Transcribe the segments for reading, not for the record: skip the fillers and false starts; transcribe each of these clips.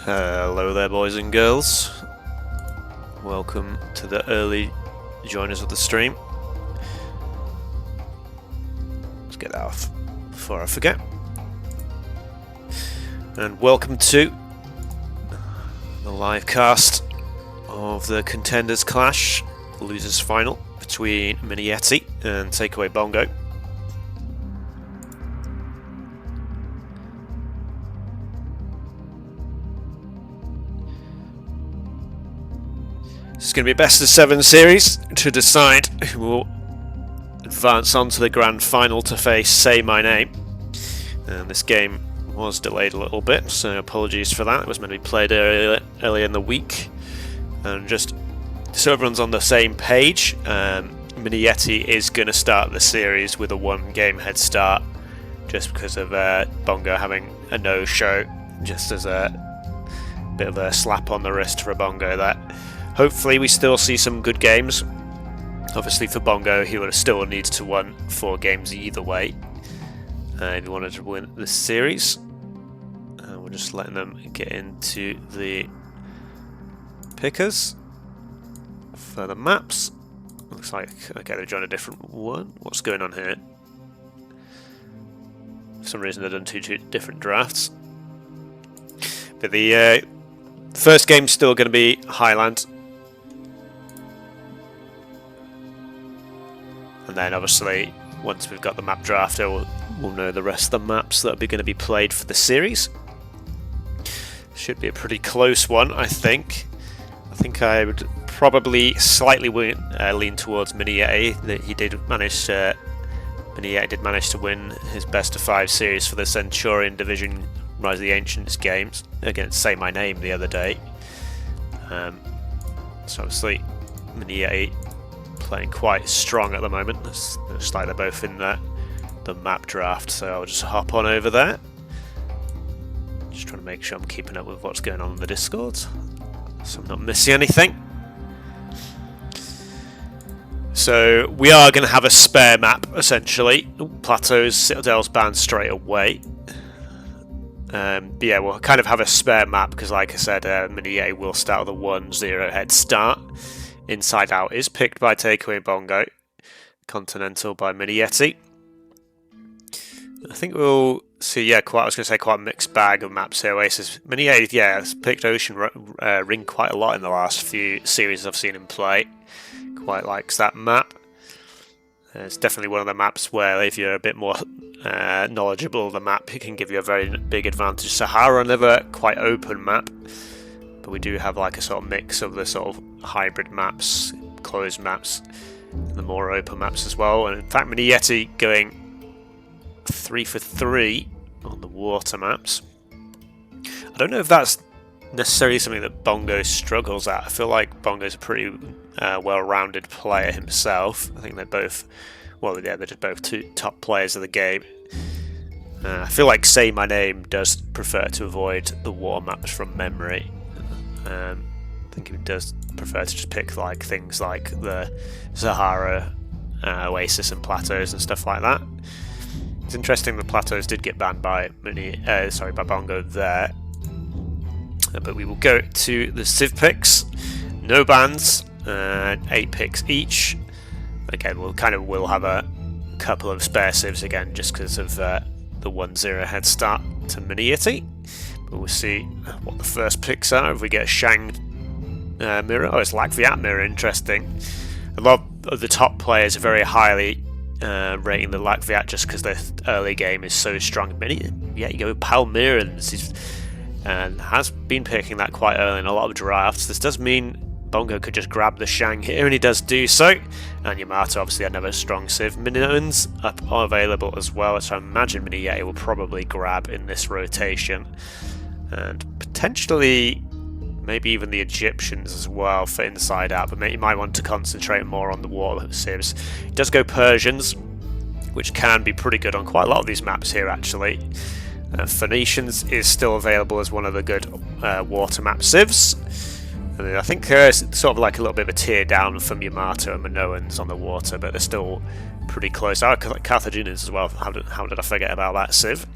Hello there, boys and girls. Welcome to the early joiners of the stream. Let's get that off before I forget. And welcome to the live cast of the Contenders Clash, losers final between Miniyeti and TakeawayBongo. It's going to be a best of 7 series to decide who will advance on to the grand final to face Say My Name. And this game was delayed a little bit, so apologies for that. It was meant to be played earlier in the week. And just so everyone's on the same page, Miniyeti is going to start the series with a 1-game head start, just because of Bongo having a no-show, just as a bit of a slap on the wrist for Bongo there. Hopefully we still see some good games. Obviously for Bongo, he would still need to win 4 games either way if he wanted to win this series. We're just letting them get into the pickers for the maps. Looks like, okay, they've joined a different one. What's going on here? For some reason they've done two different drafts. But the first game's still going to be Highland. And then obviously, once we've got the map drafted, we'll know the rest of the maps that are going to be played for the series. Should be a pretty close one, I think. I think I would probably slightly lean towards Miniyeti. Miniyeti did manage to win his best of 5 series for the Centurion Division Rise of the Ancients games against Say My Name the other day. So obviously, Miniyeti playing quite strong at the moment. Looks like they're both in the map draft, so I'll just hop on over there. Just trying to make sure I'm keeping up with what's going on in the Discord, so I'm not missing anything. So we are going to have a spare map, essentially. Plateaus, Citadels banned straight away. But yeah, we'll kind of have a spare map because, like I said, Miniyeti will start with a 1-0 head start. Inside Out is picked by TakeawayBongo. Continental by Miniyeti. I think we'll see, yeah, quite a mixed bag of maps here. Oasis. Miniyeti, yeah, has picked Ocean Ring quite a lot in the last few series I've seen him play. Quite likes that map. It's definitely one of the maps where if you're a bit more knowledgeable of the map, it can give you a very big advantage. Sahara, another quite open map. But we do have like a sort of mix of the sort of hybrid maps, closed maps, and the more open maps as well. And in fact, Miniyeti going 3 for 3 on the water maps. I don't know if that's necessarily something that Bongo struggles at. I feel like Bongo's a pretty well-rounded player himself. I think they're both, well, yeah, they're just both 2 top players of the game. I feel like Say My Name does prefer to avoid the water maps from memory. I think he does prefer to just pick like things like the Sahara, Oasis and Plateaus and stuff like that. It's interesting the Plateaus did get banned by by Bongo there. But we will go to the Civ picks. No bans, 8 picks each. Again, we'll have a couple of spare Civs again just because of the 1-0 head start to Miniyeti. But we'll see what the first picks are. If we get a Shang mirror, it's Latviat mirror, interesting. A lot of the top players are very highly rating the Latviat just because their early game is so strong. Yeah, you go with Palmyrans, and has been picking that quite early in a lot of drafts. This does mean Bongo could just grab the Shang here, and he does do so. And Yamato, obviously another strong Civ. Minions are available as well, so I imagine Miniyeti will probably grab in this rotation. And potentially maybe even the Egyptians as well for Inside Out, but you might want to concentrate more on the water Civs. He does go Persians, which can be pretty good on quite a lot of these maps here actually. Phoenicians is still available as one of the good water map Civs. And I think it's sort of like a little bit of a tear down from Yamato and Minoans on the water, but they're still pretty close. Carthaginians as well. How did I forget about that Civ?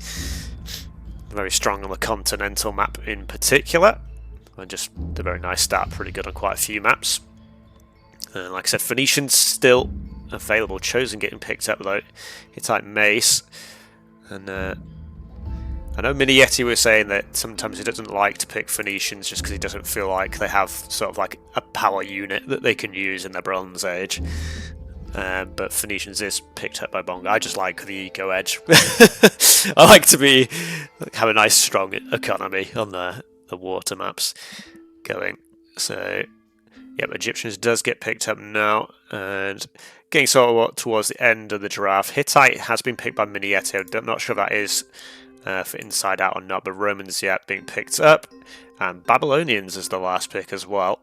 very strong on the Continental map in particular, and just a very nice start, pretty good on quite a few maps. Like I said, Phoenician's still available, Chosen getting picked up though. It's like Mace, and I know Miniyeti was saying that sometimes he doesn't like to pick Phoenicians just because he doesn't feel like they have sort of like a power unit that they can use in the Bronze Age. But Phoenicians is picked up by Bongo. I just like the eco edge. I like to have a nice strong economy on the water maps going. So yep, Egyptians does get picked up now, and getting sort of towards the end of the draft. Hittite has been picked by Miniyeti. I'm not sure if that is for Inside Out or not, but Romans yet being picked up, and Babylonians is the last pick as well.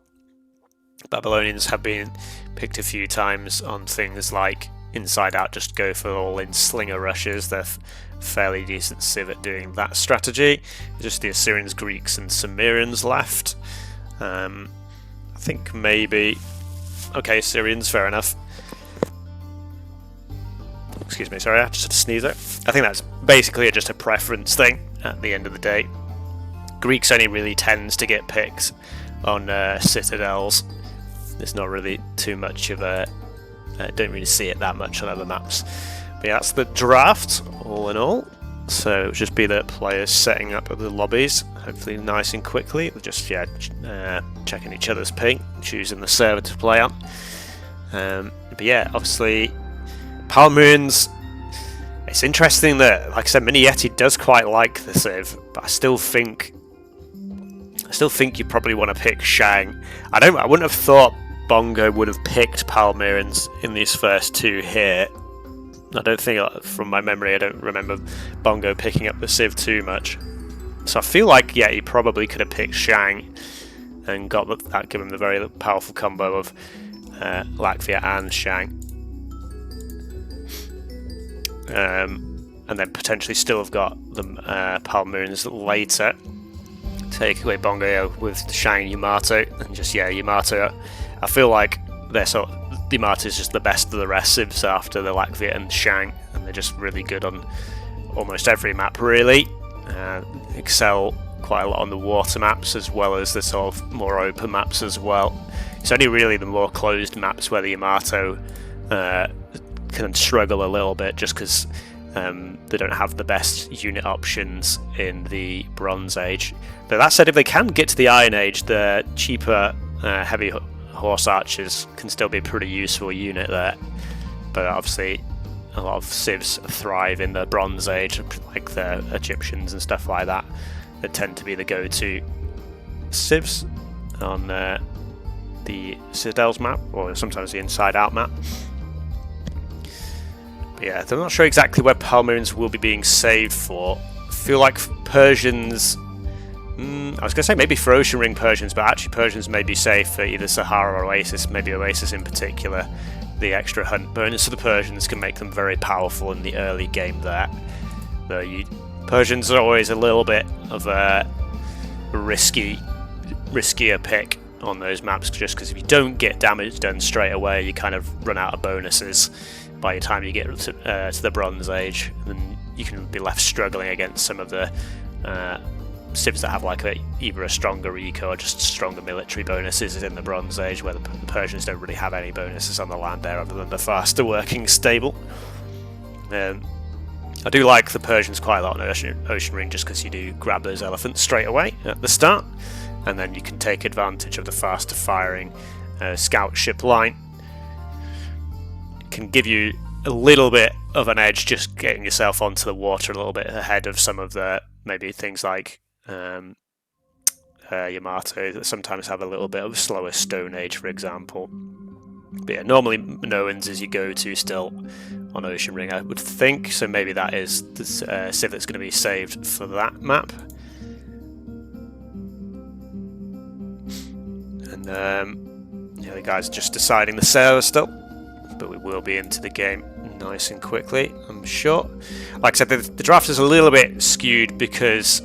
Babylonians have been picked a few times on things like Inside Out, just go for all-in slinger rushes. They're fairly decent civ at doing that strategy. Just the Assyrians, Greeks and Sumerians left. I think maybe... Okay, Assyrians, fair enough. Excuse me, sorry, I just had to sneeze there. I think that's basically just a preference thing at the end of the day. Greeks only really tends to get picked on citadels. There's not really too much of a... don't really see it that much on other maps. But yeah, that's the draft, all in all. So it'll just be the players setting up the lobbies, hopefully nice and quickly. Just, yeah, checking each other's ping, choosing the server to play on. But yeah, obviously, Palmyrans, it's interesting that, like I said, Miniyeti does quite like the civ, but I still think you probably want to pick Shang. I wouldn't have thought Bongo would have picked Palmyrans in these first two here. I don't think, from my memory, I don't remember Bongo picking up the civ too much. So I feel like, yeah, he probably could have picked Shang and got that, give him the very powerful combo of Latvia and Shang. And then potentially still have got the Palmyrans later. TakeawayBongo with Shang Yamato, and just, yeah, Yamato. I feel like they're sort of, Yamato is just the best of the rest civs after the Latvia and Shang, and they're just really good on almost every map, really. Excel quite a lot on the water maps as well as the sort of more open maps as well. It's only really the more closed maps where the Yamato can struggle a little bit, just because they don't have the best unit options in the Bronze Age. But that said, if they can get to the Iron Age, the cheaper heavy horse archers can still be a pretty useful unit there. But obviously, a lot of civs thrive in the Bronze Age, like the Egyptians and stuff like that. They tend to be the go-to civs on the Citadels map, or sometimes the Inside Out map. But yeah, I'm not sure exactly where Palmyrans will be being saved for. I feel like Persians... I was going to say maybe for Ocean Ring Persians, but actually Persians may be safe for either Sahara or Oasis, maybe Oasis in particular. The extra hunt bonus of the Persians can make them very powerful in the early game there. Though Persians are always a little bit of a riskier pick on those maps, just because if you don't get damage done straight away, you kind of run out of bonuses by the time you get to the Bronze Age, and you can be left struggling against some of the civs that have like either a stronger eco or just stronger military bonuses in the Bronze Age, where the Persians don't really have any bonuses on the land there other than the faster working stable. I do like the Persians quite a lot on Ocean Ring, just because you do grab those elephants straight away at the start, and then you can take advantage of the faster firing scout ship line. It can give you a little bit of an edge, just getting yourself onto the water a little bit ahead of some of the maybe things like Yamato that sometimes have a little bit of a slower Stone Age, for example. But yeah, normally Minoans is your go-to still on Ocean Ring, I would think, so maybe that is the civ that's going to be saved for that map. And yeah, the guys are just deciding the server still, but we will be into the game nice and quickly, I'm sure. Like I said, the draft is a little bit skewed because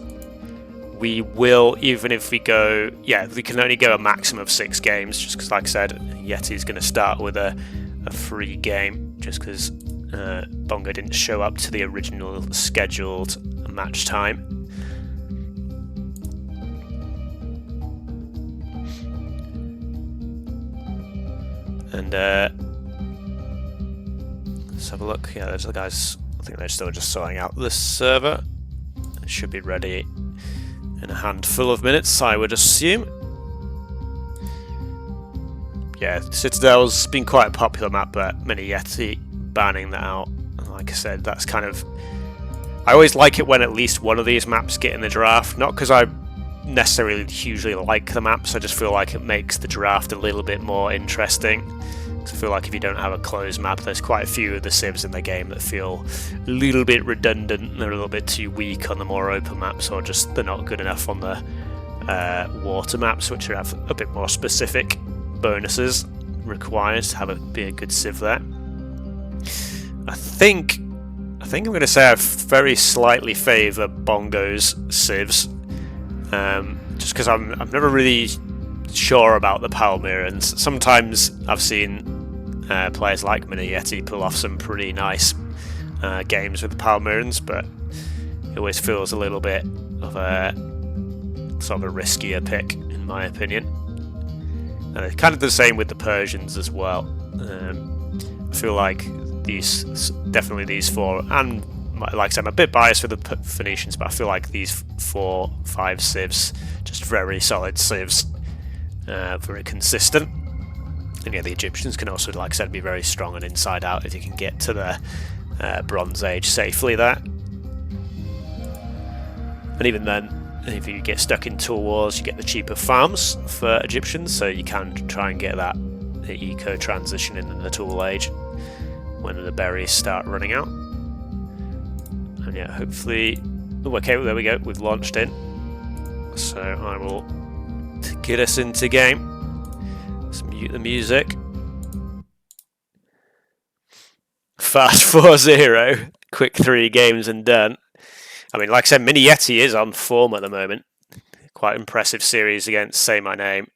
we will, even if we go, yeah, we can only go a maximum of 6 games, just because, like I said, Yeti is going to start with a free game, just because Bongo didn't show up to the original scheduled match time. And let's have a look. Yeah, those are the guys. I think they're still just sorting out the server. It should be ready in a handful of minutes, I would assume. Yeah, Citadel's been quite a popular map, but Miniyeti banning that out. Like I said, that's kind of... I always like it when at least one of these maps get in the draft. Not because I necessarily hugely like the maps, I just feel like it makes the draft a little bit more interesting. I feel like if you don't have a closed map, there's quite a few of the civs in the game that feel a little bit redundant, they're a little bit too weak on the more open maps, or just they're not good enough on the water maps, which have a bit more specific bonuses required to be a good civ there. I think I'm going to say I very slightly favour Bongo's civs, just because I'm never really sure about the Palmyrans. Sometimes I've seen players like Miniyeti pull off some pretty nice games with the Palmyrans, but it always feels a little bit of a sort of a riskier pick, in my opinion. And it's kind of the same with the Persians as well. I feel like definitely these four, and like I said, I'm a bit biased for the Phoenicians, but I feel like these 4-5 civs, just very solid civs. Very consistent. And yeah, the Egyptians can also, like I said, be very strong and inside out if you can get to the Bronze Age safely there. And even then, if you get stuck in tool wars, you get the cheaper farms for Egyptians, so you can try and get that eco transition in the tool age when the berries start running out. And yeah, hopefully... Oh, okay, well, there we go, we've launched in. So I will get us into game. Let's mute the music. Fast 4-0. Quick 3 games and done. I mean, like I said, Miniyeti is on form at the moment. Quite impressive series against Say My Name.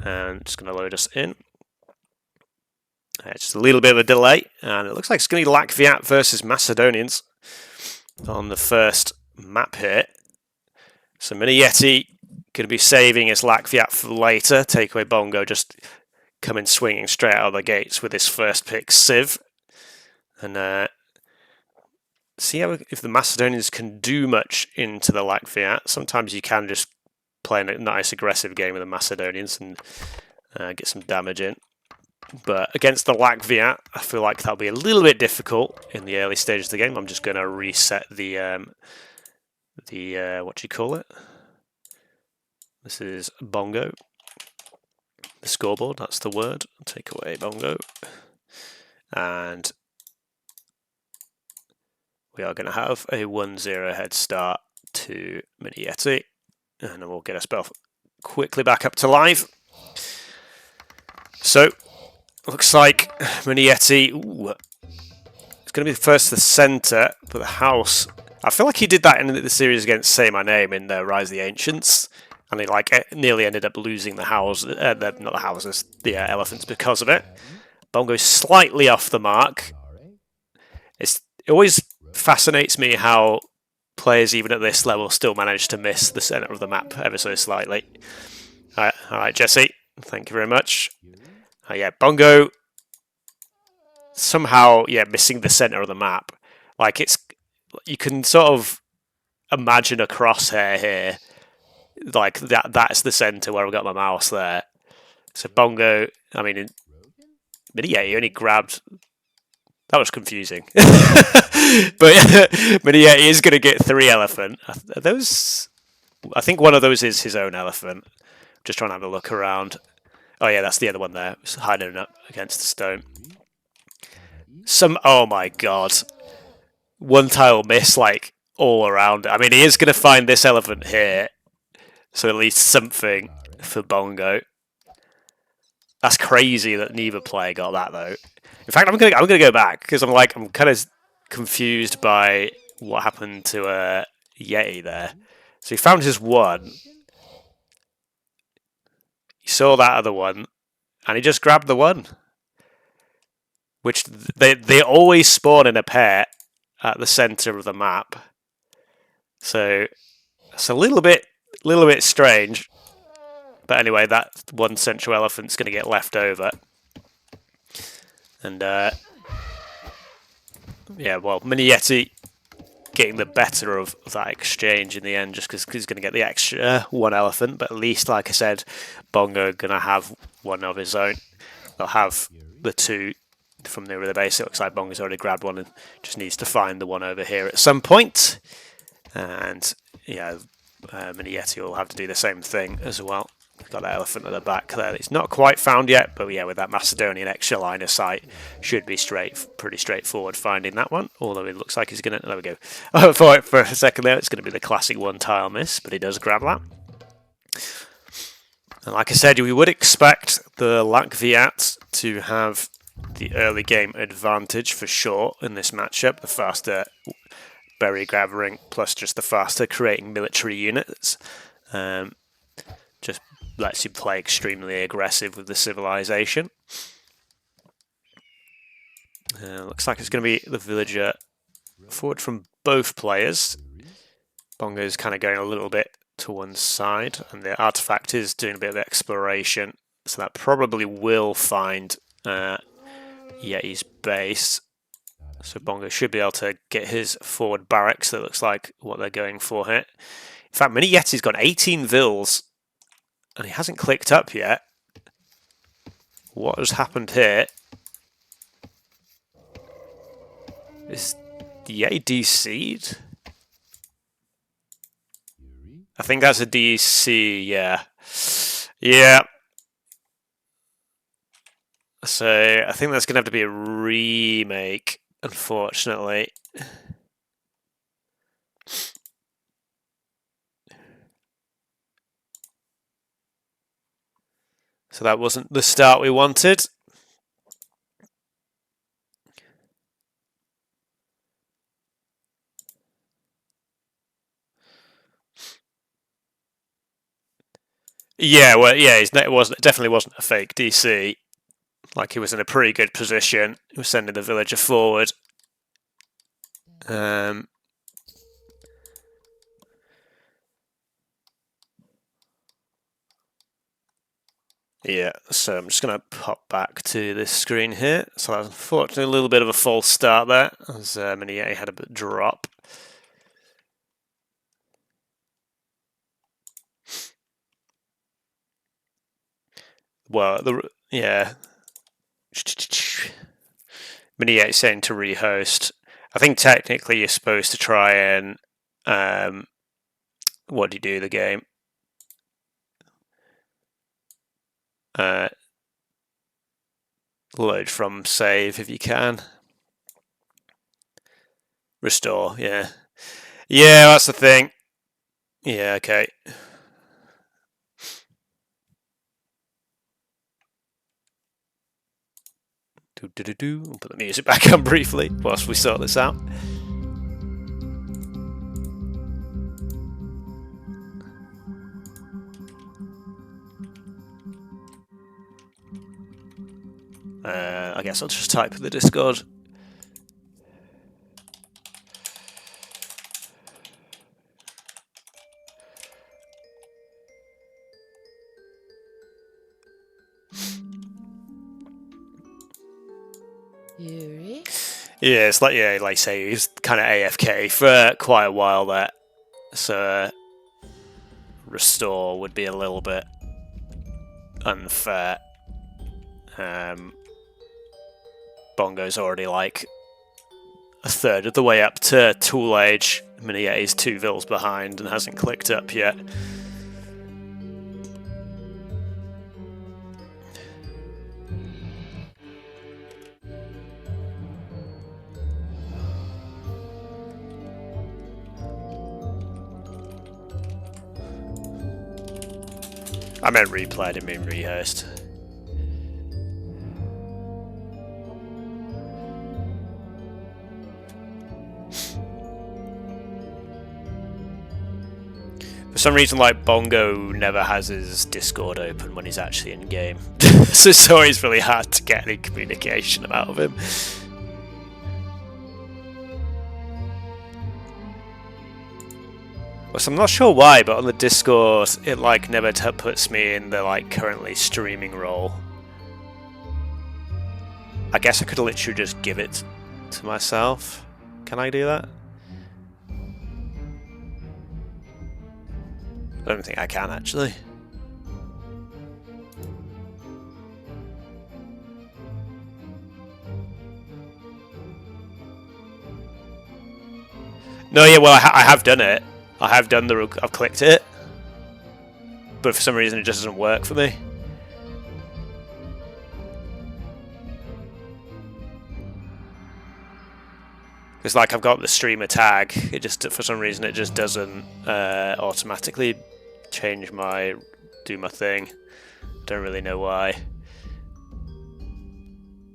And just going to load us in. Just a little bit of a delay. And it looks like it's going to be Latviat versus Macedonians on the first map here. So Miniyeti going to be saving his Latviat for later. TakeawayBongo just coming swinging straight out of the gates with his first pick, Civ. And see if the Macedonians can do much into the Latviat. Sometimes you can just play a nice aggressive game with the Macedonians and get some damage in. But against the Latviat, I feel like that'll be a little bit difficult in the early stages of the game. I'm just going to reset the what do you call it? This is Bongo. The scoreboard, that's the word. TakeawayBongo. And we are going to have a 1-0 head start to Miniyeti. And then we'll get us both quickly back up to live. So, looks like Miniyeti... It's going to be first to the centre, but the house... I feel like he did that in the series against Say My Name in Rise of the Ancients. And he nearly ended up losing the house, not the houses, the elephants because of it. Bongo's slightly off the mark. It always fascinates me how players, even at this level, still manage to miss the centre of the map ever so slightly. All right, Jesse, thank you very much. Yeah, Bongo somehow, missing the centre of the map. Like you can sort of imagine a crosshair here. Like that's the centre where I've got my mouse there. So Bongo, I mean, Miniyeti only grabbed... That was confusing. But Miniyeti is going to get 3 elephant. I think one of those is his own elephant. Just trying to have a look around. Oh yeah, that's the other one there. It's hiding up against the stone. Oh my god. One tile miss, like, all around. I mean, he is going to find this elephant here. So at least something for Bongo. That's crazy that neither player got that, though. In fact, I'm gonna go back because I'm kind of confused by what happened to Yeti there. So he found his one. He saw that other one, and he just grabbed the one. Which they always spawn in a pair at the center of the map. So it's a little bit strange. But anyway, that one central elephant's going to get left over. And yeah, well, Miniyeti getting the better of that exchange in the end, just because he's going to get the extra one elephant. But at least, like I said, Bongo going to have one of his own. They'll have the two from near the base. It looks like Bongo's already grabbed one and just needs to find the one over here at some point. And yeah, Miniyeti will have to do the same thing as well. Got that elephant at the back there. It's not quite found yet, but yeah, with that Macedonian extra line of sight, should be pretty straightforward finding that one. Although it looks like he's gonna. There we go. I thought for a second there it's gonna be the classic one tile miss, but he does grab that. And like I said, we would expect the Latviat to have the early game advantage for sure in this matchup. The faster berry gathering plus just the faster creating military units. Just lets you play extremely aggressive with the civilization. Looks like it's going to be the villager forward from both players. Bongo's kind of going a little bit to one side, and the artifact is doing a bit of exploration, so that probably will find Yeti's base. So Bongo should be able to get his forward barracks. That looks like what they're going for here. In fact, Miniyeti's got 18 vills, and he hasn't clicked up yet. What has happened here? Is Yeti DC'd? I think that's a DC, yeah. Yeah. So I think that's going to have to be a remake, unfortunately. So that wasn't the start we wanted. Yeah, well, yeah, it definitely wasn't a fake DC. Like, he was in a pretty good position. He was sending the villager forward. Yeah, so I'm just going to pop back to this screen here. So unfortunately a little bit of a false start there, as Miniyeti had a bit drop. Well, yeah. Miniyeti saying to rehost. I think technically you're supposed to try and what do you do the game? Load from save if you can. Restore, yeah. Yeah, that's the thing. Yeah, okay. We'll put the music back on briefly whilst we sort this out. I guess I'll just type in the Discord. Yuri? Yeah, it's like, yeah, like I say, he's kind of AFK for quite a while there. So restore would be a little bit unfair. Bongo's already like a third of the way up to tool age. Miniyeti's 2 vills behind and hasn't clicked up yet. I meant replay, I didn't mean rehearsed. For some reason, like, Bongo never has his Discord open when he's actually in game. So it's always really hard to get any communication out of him. So I'm not sure why, but on the Discord, it like never puts me in the like currently streaming role. I guess I could literally just give it to myself. Can I do that? I don't think I can, actually. No, yeah, well, I have done it. I have done I've clicked it. But for some reason it just doesn't work for me. It's like I've got the streamer tag, it just, for some reason, it just doesn't automatically change do my thing. Don't really know why.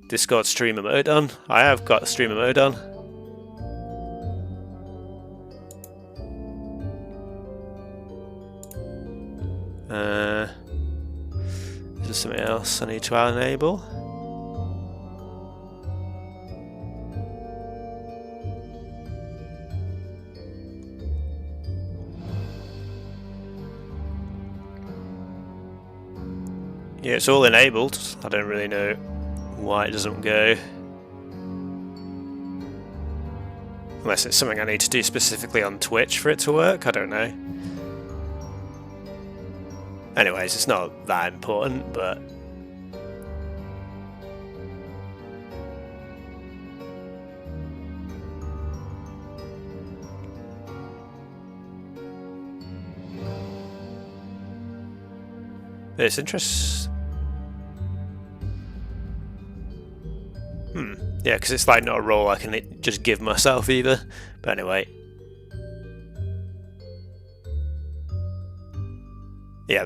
Discord streamer mode on. I have got streamer mode on. Is there something else I need to enable? Yeah, it's all enabled. I don't really know why it doesn't go. Unless it's something I need to do specifically on Twitch for it to work, I don't know. Anyways, it's not that important, but... it's interesting. Yeah, because it's like not a role I can just give myself either. But anyway. Yeah.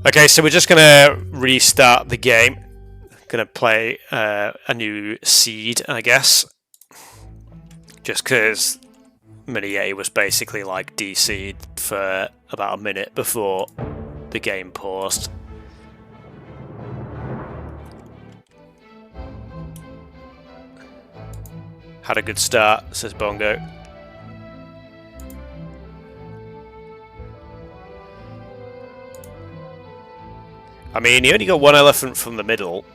Okay, so we're just going to restart the game. Going to play a new seed, I guess. Just because Miniyeti was basically like DC'd for about a minute before the game paused. Had a good start, says Bongo. I mean, he only got one elephant from the middle.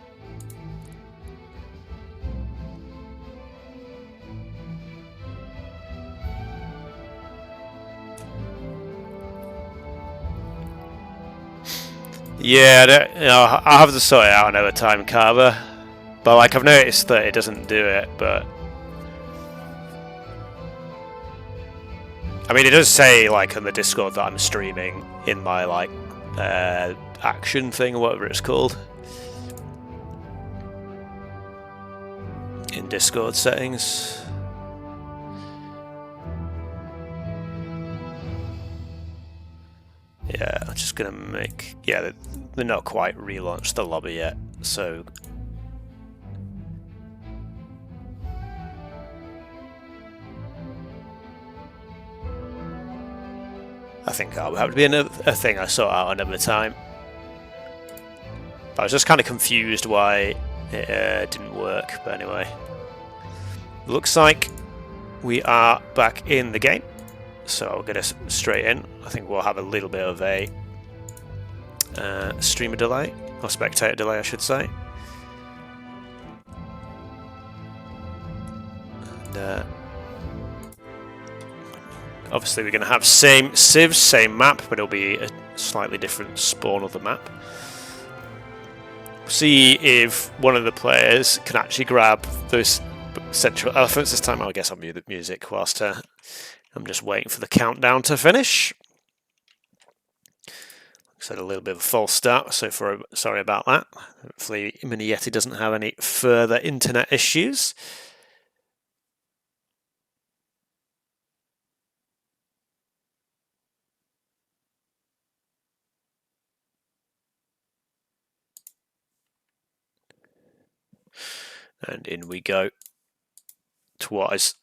Yeah, I'll have to sort it out another time, Carver. But like, I've noticed that it doesn't do it, but... I mean, it does say, like, on the Discord that I'm streaming in my, like, action thing, or whatever it's called. In Discord settings. Yeah, I'm just gonna make... yeah, they're not quite relaunched the lobby yet, so... I think that'll have to be a thing I sort out another time. But I was just kind of confused why it didn't work, but anyway. Looks like we are back in the game, so I'll get us straight in. I think we'll have a little bit of a streamer delay, or spectator delay I should say. And, obviously we're going to have same civs, same map, but it'll be a slightly different spawn of the map. See if one of the players can actually grab those central elephants this time. I guess I'll mute the music whilst I'm just waiting for the countdown to finish. Looks like a little bit of a false start, so sorry about that. Hopefully Miniyeti doesn't have any further internet issues. And in we go to what is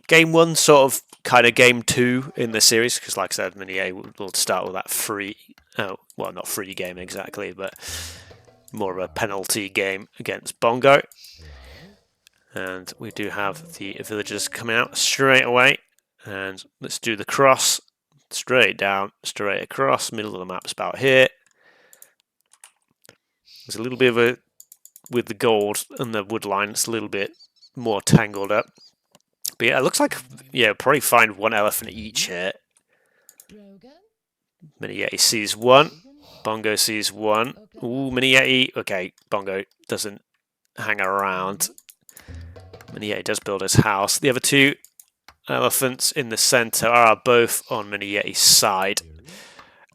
game one, sort of kind of game two in the series, because like I said, Miniyeti will start with that free, well, not free game exactly, but more of a penalty game against Bongo. And we do have the villagers coming out straight away. And let's do the cross, straight down, straight across, middle of the map's about here. There's a little bit of a with the gold and the wood line, it's a little bit more tangled up. But yeah, it looks like, yeah, probably find one elephant each here. Miniyeti sees one. Bongo sees one. Ooh, Miniyeti. Okay, Bongo doesn't hang around. Miniyeti does build his house. The other two elephants in the center are both on Miniyeti's side.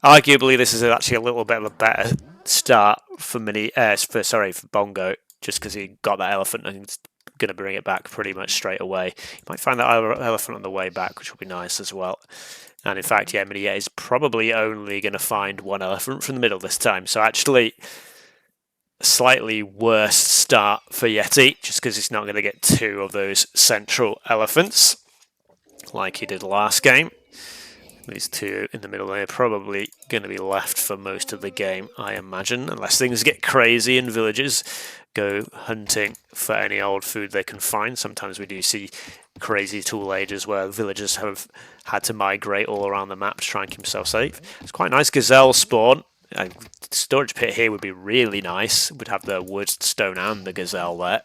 Arguably, this is actually a little bit of a better start for for Bongo, just because he got that elephant and he's going to bring it back pretty much straight away. You might find that elephant on the way back, which will be nice as well. And in fact, yeah, Miniyeti is probably only going to find one elephant from the middle this time. So actually, a slightly worse start for Yeti, just because he's not going to get two of those central elephants like he did last game. These two in the middle are probably going to be left for most of the game, I imagine, unless things get crazy and villagers go hunting for any old food they can find. Sometimes we do see crazy tool ages where villagers have had to migrate all around the map to try and keep themselves safe. It's quite nice gazelle spawn. A storage pit here would be really nice. We'd have the wood, stone and the gazelle there.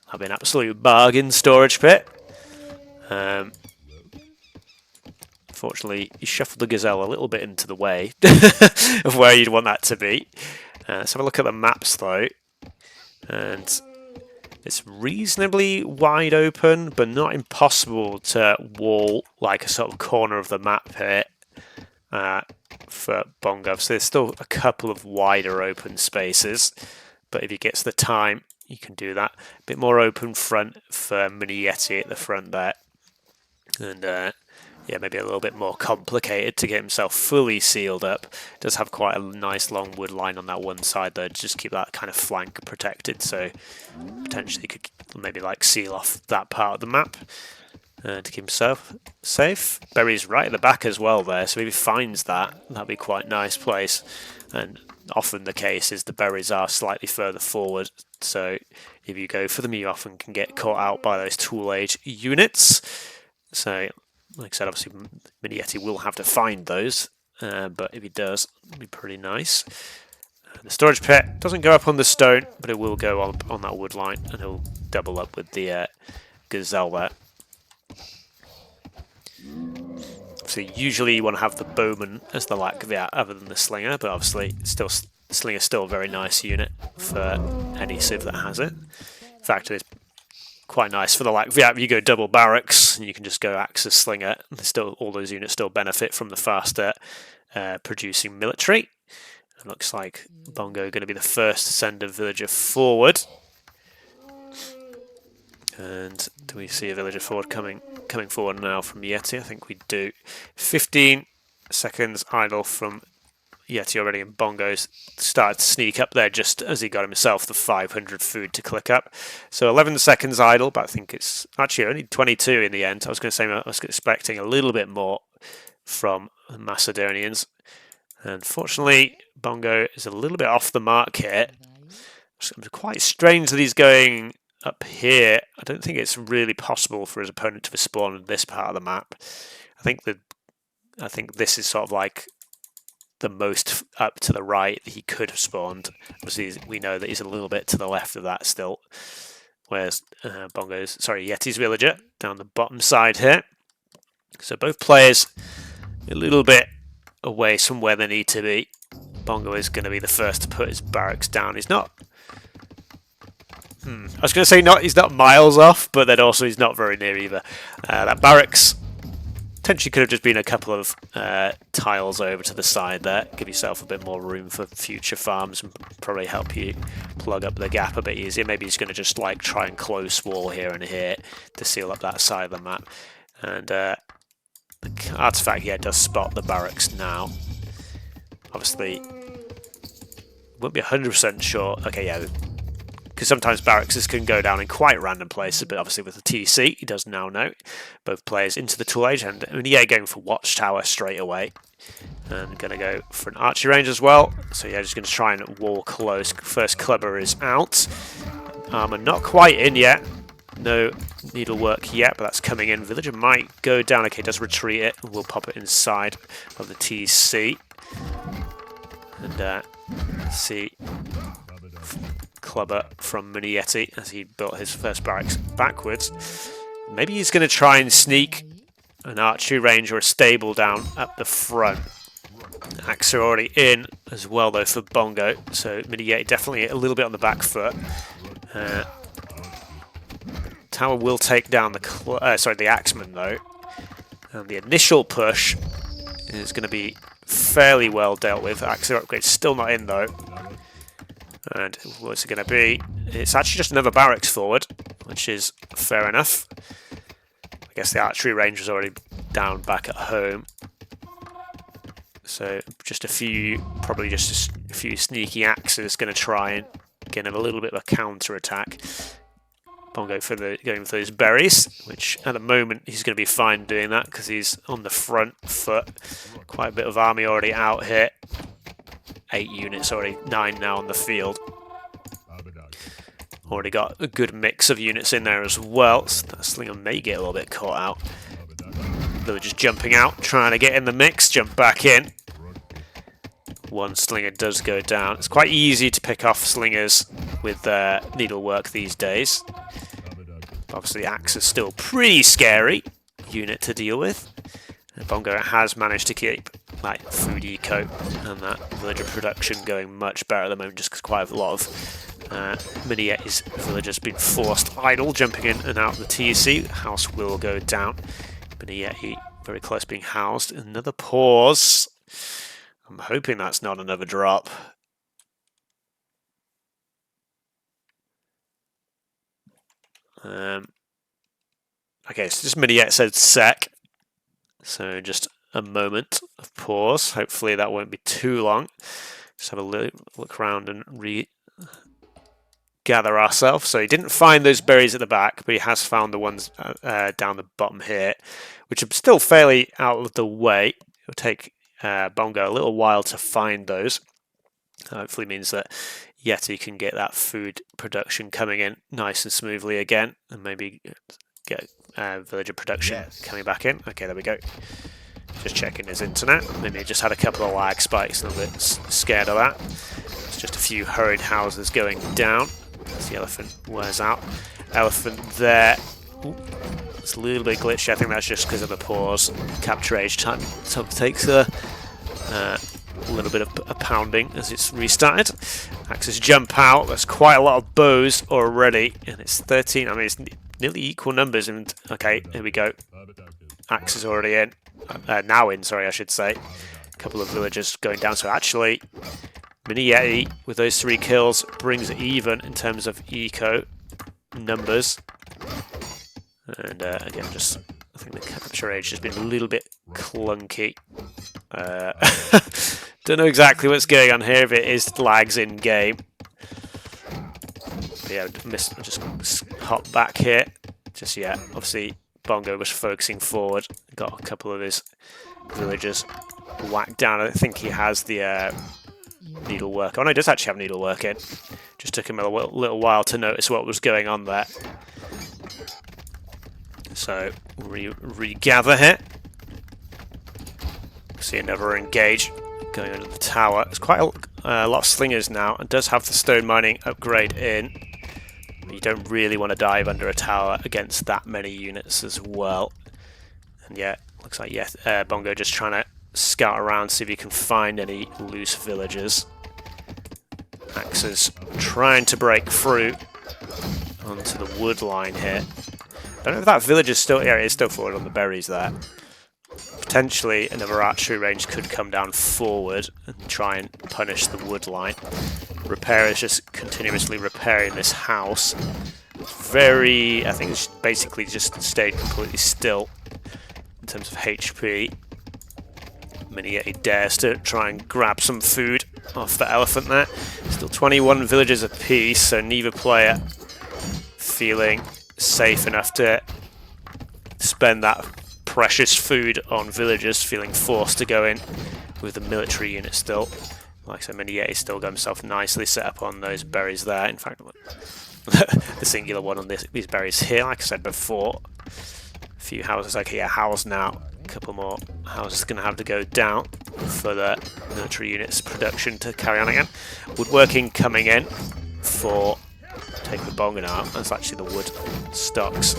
That'd be an absolute bargain storage pit. Unfortunately, you shuffled the gazelle a little bit into the way of where you'd want that to be. Let's have a look at the maps though. And it's reasonably wide open, but not impossible to wall like a sort of corner of the map here for Bongo. So there's still a couple of wider open spaces, but if he gets the time, you can do that. A bit more open front for Miniyeti at the front there. And yeah, maybe a little bit more complicated to get himself fully sealed up. Does have quite a nice long wood line on that one side though, to just keep that kind of flank protected, so potentially could maybe like seal off that part of the map to keep himself safe. Berry's right at the back as well there, so if he finds that, that'd be quite a nice place. And often the case is the berries are slightly further forward, so if you go for them, you often can get caught out by those tool age units. So like I said, obviously Miniyeti will have to find those, but if he does, it'll be pretty nice. The storage pit doesn't go up on the stone, but it will go on that wood line, and he'll double up with the gazelle there. So usually you want to have the bowman as the Lakviat other than the slinger, but obviously still the slinger's still a very nice unit for any civ that has it. In fact, it's quite nice for the Lakviat. You go double barracks, and you can just go Axis Slinger. Still, all those units still benefit from the faster producing military. It looks like Bongo going to be the first to send a villager forward. And do we see a villager forward coming forward now from Yeti? I think we do. 15 seconds idle from Yeti already, and Bongo's started to sneak up there just as he got himself the 500 food to click up. So 11 seconds idle, but I think it's actually only 22 in the end. I was going to say I was expecting a little bit more from the Macedonians. Unfortunately, Bongo is a little bit off the mark here. It's quite strange that he's going up here. I don't think it's really possible for his opponent to spawn in this part of the map. I think this is sort of like the most up to the right that he could have spawned. Obviously, we know that he's a little bit to the left of that still. Whereas Yeti's villager down the bottom side here. So both players a little bit away from where they need to be. Bongo is going to be the first to put his barracks down. He's not. I was going to say he's not miles off, but then also he's not very near either. That barracks potentially could have just been a couple of tiles over to the side there. Give yourself a bit more room for future farms and probably help you plug up the gap a bit easier. Maybe he's going to just like try and close wall here and here to seal up that side of the map. And the artifact here does spot the barracks now. Obviously, won't be 100% sure. Okay, yeah, because sometimes barracks can go down in quite random places, but obviously with the TC, he does now know. Both players into the tool age, and yeah, going for watchtower straight away. And going to go for an archery range as well. So yeah, just going to try and wall close. First clubber is out. Armour not quite in yet. No needlework yet, but that's coming in. Villager might go down. Okay, does retreat it. We'll pop it inside of the TC. And see clubber from Miniyeti as he built his first barracks backwards. Maybe he's going to try and sneak an archery range or a stable down at the front. Axe are already in as well though for Bongo, so Miniyeti definitely a little bit on the back foot. Tower will take down the Axeman though, and the initial push is going to be fairly well dealt with. Axe upgrade still not in though, and what's it going to be? It's actually just another barracks forward, which is fair enough. I guess the archery range was already down back at home. So just a few, probably just a few sneaky axes going to try and get him a little bit of a counter attack. Bongo going for those berries, which at the moment he's going to be fine doing that because he's on the front foot. Quite a bit of army already out here. 8 units already, 9 now on the field. Already got a good mix of units in there as well. So that slinger may get a little bit caught out. Villagers jumping out, trying to get in the mix, jump back in. One slinger does go down. It's quite easy to pick off slingers with needlework these days. Obviously, the axe is still pretty scary unit to deal with. And Bongo has managed to keep like food eco and that villager production going much better at the moment, just because quite a lot of Miniyeti's villagers been forced idle, jumping in and out of the TC. House will go down. Miniyeti very close being housed. Another pause. I'm hoping that's not another drop. Okay, so just Miniyeti said sec. So just a moment of pause. Hopefully that won't be too long. Just have a look around and gather ourselves. So he didn't find those berries at the back, but he has found the ones down the bottom here, which are still fairly out of the way. It'll take Bongo a little while to find those. Hopefully means that Yeti can get that food production coming in nice and smoothly again, and maybe get villager production coming back in. Okay, there we go. Just checking his internet. Maybe he just had a couple of lag spikes, a little bit scared of that. It's just a few hurried houses going down as the elephant wears out. Elephant there. Ooh, it's a little bit glitchy. I think that's just because of the pause. Capture age time. So it takes a little bit of a pounding as it's restarted. Axes jump out. There's quite a lot of bows already, and it's 13. I mean, it's nearly equal numbers. And okay, here we go. Axe is already in. Now in, sorry, I should say. A couple of villagers going down. So actually, Miniyeti with those 3 kills brings it even in terms of eco numbers. And again, just I think the capture age has been a little bit clunky. Don't know exactly what's going on here, if it is lags in game. But yeah, just hop back here. Just yet. Obviously, Bongo was focusing forward. Got a couple of his villagers whacked down. I don't think he has the needlework. Oh no, he does actually have needlework in. Just took him a little while to notice what was going on there. So, regather here. See another engage going under the tower. There's quite a lot of slingers now. It does have the stone mining upgrade in. But you don't really want to dive under a tower against that many units as well. And yeah, looks like Bongo just trying to scout around, see if he can find any loose villagers. Axes trying to break through onto the wood line here. I don't know if that village is still... Yeah, it is still forward on the berries there. Potentially another archery range could come down forward and try and punish the wood line. Repair is just continuously repairing this house. I think it's basically just stayed completely still in terms of HP. Miniyeti dares to try and grab some food off the elephant there. Still 21 villagers apiece, so neither player feeling safe enough to spend that precious food on villagers, feeling forced to go in with the military unit still. Like I said, Miniyeti still got himself nicely set up on those berries there. In fact, the singular one on these berries here, like I said before. A few houses, okay, yeah, house now. A couple more houses going to have to go down for the military units production to carry on again. Woodworking coming in for TakeawayBongo now. That's actually the wood stocks.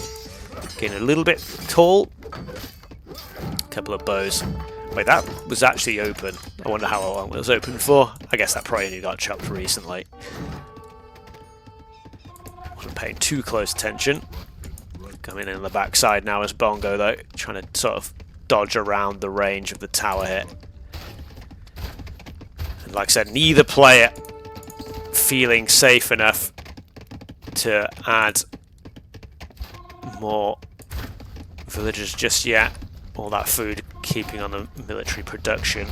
Getting a little bit tall. A couple of bows. Wait, that was actually open. I wonder how long it was open for. I guess that probably only got chopped recently. Wasn't paying too close attention. Coming in on the backside now as Bongo though, trying to sort of dodge around the range of the tower hit. And like I said, neither player feeling safe enough to add more villagers just yet. All that food keeping on the military production.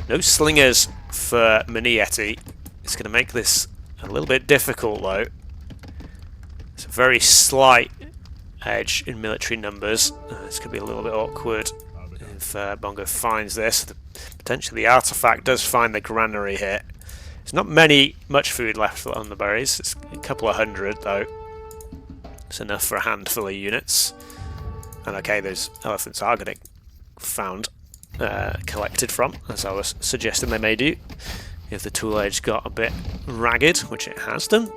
No slingers for Miniyeti. It's going to make this a little bit difficult though. It's a very slight edge in military numbers. It's going to be a little bit awkward if Bongo finds this. Potentially the artifact does find the granary here. There's not much food left on the berries. It's a couple of hundred though. It's enough for a handful of units. And okay, those elephants are getting found, collected from, as I was suggesting they may do. If the tool edge got a bit ragged, which it has done.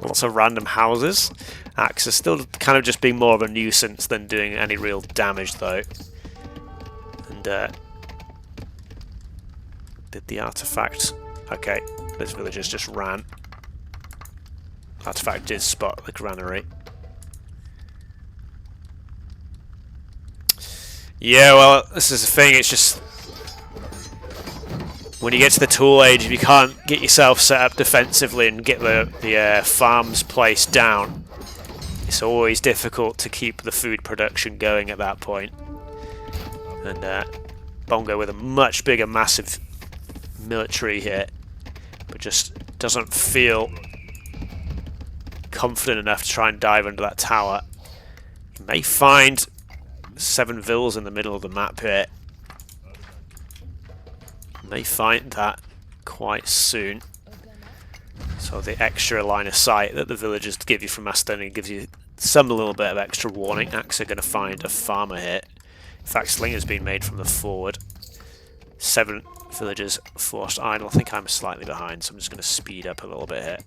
Lots of random houses. Axe is still kind of just being more of a nuisance than doing any real damage though. And did the artifact... Okay, those villagers just ran. Artifact did spot the granary. Yeah, well, this is the thing, it's just... When you get to the tool age, if you can't get yourself set up defensively and get the farms placed down, it's always difficult to keep the food production going at that point. And Bongo with a much bigger, massive military here, but just doesn't feel confident enough to try and dive under that tower. You may find 7 vills in the middle of the map here. May find that quite soon. So the extra line of sight that the villagers give you from Macedonia gives you some little bit of extra warning. Axe are going to find a farmer here. In fact, Slinger's been made from the forward. 7 villagers forced idle. I think I'm slightly behind, so I'm just going to speed up a little bit here.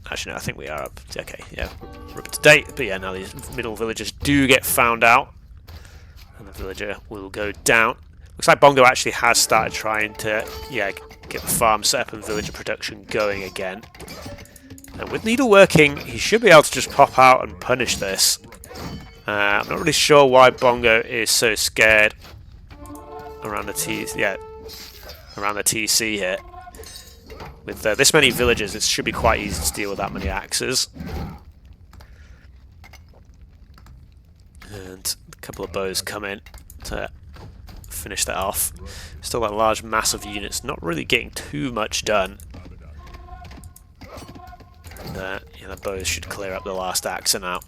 Actually, no, I think we are up. Okay, yeah, we're up to date. But yeah, now these middle villagers do get found out. And the villager will go down. Looks like Bongo actually has started trying to, yeah, get the farm set up and villager production going again. And with needle working, he should be able to just pop out and punish this. I'm not really sure why Bongo is so scared around the TC here. With this many villagers, it should be quite easy to deal with that many axes. And a couple of bows come in to finish that off. Still that large mass of units, not really getting too much done. And yeah, the bows should clear up the last axe now.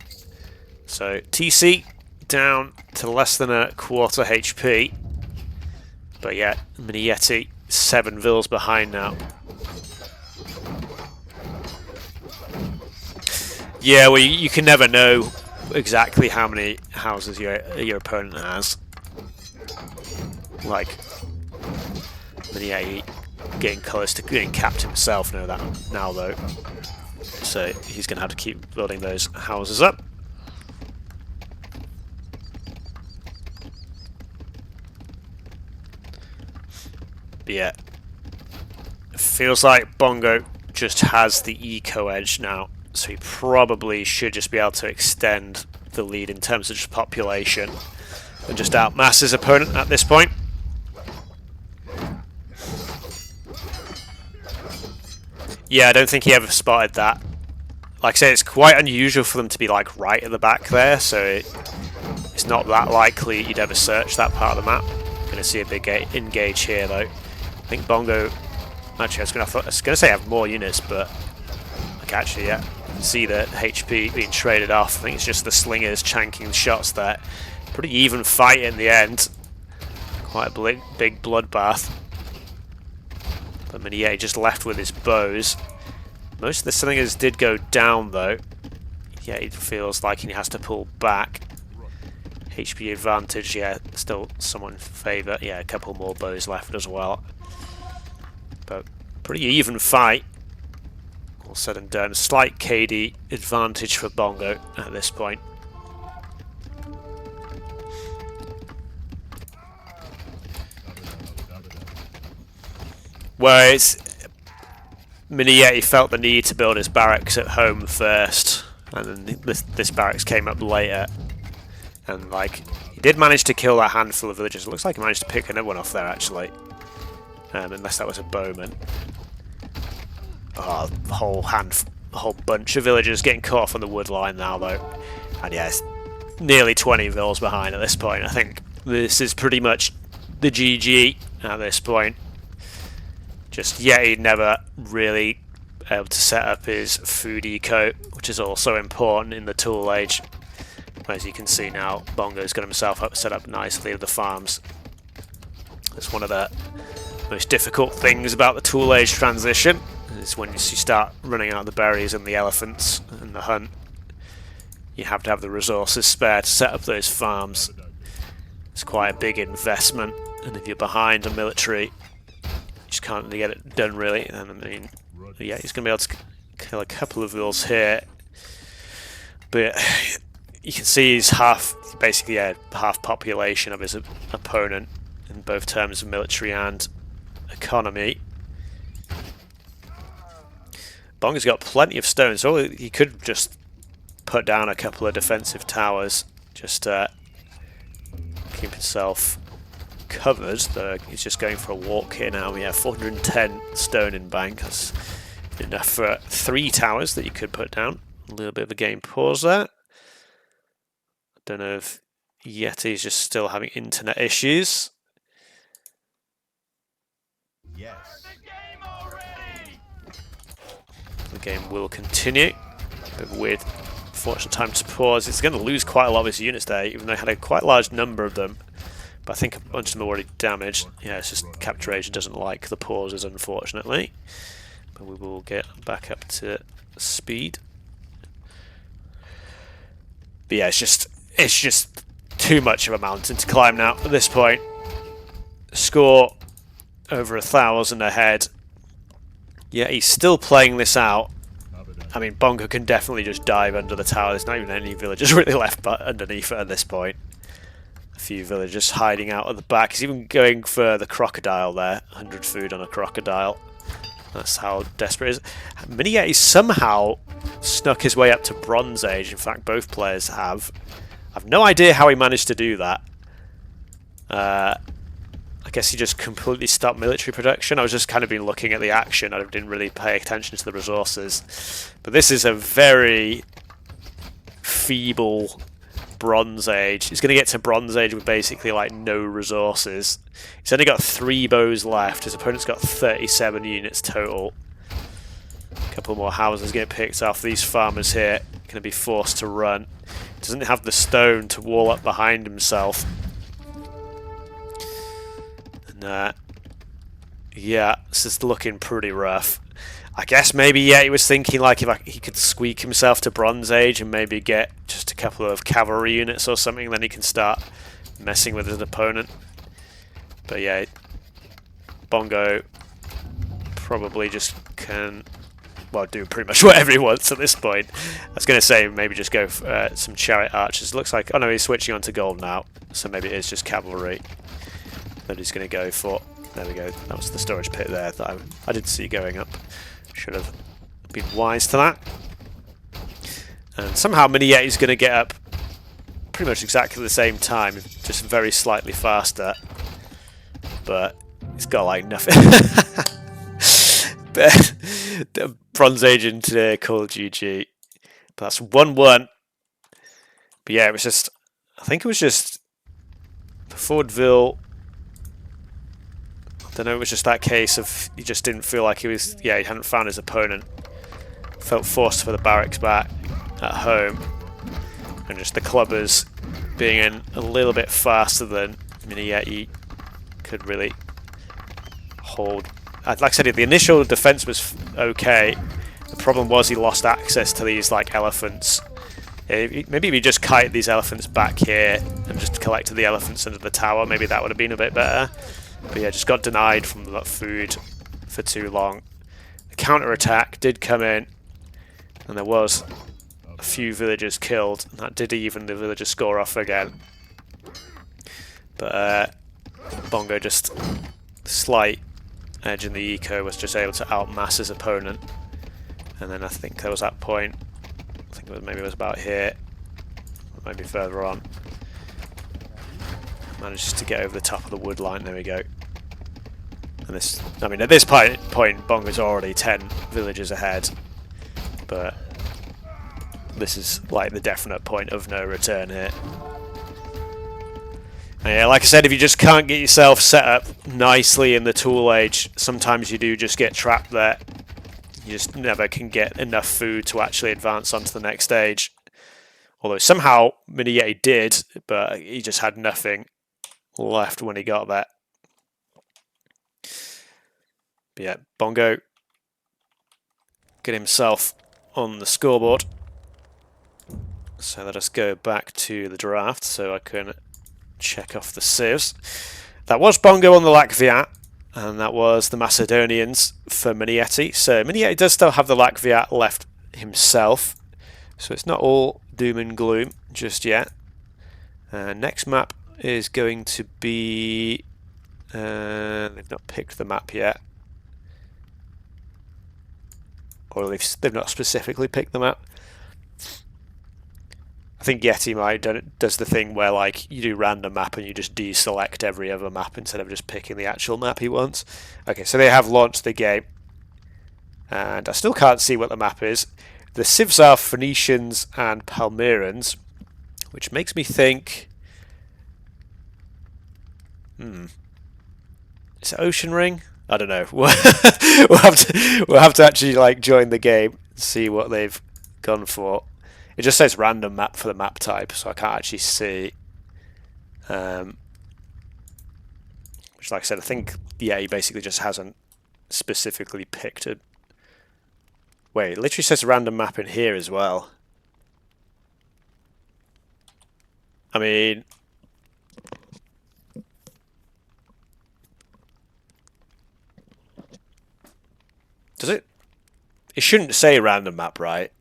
So TC down to less than a quarter HP. But yeah, Miniyeti 7 vills behind now. Yeah, well, you can never know exactly how many houses your opponent has. Like, Miniyeti getting close to getting capped himself now though. So he's going to have to keep building those houses up. But yeah, it feels like Bongo just has the eco edge now. So he probably should just be able to extend the lead in terms of just population and just outmass his opponent at this point. Yeah, I don't think he ever spotted that. Like I say, it's quite unusual for them to be like right at the back there, so it's not that likely you'd ever search that part of the map. Going to see a big engage here though. I think Bongo, actually I was going to say have more units, but like actually yeah. See the HP being traded off. I think it's just the slingers chanking shots there. Pretty even fight in the end. Quite a big bloodbath. But Miniyeti just left with his bows. Most of the slingers did go down though. Yeah, it feels like he has to pull back. HP advantage, yeah, still somewhat in favour. Yeah, a couple more bows left as well. But Pretty even fight. All said and done. Slight KD advantage for Bongo at this point. Whereas Miniyeti felt the need to build his barracks at home first, and then this barracks came up later. And like, he did manage to kill that handful of villagers. It looks like he managed to pick another one off there actually, unless that was a bowman. Oh, a whole bunch of villagers getting caught off on the wood line now though, and yeah, it's nearly 20 vills behind at this point. I think this is pretty much the GG at this point. Just Yeti never really able to set up his food eco, which is also important in the tool age. As you can see now, Bongo's got himself set up nicely with the farms. It's one of the most difficult things about the tool age transition, is when you start running out of the berries and the elephants and the hunt. You have to have the resources spare to set up those farms. It's quite a big investment, and if you're behind a military, you just can't really get it done really. And I mean, yeah, he's going to be able to kill a couple of vills here, but you can see he's basically half population of his opponent in both terms of military and economy. Bongo's got plenty of stones, so he could just put down a couple of defensive towers just to keep himself covered. He's just going for a walk here now. We have 410 stone in bank. That's enough for 3 towers that you could put down. A little bit of a game pause there. I don't know if Yeti's just still having internet issues. Yes. The game will continue. A bit of a weird, unfortunate time to pause. It's going to lose quite a lot of his units there, even though it had a quite large number of them. But I think a bunch of them are already damaged. Yeah, it's just Capture Agent doesn't like the pauses, unfortunately. But we will get back up to speed. But yeah, it's just too much of a mountain to climb now at this point. Score over 1,000 ahead. Yeah, he's still playing this out. I mean, Bongo can definitely just dive under the tower. There's not even any villagers really left but underneath it at this point. A few villagers hiding out at the back. He's even going for the crocodile there. 100 food on a crocodile. That's how desperate it is. Miniyeti somehow snuck his way up to Bronze Age. In fact, both players have. I've no idea how he managed to do that. I guess he just completely stopped military production. I was just kind of been looking at the action. I didn't really pay attention to the resources. But this is a very feeble Bronze Age. He's going to get to Bronze Age with basically like no resources. He's only got 3 bows left. His opponent's got 37 units total. A couple more houses get picked off. These farmers here going to be forced to run. He doesn't have the stone to wall up behind himself. And yeah, this is looking pretty rough. I guess maybe he was thinking like if he could squeak himself to Bronze Age and maybe get just a couple of cavalry units or something, then he can start messing with his opponent. But yeah, Bongo probably just can, well, do pretty much whatever he wants at this point. I was going to say maybe just go for some chariot archers. Looks like, oh no, he's switching on to gold now, so maybe it is just cavalry that he's going to go for. There we go. That was the storage pit there that I did see going up. Should have been wise to that. And somehow Miniyeti's going to get up pretty much exactly the same time, just very slightly faster. But he's got like nothing. But the Bronze Agent called GG. But that's 1-1. But yeah, it was just, I think it was just the Fordville. I don't know, it was just that case of he just didn't feel like he was, he hadn't found his opponent. Felt forced for the barracks back at home. And just the clubbers being in a little bit faster than Miniyeti could really hold. Like I said, the initial defense was okay. The problem was he lost access to these like elephants. Maybe if he just kited these elephants back here and just collected the elephants under the tower, maybe that would have been a bit better. But yeah, just got denied from that food for too long. counter-attack did come in, and there was a few villagers killed, and that did even the villager score off again. But Bongo, just slight edge in the eco, was just able to outmass his opponent. And then I think there was that point, I think maybe it was about here, or maybe further on. Manages to get over the top of the wood line, there we go. And this, I mean, at this point Bongo's already 10 villagers ahead, but this is like the definite point of no return here. And yeah, like I said, if you just can't get yourself set up nicely in the tool age, sometimes you do just get trapped there. You just never can get enough food to actually advance onto the next stage. Although somehow Miniyeti did, but he just had nothing left when he got there. But yeah, Bongo get himself on the scoreboard. So let us go back to the draft so I can check off the saves. That was Bongo on the Lakviat, and that was the Macedonians for Miniyeti. So Miniyeti does still have the Lakviat left himself, so it's not all doom and gloom just yet. Next map is going to be... they've not picked the map yet. Or they've not specifically picked the map. I think Yeti does the thing where like you do random map and you just deselect every other map instead of just picking the actual map he wants. Okay, so they have launched the game. And I still can't see what the map is. The civs are Phoenicians and Palmyrans, which makes me think... Is it Ocean Ring? I don't know. we'll have to actually like join the game and see what they've gone for. It just says random map for the map type, so I can't actually see. Which, like I said, I think he basically just hasn't specifically picked it. Wait, it literally says random map in here as well. I mean, does it? It shouldn't say random map, right?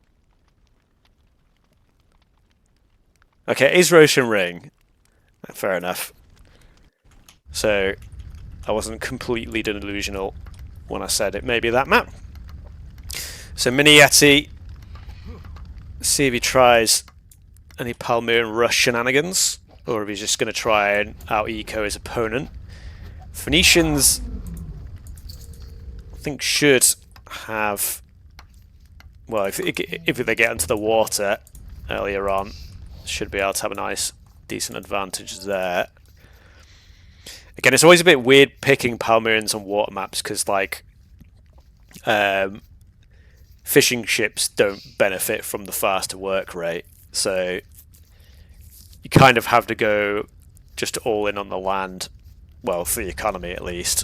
Okay, it is Ocean Ring. Fair enough. So, I wasn't completely delusional when I said it may be that map. So Miniyeti, see if he tries any Palmyran rush shenanigans, or if he's just going to try and out-eco his opponent. Phoenicians, I think, should have... Well, if they get into the water earlier on, should be able to have a nice, decent advantage there. Again, it's always a bit weird picking Palmyrans on water maps because, like, fishing ships don't benefit from the faster work rate, so you kind of have to go just all in on the land, well, for the economy at least,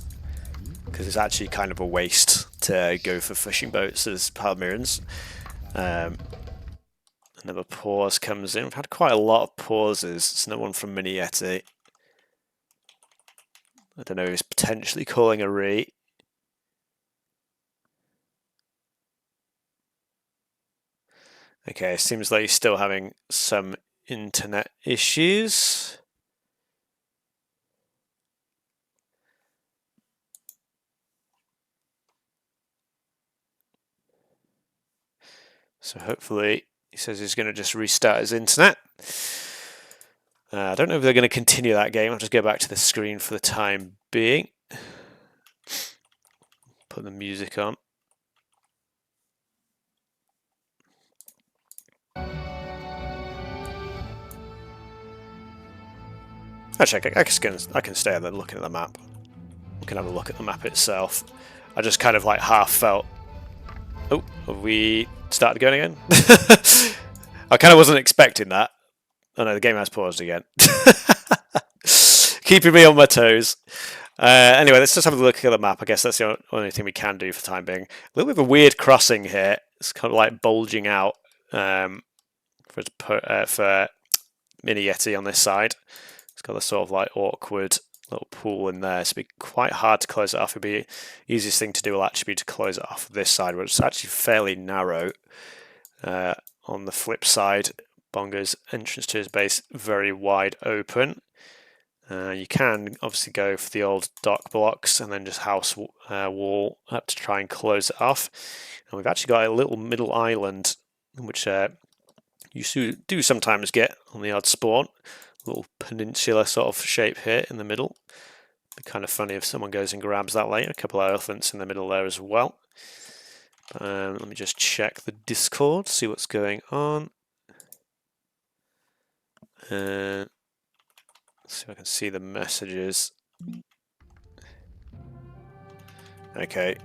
because it's actually kind of a waste to go for fishing boats as Palmyrans. Another pause comes in. We've had quite a lot of pauses. It's no one from Miniyeti. I don't know if he's potentially calling a re. Okay, seems like he's still having some internet issues. So hopefully he says he's going to just restart his internet. I don't know if they're going to continue that game. I'll just go back to the screen for the time being. Put the music on. Actually, I can stay there looking at the map. We can have a look at the map itself. I just kind of like half felt... Oh, have we started going again? I kind of wasn't expecting that. Oh no, the game has paused again. Keeping me on my toes. Anyway, let's just have a look at the map. I guess that's the only thing we can do for the time being. A little bit of a weird crossing here. It's kind of like bulging out for Miniyeti on this side. It's got a sort of like awkward little pool in there. So it'd be quite hard to close it off. It'd be the easiest thing to do will actually be to close it off this side, which is actually fairly narrow. On the flip side, Bongo's entrance to his base very wide open. You can obviously go for the old dock blocks and then just house wall up to try and close it off. And we've actually got a little middle island, which you do sometimes get on the odd spawn. Little peninsula sort of shape here in the middle. Be kind of funny if someone goes and grabs that later. A couple of elephants in the middle there as well. Let me just check the Discord, see what's going on. See if I can see the messages. Okay,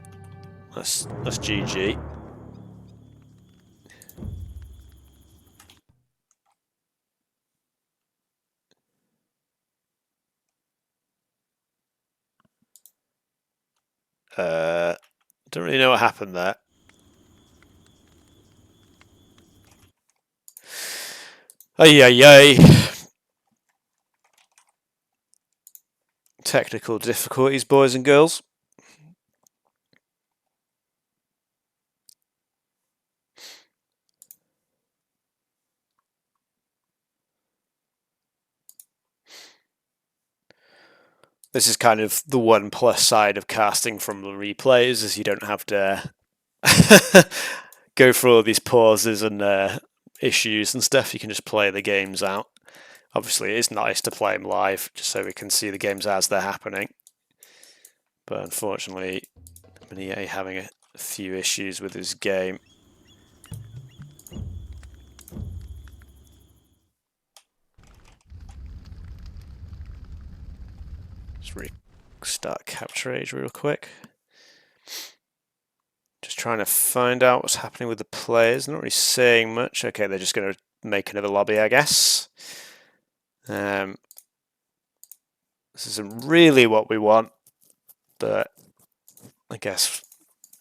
that's GG. Don't really know what happened there. Ay. Technical difficulties, boys and girls. This is kind of the one plus side of casting from the replays, is you don't have to go through all these pauses and issues and stuff. You can just play the games out. Obviously, it is nice to play them live, just so we can see the games as they're happening. But unfortunately, Miniyeti having a few issues with his game. Just restart Capture Age real quick. Just trying to find out what's happening with the players. Not really saying much. Okay, they're just going to make another lobby, I guess. This isn't really what we want, but I guess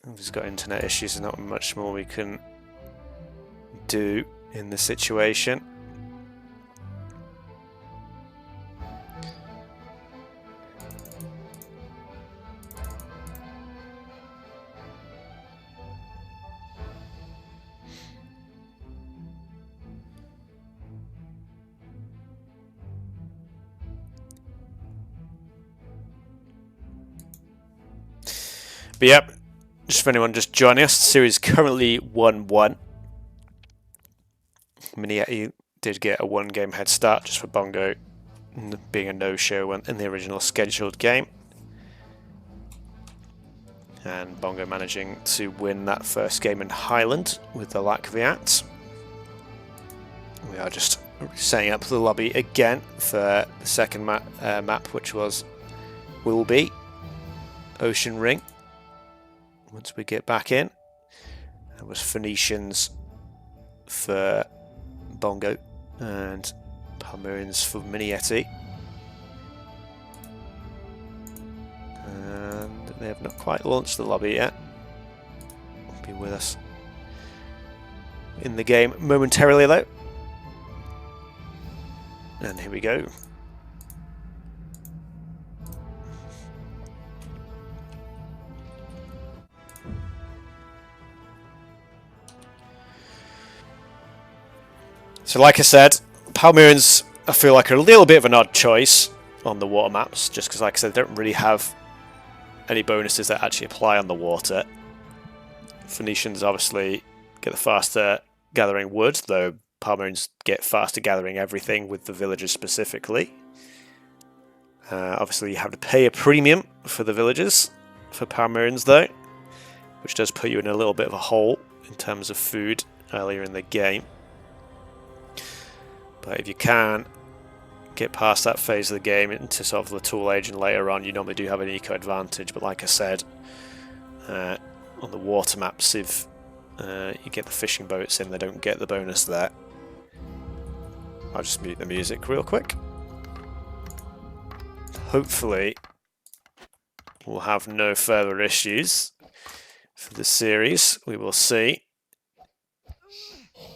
if he's got internet issues, there's not much more we can do in the situation. But yep, just for anyone just joining us, the series is currently 1-1. Miniyeti did get a 1-game head start just for Bongo being a no-show in the original scheduled game. And Bongo managing to win that first game in Highland with the lack of the act. We are just setting up the lobby again for the second map, which will be Ocean Ring. Once we get back in, that was Phoenicians for Bongo and Palmyrians for Miniyeti. And they have not quite launched the lobby yet. Will be with us in the game momentarily though. And here we go. So like I said, Palmyrians I feel like are a little bit of an odd choice on the water maps, just because like I said, they don't really have any bonuses that actually apply on the water. Phoenicians obviously get the faster gathering wood, though Palmyrians get faster gathering everything with the villagers specifically. Obviously you have to pay a premium for the villagers, for Palmyrians though, which does put you in a little bit of a hole in terms of food earlier in the game. But if you can get past that phase of the game into sort of the tool age and later on, you normally do have an eco advantage. But like I said, on the water maps, if you get the fishing boats in, they don't get the bonus there. I'll just mute the music real quick. Hopefully we'll have no further issues for the series. We will see.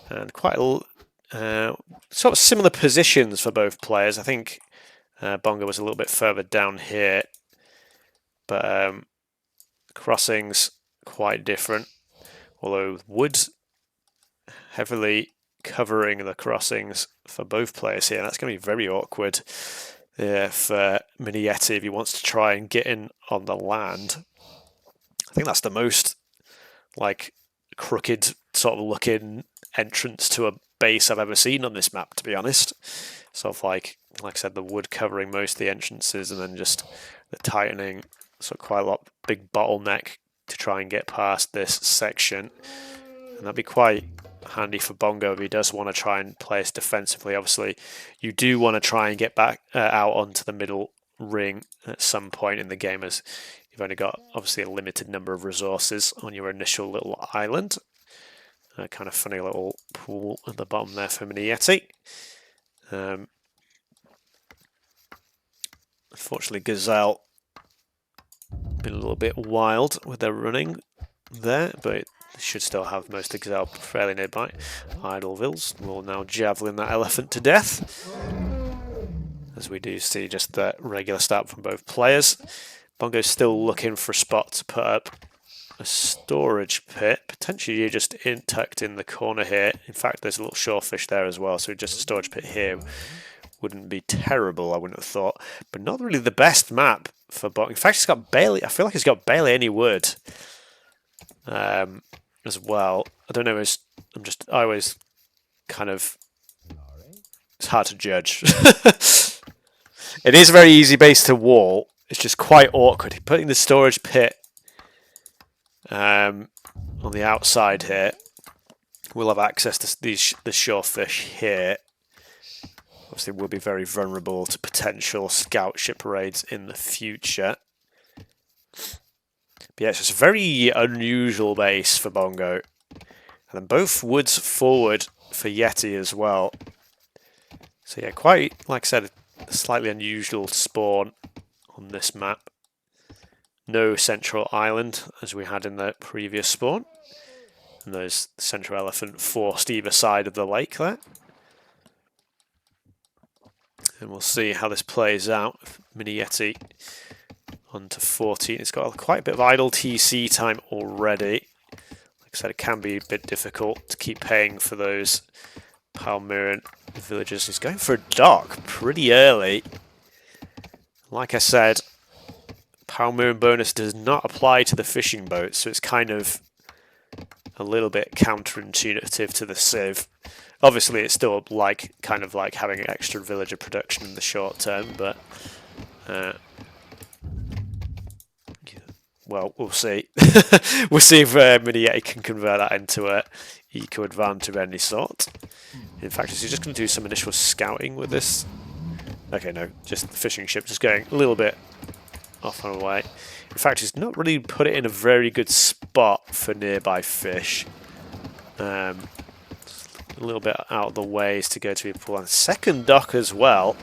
And quite a sort of similar positions for both players. I think Bongo was a little bit further down here, but crossings quite different. Although wood heavily covering the crossings for both players here. That's going to be very awkward for Miniyeti if he wants to try and get in on the land. I think that's the most like crooked sort of looking entrance to a base I've ever seen on this map, to be honest. Sort of like I said, the wood covering most of the entrances, and then just the tightening, so quite a lot big bottleneck to try and get past this section. And that'd be quite handy for Bongo if he does want to try and play us defensively. Obviously, you do want to try and get back out onto the middle ring at some point in the game, as you've only got obviously a limited number of resources on your initial little island. A kind of funny little pool at the bottom there for Miniyeti. Unfortunately, Gazelle been a little bit wild with their running there, but they should still have most of Gazelle fairly nearby. Idleville's will now javelin that elephant to death, as we do see just the regular start from both players. Bongo's still looking for a spot to put up a storage pit, potentially just tucked in the corner here. In fact, there's a little shorefish there as well, so just a storage pit here wouldn't be terrible, I wouldn't have thought, but not really the best map for Bongo. In fact, I feel like it's got barely any wood as well. I don't know, I always kind of, it's hard to judge. It is a very easy base to wall, it's just quite awkward. Putting the storage pit on the outside here, we'll have access to the shorefish here. Obviously, we'll be very vulnerable to potential scout ship raids in the future. But yeah, it's just a very unusual base for Bongo. And then both woods forward for Yeti as well. So yeah, quite, like I said, a slightly unusual spawn on this map. No central island, as we had in the previous spawn. And there's the central elephant forced either side of the lake there. And we'll see how this plays out. Miniyeti on to 14. It's got quite a bit of idle TC time already. Like I said, it can be a bit difficult to keep paying for those Palmyran villages. He's going for a dock pretty early. Like I said, Palmyran bonus does not apply to the fishing boats, so it's kind of a little bit counterintuitive to the Civ. Obviously, it's still kind of like having extra villager production in the short term, but well, we'll see. We'll see if Miniyeti can convert that into a eco advantage of any sort. In fact, is he just going to do some initial scouting with this? Okay, no, just the fishing ship just going a little bit off and away. In fact, he's not really put it in a very good spot for nearby fish. A little bit out of the ways to go to a pool. And second dock as well.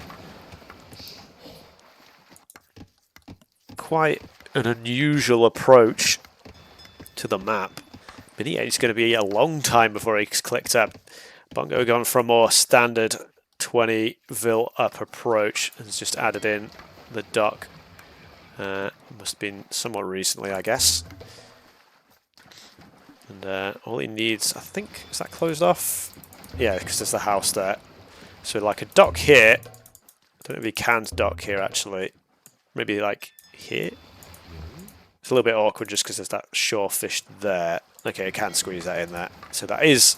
Quite an unusual approach to the map. Miniyeti's going to be a long time before he's clicked up. Bongo gone for a more standard 20 vil up approach and has just added in the dock. Must have been somewhat recently, I guess. And all he needs, I think, is that closed off? Yeah, because there's the house there. So like a dock here. I don't know if he can dock here actually. Maybe like here. It's a little bit awkward just because there's that shorefish there. Okay, I can squeeze that in there. So that is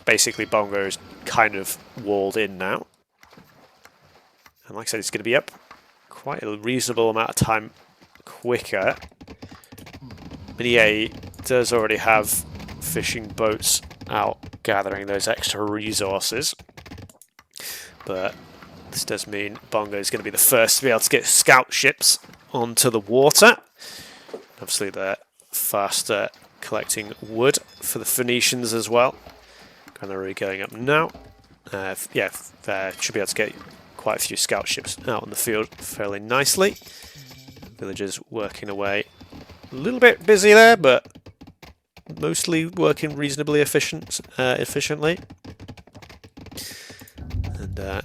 basically Bongo's kind of walled in now. And like I said, it's going to be up quite a reasonable amount of time quicker. Miniyeti does already have fishing boats out gathering those extra resources, but this does mean Bongo is going to be the first to be able to get scout ships onto the water. Obviously they're faster collecting wood for the Phoenicians as well. And they're really going up now. Should be able to get quite a few scout ships out in the field fairly nicely. Villagers working away. A little bit busy there, but mostly working reasonably efficiently. And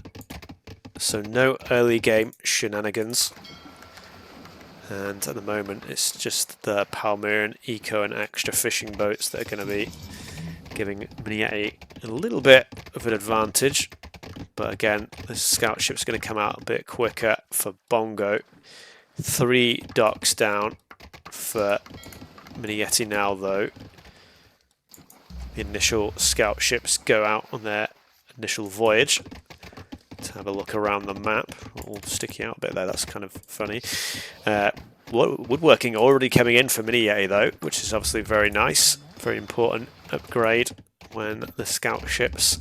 So no early game shenanigans. And at the moment it's just the Palmyran Eco and extra fishing boats that are going to be giving Miniyeti a little bit of an advantage. But again, the scout ship's going to come out a bit quicker for Bongo. 3 docks down for Miniyeti now though. The initial scout ships go out on their initial voyage to have a look around the map. All sticking out a bit there, that's kind of funny. Woodworking already coming in for Miniyeti though, which is obviously very nice. Very important upgrade when the scout ships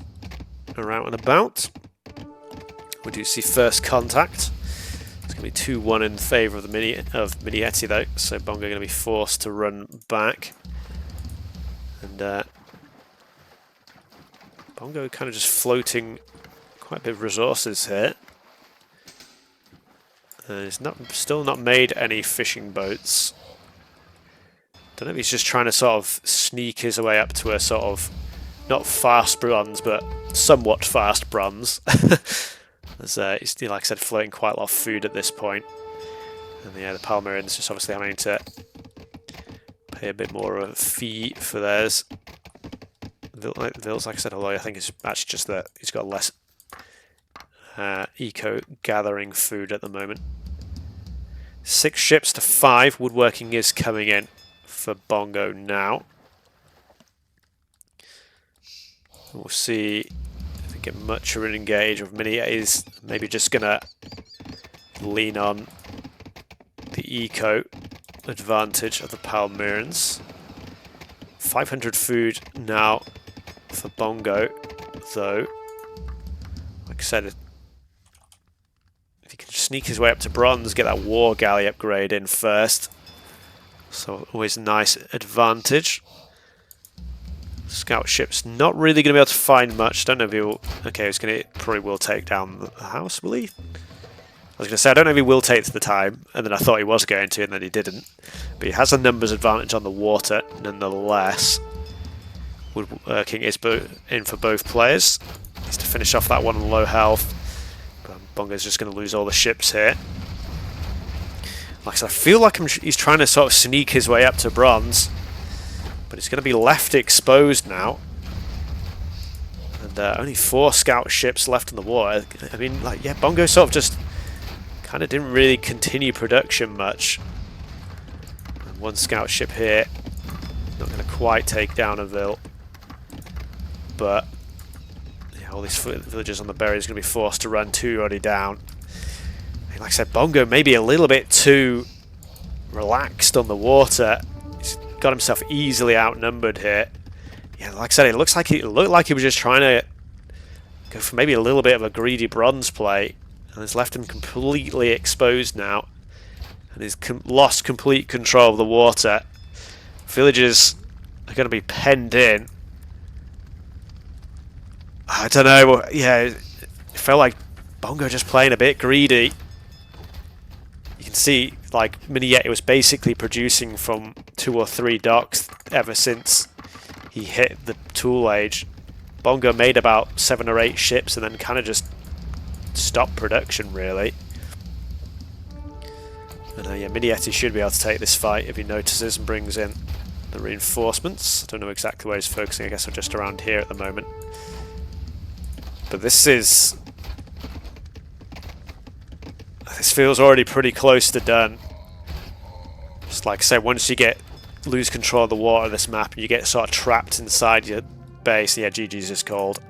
are out and about. We do see first contact. It's going to be 2-1 in favour of Miniyeti though, so Bongo going to be forced to run back. And Bongo kind of just floating quite a bit of resources here. He's still not made any fishing boats. Don't know if he's just trying to sort of sneak his way up to a sort of not fast bronze, but somewhat fast bronze. As he's, like I said, floating quite a lot of food at this point. And yeah, the Palmyrans just obviously having to pay a bit more of a fee for theirs. Vils, like I said, although I think it's actually just that he's got less eco gathering food at the moment. 6 ships to 5. Woodworking is coming in for Bongo now. We'll see if we get much of an engage. Or Miniyeti is maybe just gonna lean on the eco advantage of the Palmyrans. 500 food now for Bongo, though. Like I said, if he can sneak his way up to bronze, get that war galley upgrade in first. So always a nice advantage. Scout ship's not really going to be able to find much. Don't know if he'll... Okay, he's going to probably will take down the house, will he? I was going to say, I don't know if he will take the time, and then I thought he was going to, and then he didn't. But he has a numbers advantage on the water, nonetheless. Woodworking is in for both players. Needs to finish off that one on low health. Bongo's just going to lose all the ships here. Like I said, I feel like he's trying to sort of sneak his way up to bronze. But he's going to be left exposed now. And only 4 scout ships left in the water. I mean, like, yeah, Bongo sort of just kind of didn't really continue production much. And 1 scout ship here. Not going to quite take down a Vil. But yeah, all these villagers on the berry is going to be forced to run 2 already down. And like I said, Bongo maybe a little bit too relaxed on the water. He's got himself easily outnumbered here. Yeah, like I said, it looked like he was just trying to go for maybe a little bit of a greedy bronze play, and it's left him completely exposed now, and he's lost complete control of the water. Villagers are going to be penned in. I don't know. Yeah, it felt like Bongo just playing a bit greedy. You can see, like, Miniyeti was basically producing from 2 or 3 docks ever since he hit the tool age. Bongo made about 7 or 8 ships and then kind of just stopped production, really. And yeah, Miniyeti should be able to take this fight if he notices and brings in the reinforcements. I don't know exactly where he's focusing. I guess I'm just around here at the moment. But this feels already pretty close to done. Just like I said, once you lose control of the water of this map and you get sort of trapped inside your base, yeah, GG's is called.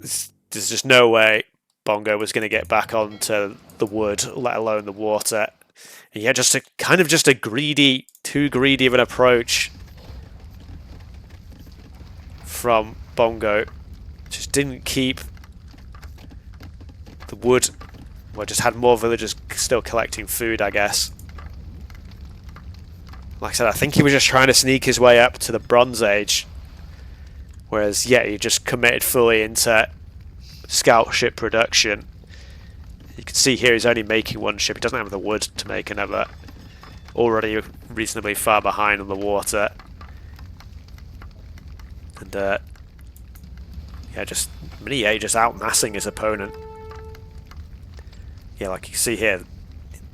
There's just no way Bongo was going to get back onto the wood, let alone the water. And yeah, just a greedy, too greedy of an approach from Bongo. Just didn't keep the wood. Well, just had more villagers still collecting food, I guess. Like I said, I think he was just trying to sneak his way up to the Bronze Age. Whereas, yeah, he just committed fully into scout ship production. You can see here he's only making 1 ship. He doesn't have the wood to make another. Already reasonably far behind on the water. And, yeah, just Miniyeti just outmassing his opponent. yeah, like you see here,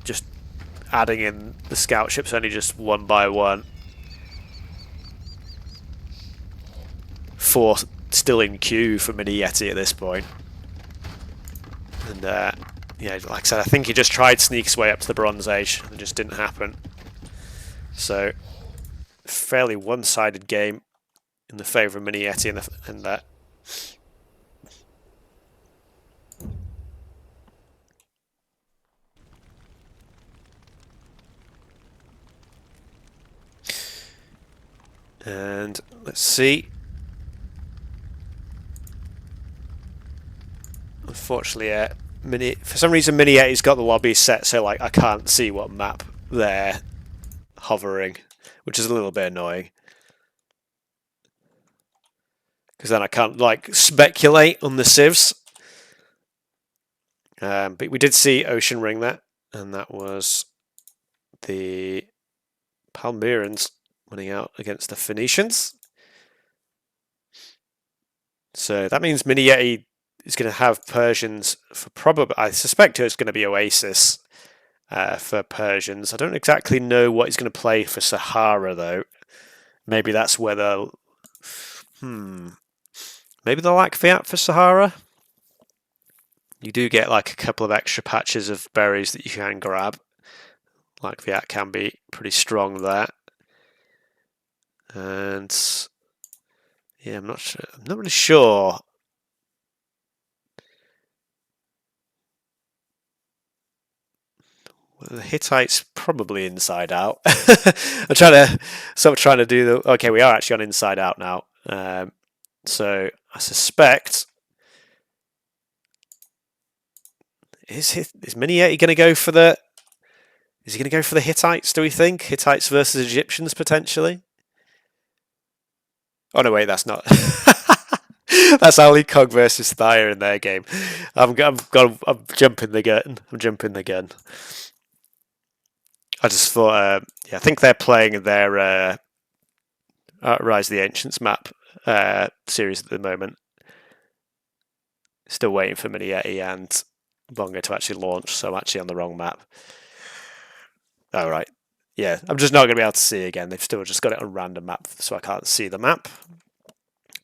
just adding in the scout ships only just one by one. 4 still in queue for Miniyeti at this point. And yeah, like I said, I think he just tried to sneak his way up to the Bronze Age, and it just didn't happen. So, fairly one-sided game in the favour of Miniyeti and that. And let's see. Unfortunately, for some reason Miniyeti's got the lobby set so like I can't see what map they're hovering, which is a little bit annoying. Because then I can't like speculate on the civs. But we did see Ocean Ring that, and that was the Palmyrans winning out against the Phoenicians. So that means Miniyeti is going to have Persians for probably, I suspect it's going to be Oasis for Persians. I don't exactly know what he's going to play for Sahara though. Maybe that's where they'll... Maybe they'll lack Fiat for Sahara? You do get like a couple of extra patches of berries that you can grab. Like Fiat can be pretty strong there. And yeah, I'm not sure. I'm not really sure. Well, the Hittites probably inside out. I'm trying to do the. Okay, we are actually on inside out now. So I suspect is Miniyeti going to go for the? Is he going to go for the Hittites? Do we think Hittites versus Egyptians potentially? Oh no, wait, that's not. That's Ali Cog versus Thayer in their game. I'm jumping the gun. I'm jumping the gun. I just thought, yeah, I think they're playing their Rise of the Ancients map series at the moment. Still waiting for Miniyeti and Bongo to actually launch, so I'm actually on the wrong map. Oh, right. Yeah, I'm just not going to be able to see again. They've still just got it on random map, so I can't see the map.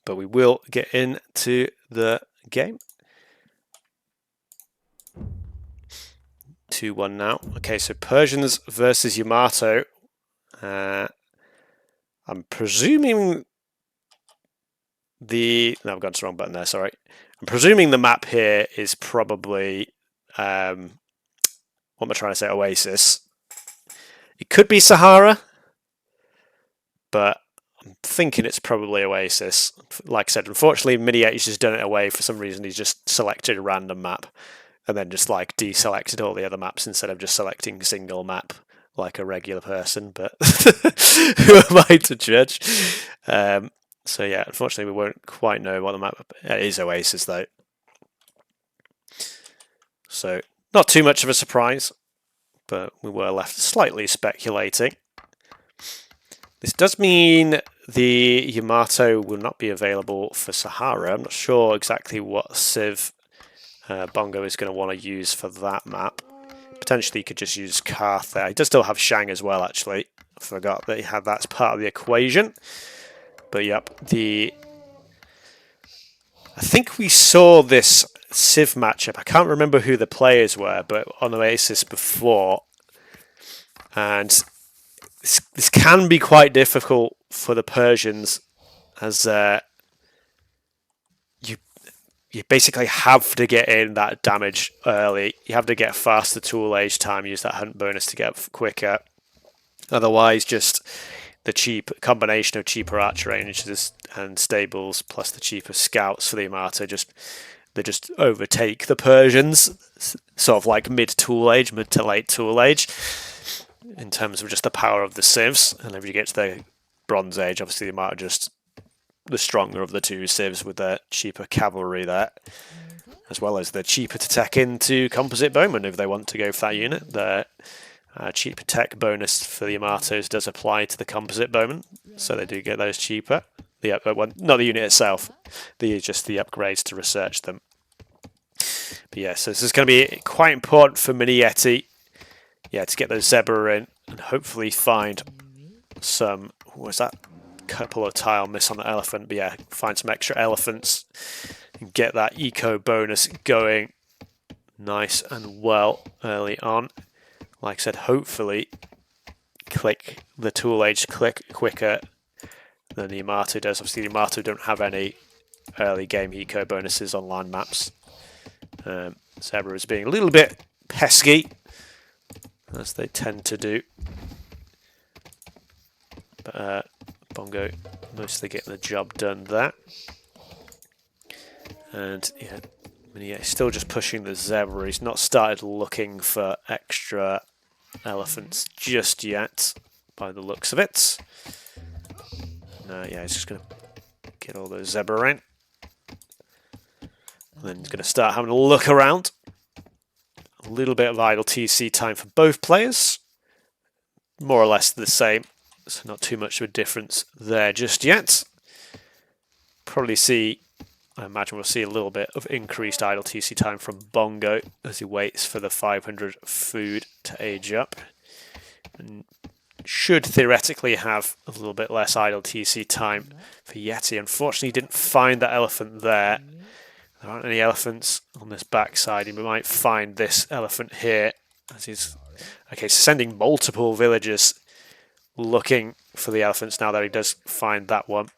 But we will get into the game. 2-1 now. Okay, so Persians versus Yamato. I'm presuming the... No, I've gone to the wrong button there, sorry. I'm presuming the map here is probably... what am I trying to say? Oasis. It could be Sahara, but I'm thinking it's probably Oasis. Like I said, unfortunately, Miniyeti's just done it away for some reason. He's just selected a random map and then just like deselected all the other maps instead of just selecting a single map like a regular person. But who am I to judge? So yeah, unfortunately, we won't quite know what the map is. Oasis though, so not too much of a surprise. But we were left slightly speculating. This does mean the Yamato will not be available for Sahara. I'm not sure exactly what Civ Bongo is going to want to use for that map. Potentially he could just use Karth there. He does still have Shang as well, actually. I forgot that he had that as part of the equation. But yep, I think we saw this Civ matchup. I can't remember who the players were, but on Oasis before. And this can be quite difficult for the Persians, as you basically have to get in that damage early. You have to get faster tool age time, use that hunt bonus to get up quicker. Otherwise, just the cheap combination of cheaper archer ranges and stables plus the cheaper scouts for the Yamato they just overtake the Persians, sort of like mid to late tool age, in terms of just the power of the civs. And if you get to the Bronze Age, obviously the Yamato are just the stronger of the two civs with their cheaper cavalry there, as well as the cheaper to tech into composite bowmen if they want to go for that unit. The cheaper tech bonus for the Yamatos does apply to the composite bowmen, so they do get those cheaper. Not the unit itself, just the upgrades to research them. But But yeah, so this is going to be quite important for Miniyeti. Yeah, to get those zebra in and hopefully find some. What was that? Couple of tile miss on the elephant. But yeah, find some extra elephants and get that eco bonus going nice and well early on. Like I said, hopefully click the tool age quicker than the Yamato does. Obviously, the Yamato don't have any early game eco bonuses on land maps. Zebra is being a little bit pesky, as they tend to do. But Bongo mostly getting the job done there. And yeah, Miniyeti still just pushing the zebra. He's not started looking for extra elephants just yet, by the looks of it. No, yeah, he's just going to get all those zebra in. And then he's going to start having a look around. A little bit of idle TC time for both players. More or less the same. So not too much of a difference there just yet. Probably see, I imagine we'll see a little bit of increased idle TC time from Bongo as he waits for the 500 food to age up. And should theoretically have a little bit less idle TC time for Yeti. Unfortunately, he didn't find that elephant there. There aren't any elephants on this backside. He might find this elephant here as he's okay, sending multiple villagers looking for the elephants now that he does find that one.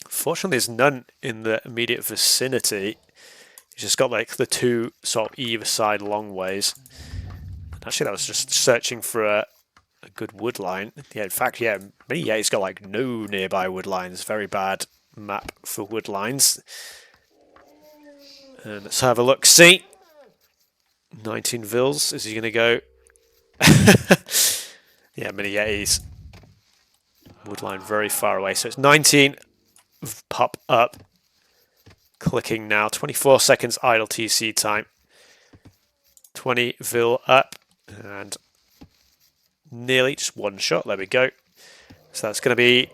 Fortunately, there's none in the immediate vicinity. He's just got like the two sort of either side long ways. Actually, that was just searching for a good wood line. Yeah, in fact, yeah, he's got like no nearby wood lines. Very bad map for wood lines. And let's have a look. See, 19 Vils. Is he going to go? Yeah, Miniyeti's woodline very far away. So it's 19 pop up. Clicking now. 24 seconds idle TC time. 20 Vil up. And nearly just one shot. There we go. So that's going to be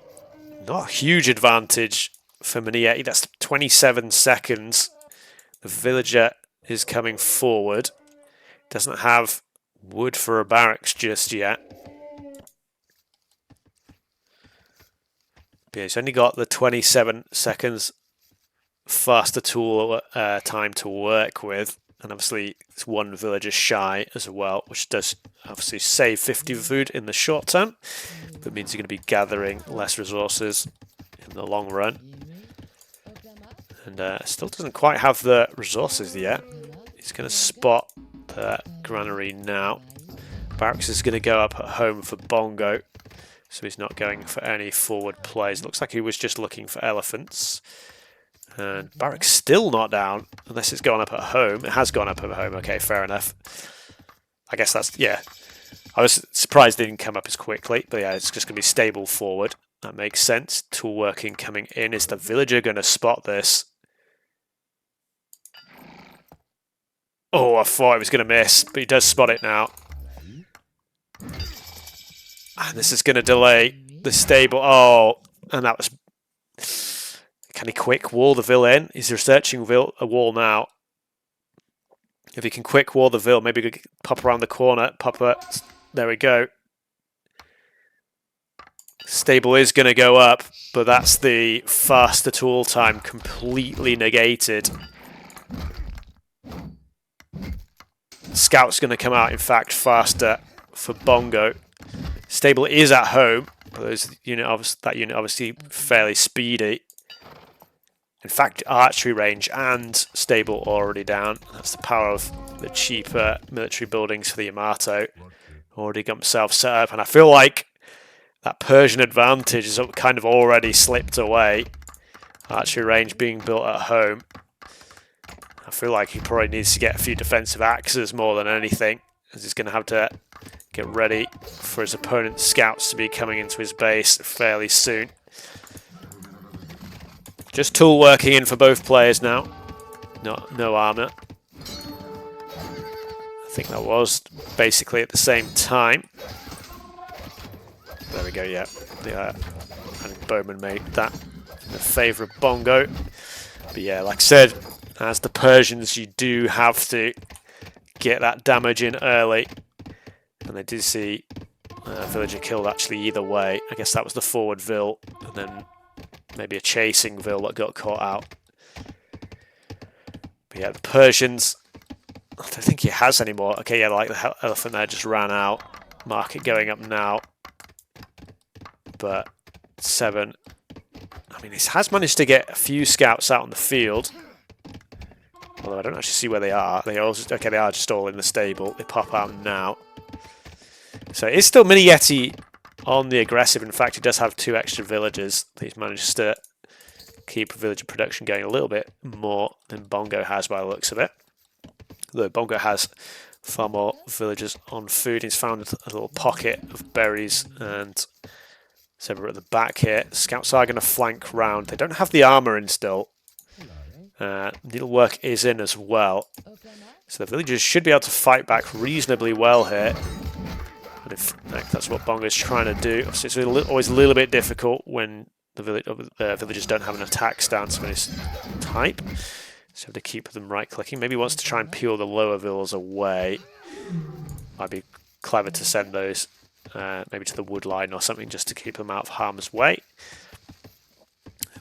not a huge advantage for Miniyeti. That's 27 seconds. The villager is coming forward. Doesn't have wood for a barracks just yet. But yeah, he's only got the 27 seconds faster tool time to work with. And obviously it's one villager shy as well, which does obviously save 50 food in the short term. But means you're going to be gathering less resources in the long run. And still doesn't quite have the resources yet. He's going to spot the granary now. Barracks is going to go up at home for Bongo. So he's not going for any forward plays. Looks like he was just looking for elephants. And Barracks still not down, unless it's gone up at home. It has gone up at home. Okay, fair enough. I guess that's, yeah. I was surprised it didn't come up as quickly. But yeah, it's just going to be stable forward. That makes sense. Tool working coming in. Is the villager going to spot this? Oh, I thought he was going to miss, but he does spot it now. And this is going to delay the stable. Oh, and that was... Can he quick wall the Vil in? He's researching a wall now. If he can quick wall the Vil, maybe pop around the corner. Pop it. There we go. Stable is going to go up, but that's the faster tool time completely negated. Scout's going to come out, in fact, faster for Bongo. Stable is at home, but that unit obviously fairly speedy. In fact, archery range and stable already down. That's the power of the cheaper military buildings for the Yamato. Already got himself set up, and I feel like that Persian advantage is kind of already slipped away. Archery range being built at home. I feel like he probably needs to get a few defensive axes more than anything, as he's going to have to get ready for his opponent's scouts to be coming into his base fairly soon. Just tool working in for both players now. No armor. I think that was basically at the same time. There we go, yeah. I think Bowman made that in the favour of Bongo. But yeah, like I said, As the Persians, you do have to get that damage in early. And they did see a villager killed actually either way. I guess that was the forward Vil, and then maybe a chasing Vil that got caught out. But yeah, the Persians, I don't think he has any more. Okay, yeah, like the elephant there just ran out. Market going up now. But 7. I mean, he has managed to get a few scouts out on the field. Although I don't actually see where they are. They also, okay, they are just all in the stable. They pop out now. So it's still Miniyeti on the aggressive. In fact, he does have 2 extra villagers. He's managed to keep villager production going a little bit more than Bongo has by the looks of it. Though Bongo has far more villagers on food. He's found a little pocket of berries, and so we're at the back here. Scouts are going to flank round. They don't have the armor in still. Needlework is in as well. So the villagers should be able to fight back reasonably well here. And in fact, that's what Bongo is trying to do. Obviously, it's always a little bit difficult when the villagers don't have an attack stance of any type. So have to keep them right-clicking. Maybe he wants to try and peel the lower villas away. Might be clever to send those maybe to the wood line or something just to keep them out of harm's way.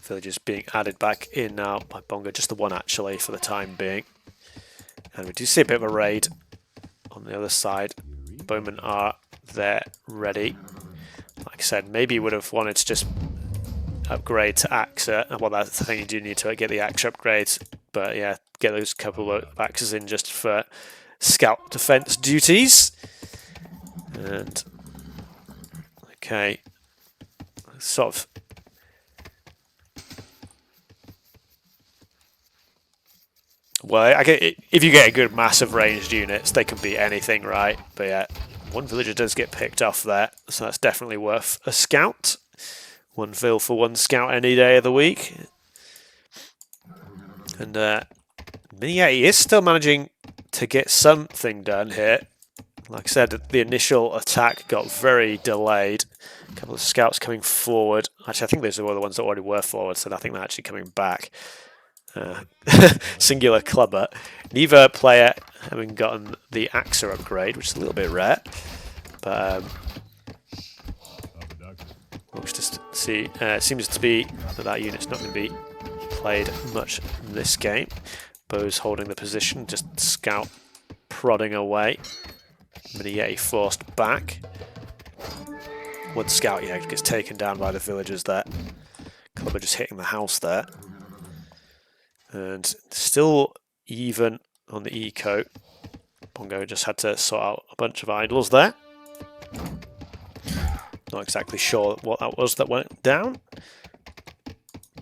Villagers being added back in now by Bongo, just the one actually for the time being. And we do see a bit of a raid on the other side. The bowmen are there ready. Like I said, maybe you would have wanted to just upgrade to AXA. Well, that's the thing, you do need to get the AXA upgrades. But yeah, get those couple of axes in just for scout defense duties. And okay, sort of. Well, if you get a good massive ranged units, they can beat anything, right? But yeah, one villager does get picked off there, so that's definitely worth a scout. 1 vil for 1 scout any day of the week. And Miniyeti is still managing to get something done here. Like I said, the initial attack got very delayed. A couple of scouts coming forward. Actually, I think those were the ones that already were forward, so I think they're actually coming back. Singular clubber. Neither player having gotten the AXA upgrade, which is a little bit rare. But let's just see. It seems to be that unit's not going to be played much in this game. Bo's holding the position, just scout prodding away. Miniyeti forced back. One scout, yeah, gets taken down by the villagers there. Clubber just hitting the house there. And still even on the eco. Bongo just had to sort out a bunch of idols there. Not exactly sure what that was that went down.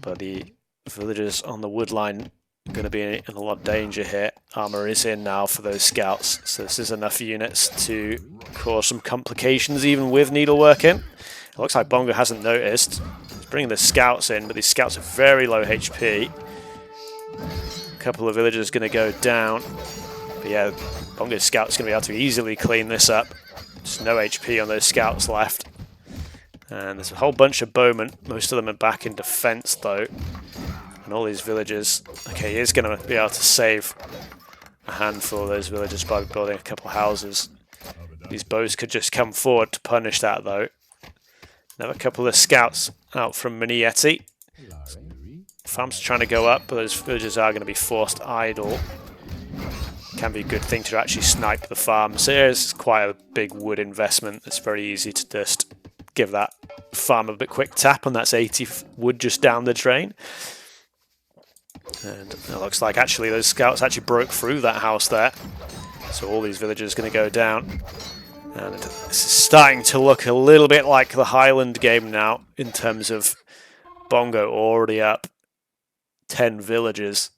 But the villagers on the wood line are going to be in a lot of danger here. Armor is in now for those scouts. So this is enough units to cause some complications even with needlework in. It looks like Bongo hasn't noticed. He's bringing the scouts in, but these scouts are very low HP. A couple of villagers going to go down. But yeah, Bongo's scout's going to be able to easily clean this up. Just no HP on those scouts left. And there's a whole bunch of bowmen. Most of them are back in defense though. And all these villagers. Okay, he is going to be able to save a handful of those villagers by building a couple of houses. These bows could just come forward to punish that though. Another couple of scouts out from Miniyeti. Farm's trying to go up, but those villagers are going to be forced idle. Can be a good thing to actually snipe the farm. So there's quite a big wood investment. It's very easy to just give that farm a bit quick tap, and that's 80 wood just down the drain. And it looks like actually those scouts actually broke through that house there. So all these villagers are going to go down. And this is starting to look a little bit like the Highland game now in terms of Bongo already up 10 villagers.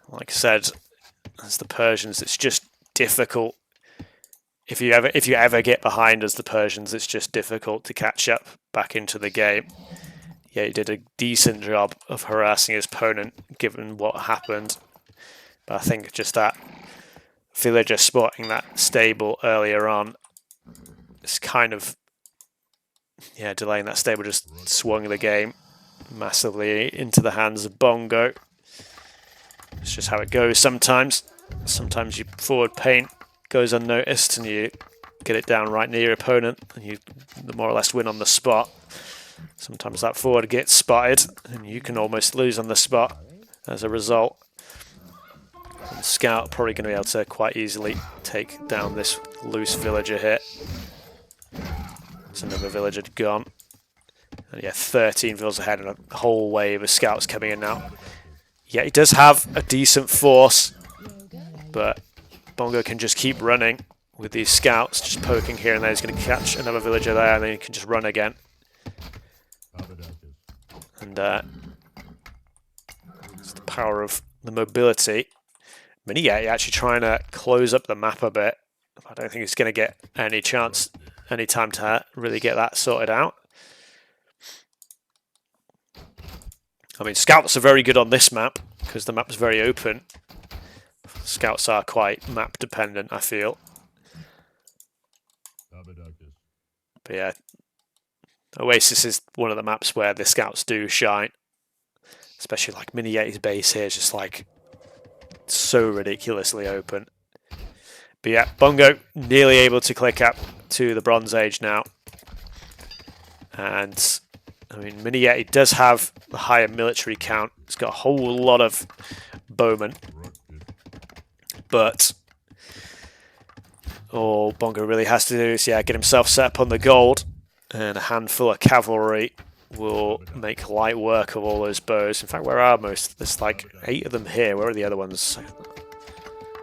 Like I said, as the Persians, it's just difficult. If you ever get behind as the Persians, it's just difficult to catch up back into the game. Yeah, he did a decent job of harassing his opponent given what happened. But I think just that villager spotting that stable earlier on is kind of, yeah, delaying that stable just swung the game massively into the hands of Bongo. It's just how it goes sometimes. Sometimes your forward paint goes unnoticed and you get it down right near your opponent and you more or less win on the spot. Sometimes that forward gets spotted and you can almost lose on the spot as a result. And Scout probably going to be able to quite easily take down this loose villager here. There's another villager gone. And yeah, 13 villas ahead and a whole wave of scouts coming in now. Yeah, he does have a decent force, but Bongo can just keep running with these scouts, just poking here and there. He's going to catch another villager there and then he can just run again. And it's the power of the mobility. Miniyeti actually trying to close up the map a bit. I don't think he's going to get any chance, any time to really get that sorted out. I mean, scouts are very good on this map because the map is very open. Scouts are quite map dependent, I feel. But yeah, Oasis is one of the maps where the scouts do shine. Especially like Miniyeti's base here is just like so ridiculously open. But yeah, Bongo nearly able to click up to the Bronze Age now. And I mean, Miniyeti does have the higher military count. It's got a whole lot of bowmen. But all Bongo really has to do is get himself set up on the gold. And a handful of cavalry will make light work of all those bows. In fact, where are most? There's like 8 of them here. Where are the other ones?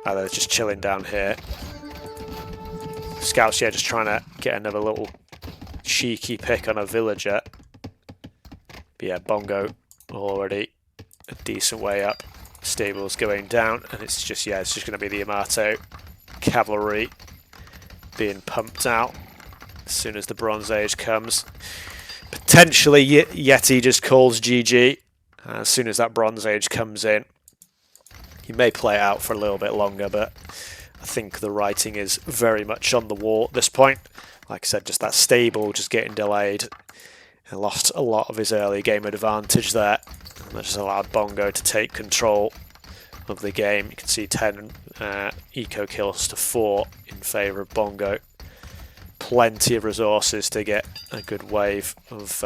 Oh, they're just chilling down here. Scouts, just trying to get another little cheeky pick on a villager. But yeah, Bongo already a decent way up. Stables going down, and it's just going to be the Yamato cavalry being pumped out as soon as the Bronze Age comes. Potentially Yeti just calls GG as soon as that Bronze Age comes in. He may play out for a little bit longer, but I think the writing is very much on the wall at this point. Like I said, just that stable just getting delayed. And lost a lot of his early game advantage there. And that just allowed Bongo to take control of the game. You can see 10 eco kills to 4 in favour of Bongo. Plenty of resources to get a good wave of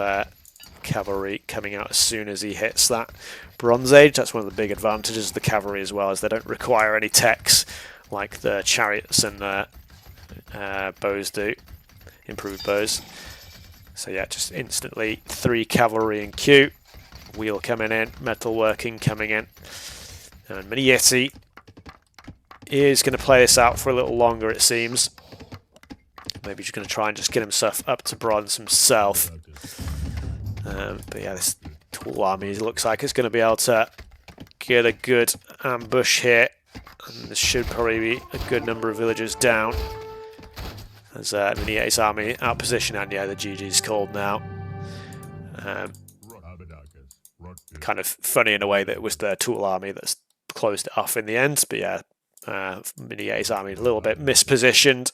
cavalry coming out as soon as he hits that Bronze Age. That's one of the big advantages of the cavalry as well, as they don't require any techs like the chariots and bows do, improved bows. So yeah, just instantly 3 cavalry in queue. Wheel coming in, metalworking coming in. And Miniyeti is going to play this out for a little longer, it seems. Maybe he's going to try and just get himself up to bronze himself. But yeah, this tall army looks like it's going to be able to get a good ambush here. And there should probably be a good number of villagers down. As Miniyeti's army out of position, and yeah, the GG's called now. Kind of funny in a way that it was the Tool army that's closed it off in the end, but yeah, Miniyeti's army a little bit mispositioned.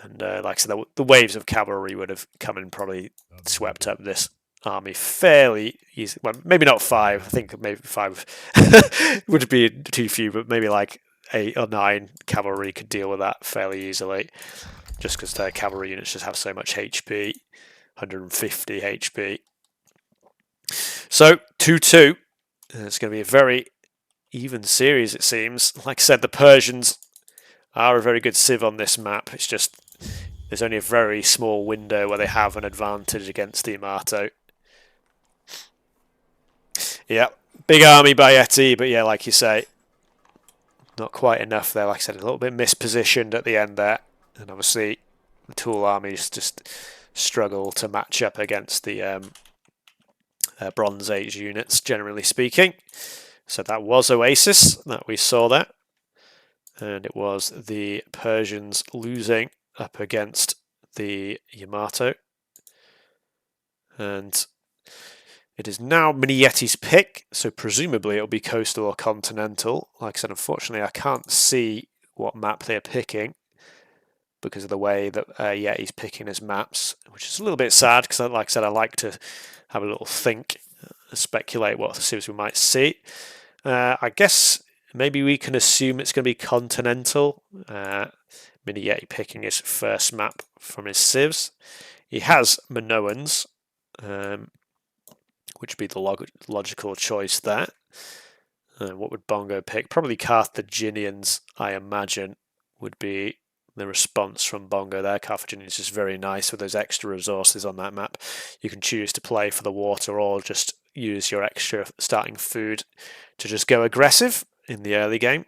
And like I said, the waves of cavalry would have come and probably swept up this army fairly easy. Well, maybe not 5. I think maybe 5 would be too few, but maybe like 8 or 9 cavalry could deal with that fairly easily, just because their cavalry units just have so much HP, 150 HP. So 2-2. It's going to be a very even series, it seems. Like I said, the Persians are a very good civ on this map. It's just there's only a very small window where they have an advantage against the Yamato. Yeah, big army by Yeti, but yeah, like you say, not quite enough there. Like I said, a little bit mispositioned at the end there. And obviously, the Tool armies just struggle to match up against the Bronze Age units, generally speaking. So that was Oasis that we saw there. And it was the Persians losing up against the Yamato. And it is now Miniyeti's pick, so presumably it'll be Coastal or Continental. Like I said, unfortunately, I can't see what map they're picking because of the way that Yeti's picking his maps, which is a little bit sad because, like I said, I like to have a little think, speculate what civs we might see. I guess maybe we can assume it's going to be Continental. Miniyeti picking his first map from his civs. He has Minoans, which would be the logical choice there. What would Bongo pick? Probably Carthaginians, I imagine, would be the response from Bongo there. Carthaginians is very nice with those extra resources on that map. You can choose to play for the water or just use your extra starting food to just go aggressive in the early game.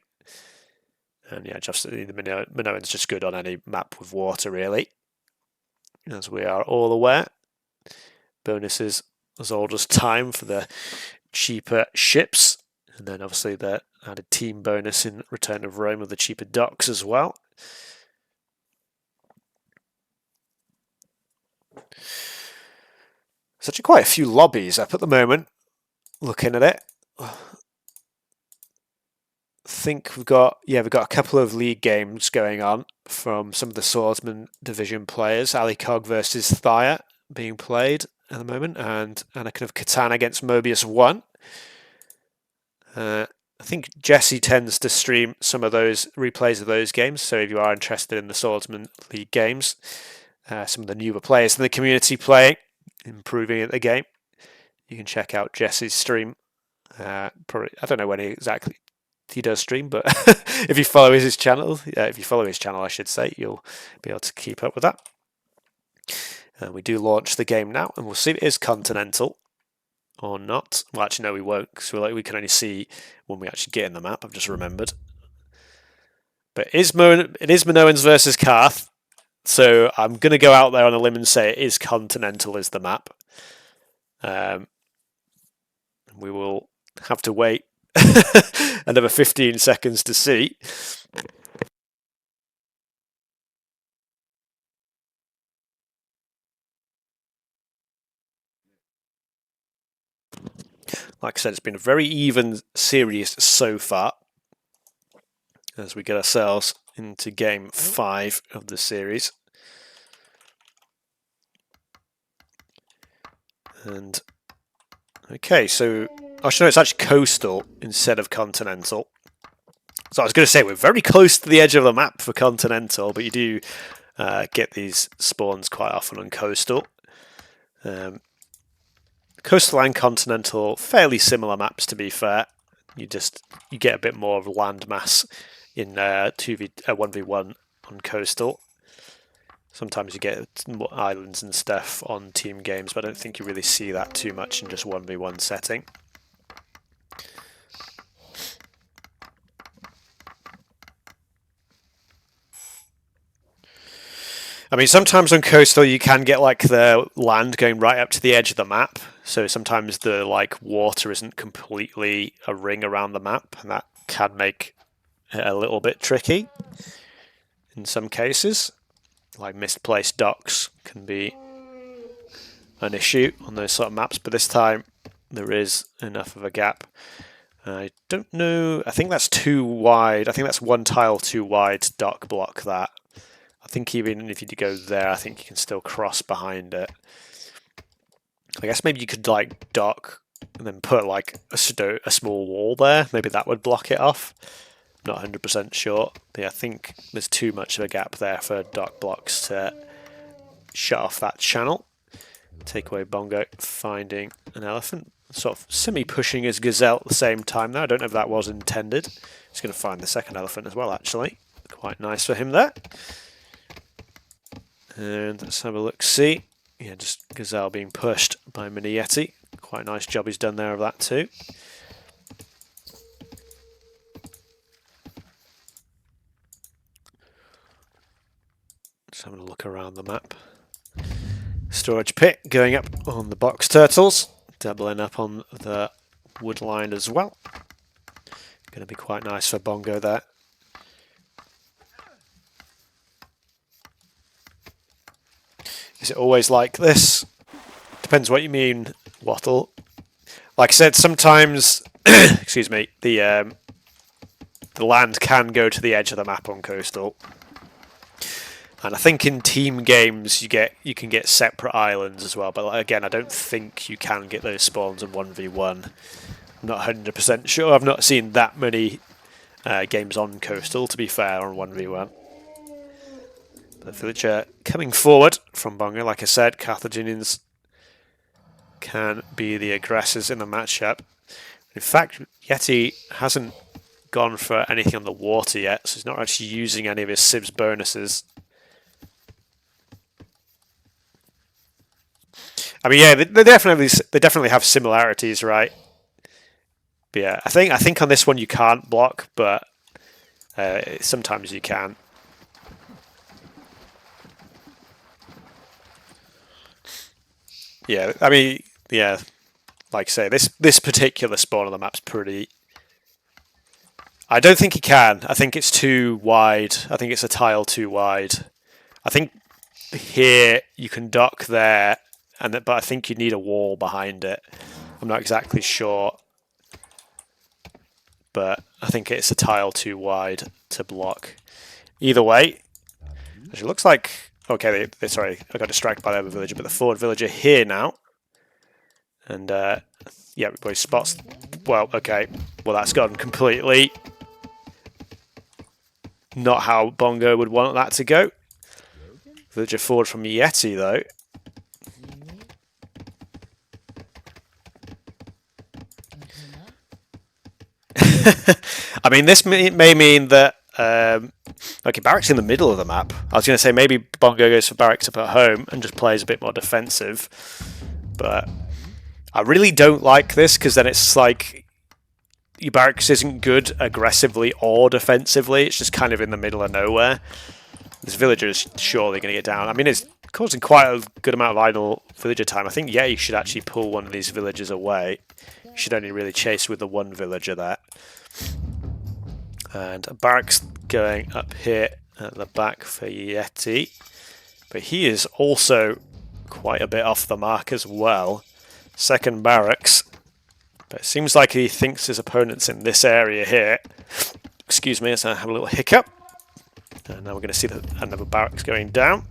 And yeah, just the Minoan's just good on any map with water, really, as we are all aware. Bonuses as old as time for the cheaper ships, and then obviously the added team bonus in Return of Rome with the cheaper docks as well. There's actually quite a few lobbies up at the moment, looking at it. I think we've got a couple of league games going on from some of the Swordsman Division players. Alicog versus Thaya being played at the moment, and Anakin of Catan against Mobius 1. I think Jesse tends to stream some of those replays of those games, so if you are interested in the Swordsman League games, some of the newer players in the community playing, improving at the game, you can check out Jesse's stream. Probably, I don't know when exactly he does stream, but if you follow his channel, I should say, you'll be able to keep up with that. And we do launch the game now, and we'll see if it is Continental or not. Well, actually, no, we won't, because we can only see when we actually get in the map. I've just remembered. But it is Minoans versus Carth, so I'm going to go out there on a limb and say it is Continental is the map. We will have to wait another 15 seconds to see. Like I said, it's been a very even series so far as we get ourselves into game 5 of the series. And okay, so actually no, it's actually Coastal instead of Continental. So I was going to say we're very close to the edge of the map for Continental, but you do get these spawns quite often on Coastal. Coastal and Continental, fairly similar maps to be fair. You get a bit more of land mass in 1v1 on Coastal. Sometimes you get more islands and stuff on team games, but I don't think you really see that too much in just 1v1 setting. I mean, sometimes on Coastal you can get like the land going right up to the edge of the map, so sometimes the like water isn't completely a ring around the map, and that can make it a little bit tricky in some cases. Like misplaced docks can be an issue on those sort of maps, but this time there is enough of a gap. I don't know, I think that's too wide. I think that's one tile too wide to dock block that. I think even if you go there, I think you can still cross behind it. I guess maybe you could like dock and then put like a small wall there. Maybe that would block it off. Not 100% sure. But yeah, I think there's too much of a gap there for dock blocks to shut off that channel. TakeawayBongo finding an elephant. Sort of semi-pushing his gazelle at the same time there. I don't know if that was intended. He's going to find the second elephant as well, actually. Quite nice for him there. And let's have a look-see. Yeah, just gazelle being pushed by Miniyeti. Quite a nice job he's done there of that too. Just having a look around the map. Storage pit going up on the box turtles. Doubling up on the wood line as well. Going to be quite nice for Bongo there. Is it always like this? Depends what you mean, Wattle. Like I said, sometimes, excuse me, the land can go to the edge of the map on Coastal, and I think in team games you can get separate islands as well. But again, I don't think you can get those spawns in 1v1 I'm not 100% sure. I've not seen that many games on Coastal, to be fair, on 1v1. The villager coming forward from Bongo. Like I said, Carthaginians can be the aggressors in the matchup. In fact, Yeti hasn't gone for anything on the water yet, so he's not actually using any of his Civs bonuses. I mean, yeah, they definitely have similarities, right? But yeah, I think on this one you can't block, but sometimes you can. Yeah, I mean, yeah, like I say, this particular spawn on the map's pretty. I don't think he can. I think it's too wide. I think it's a tile too wide. I think here you can dock there, but I think you need a wall behind it. I'm not exactly sure, but I think it's a tile too wide to block. Either way, it looks like okay. Sorry, I got distracted by the other villager, but the forward villager here now, and yeah, everybody spots. Well, okay, well that's gone completely. Not how Bongo would want that to go. Villager forward from Yeti, though. I mean, this may mean that... okay, barracks in the middle of the map. I was going to say maybe Bongo goes for barracks up at home and just plays a bit more defensive. But I really don't like this, because then it's like... Your barracks isn't good aggressively or defensively. It's just kind of in the middle of nowhere. This villager is surely going to get down. I mean, it's causing quite a good amount of idle villager time. I think, yeah, you should actually pull one of these villagers away. You should only really chase with the one villager there. And a barracks going up here at the back for Yeti. But he is also quite a bit off the mark as well. Second barracks. But it seems like he thinks his opponent's in this area here. Excuse me as I have a little hiccup. And now we're going to see another barracks going down.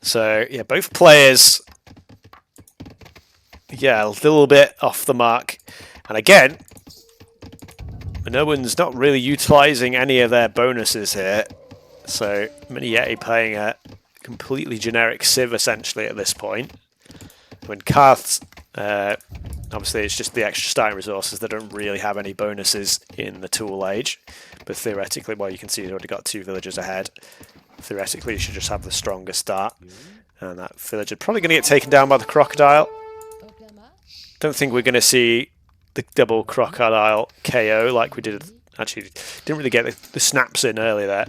So, yeah, both players, yeah, a little bit off the mark. And again, no one's not really utilising any of their bonuses here. So, Miniyeti playing a completely generic Civ, essentially, at this point. When Karth's... obviously, it's just the extra starting resources that don't really have any bonuses in the tool age. But theoretically, well, you can see he's already got 2 villagers ahead. Theoretically, you should just have the stronger start. And that villager probably going to get taken down by the crocodile. Don't think we're going to see the double crocodile KO like we did. Actually, didn't really get the snaps in earlier there.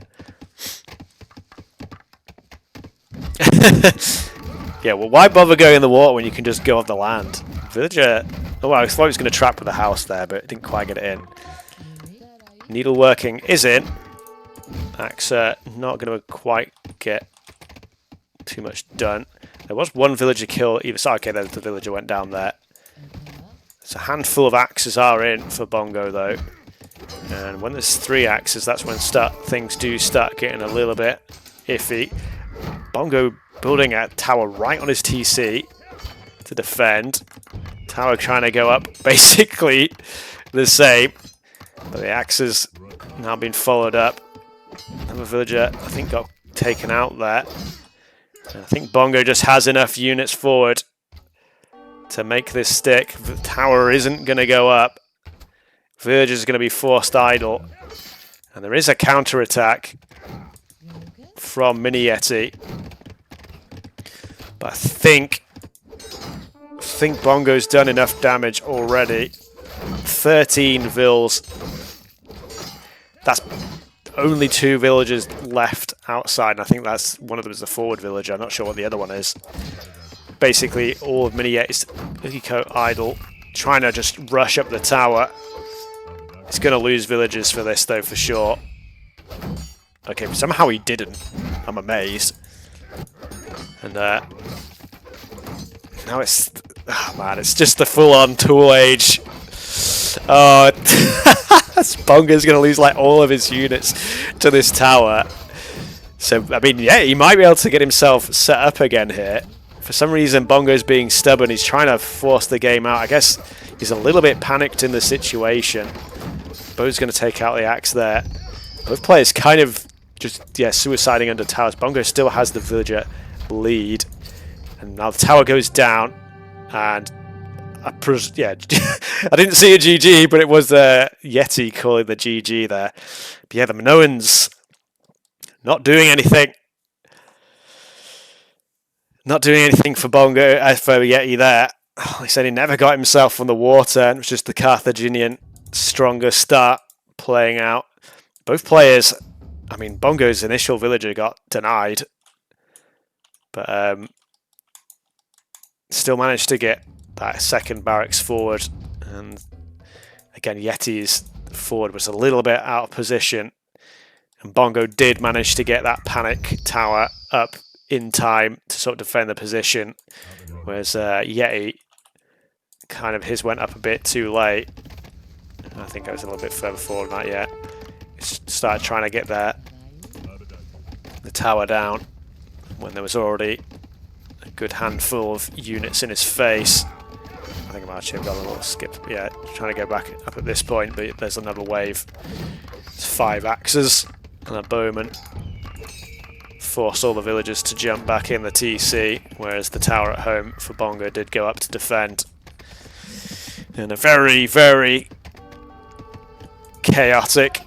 Yeah, well, why bother going in the water when you can just go off the land? Villager... Oh, well, I thought he was going to trap with the house there, but didn't quite get it in. Needleworking is in. Axe not going to quite get too much done. There was one villager kill either side. Okay, the villager went down there. So a handful of axes are in for Bongo, though. And when there's 3 axes, that's when things do start getting a little bit iffy. Bongo building a tower right on his TC to defend. Tower trying to go up basically the same. But the axes now being followed up. Another villager, I think, got taken out there. And I think Bongo just has enough units forward to make this stick. The tower isn't going to go up. Villager's going to be forced idle. And there is a counter-attack from Miniyeti. But I think Bongo's done enough damage already. 13 vills. That's only 2 villagers left outside, and I think that's one of them is the forward villager. I'm not sure what the other one is. Basically, all of Miniyeti's eco idle, trying to just rush up the tower. He's going to lose villagers for this, though, for sure. Okay, somehow he didn't. I'm amazed. And now it's... Oh, man, it's just the full-on tool age. Oh, Bongo's going to lose like all of his units to this tower. So, I mean, yeah, he might be able to get himself set up again here. For some reason, Bongo's being stubborn. He's trying to force the game out. I guess he's a little bit panicked in the situation. Bo's going to take out the axe there. Both players kind of just, yeah, suiciding under towers. Bongo still has the villager lead. And now the tower goes down. And, yeah, I didn't see a GG, but it was Yeti calling the GG there. But yeah, the Minoans not doing anything. Not doing anything for Bongo, for Yeti there. He said he never got himself from the water, and it was just the Carthaginian stronger start playing out. Both players, I mean, Bongo's initial villager got denied, but still managed to get that second barracks forward. And again, Yeti's forward was a little bit out of position, and Bongo did manage to get that panic tower up in time to sort of defend the position, whereas Yeti, kind of his went up a bit too late. I think I was a little bit further forward than that yet. Started trying to get the tower down when there was already a good handful of units in his face. I think I might actually have got a little skip. Yeah, trying to go back up at this point, but there's another wave. It's 5 axes and a bowman. Force all the villagers to jump back in the TC, whereas the tower at home for Bongo did go up to defend. And a very, very chaotic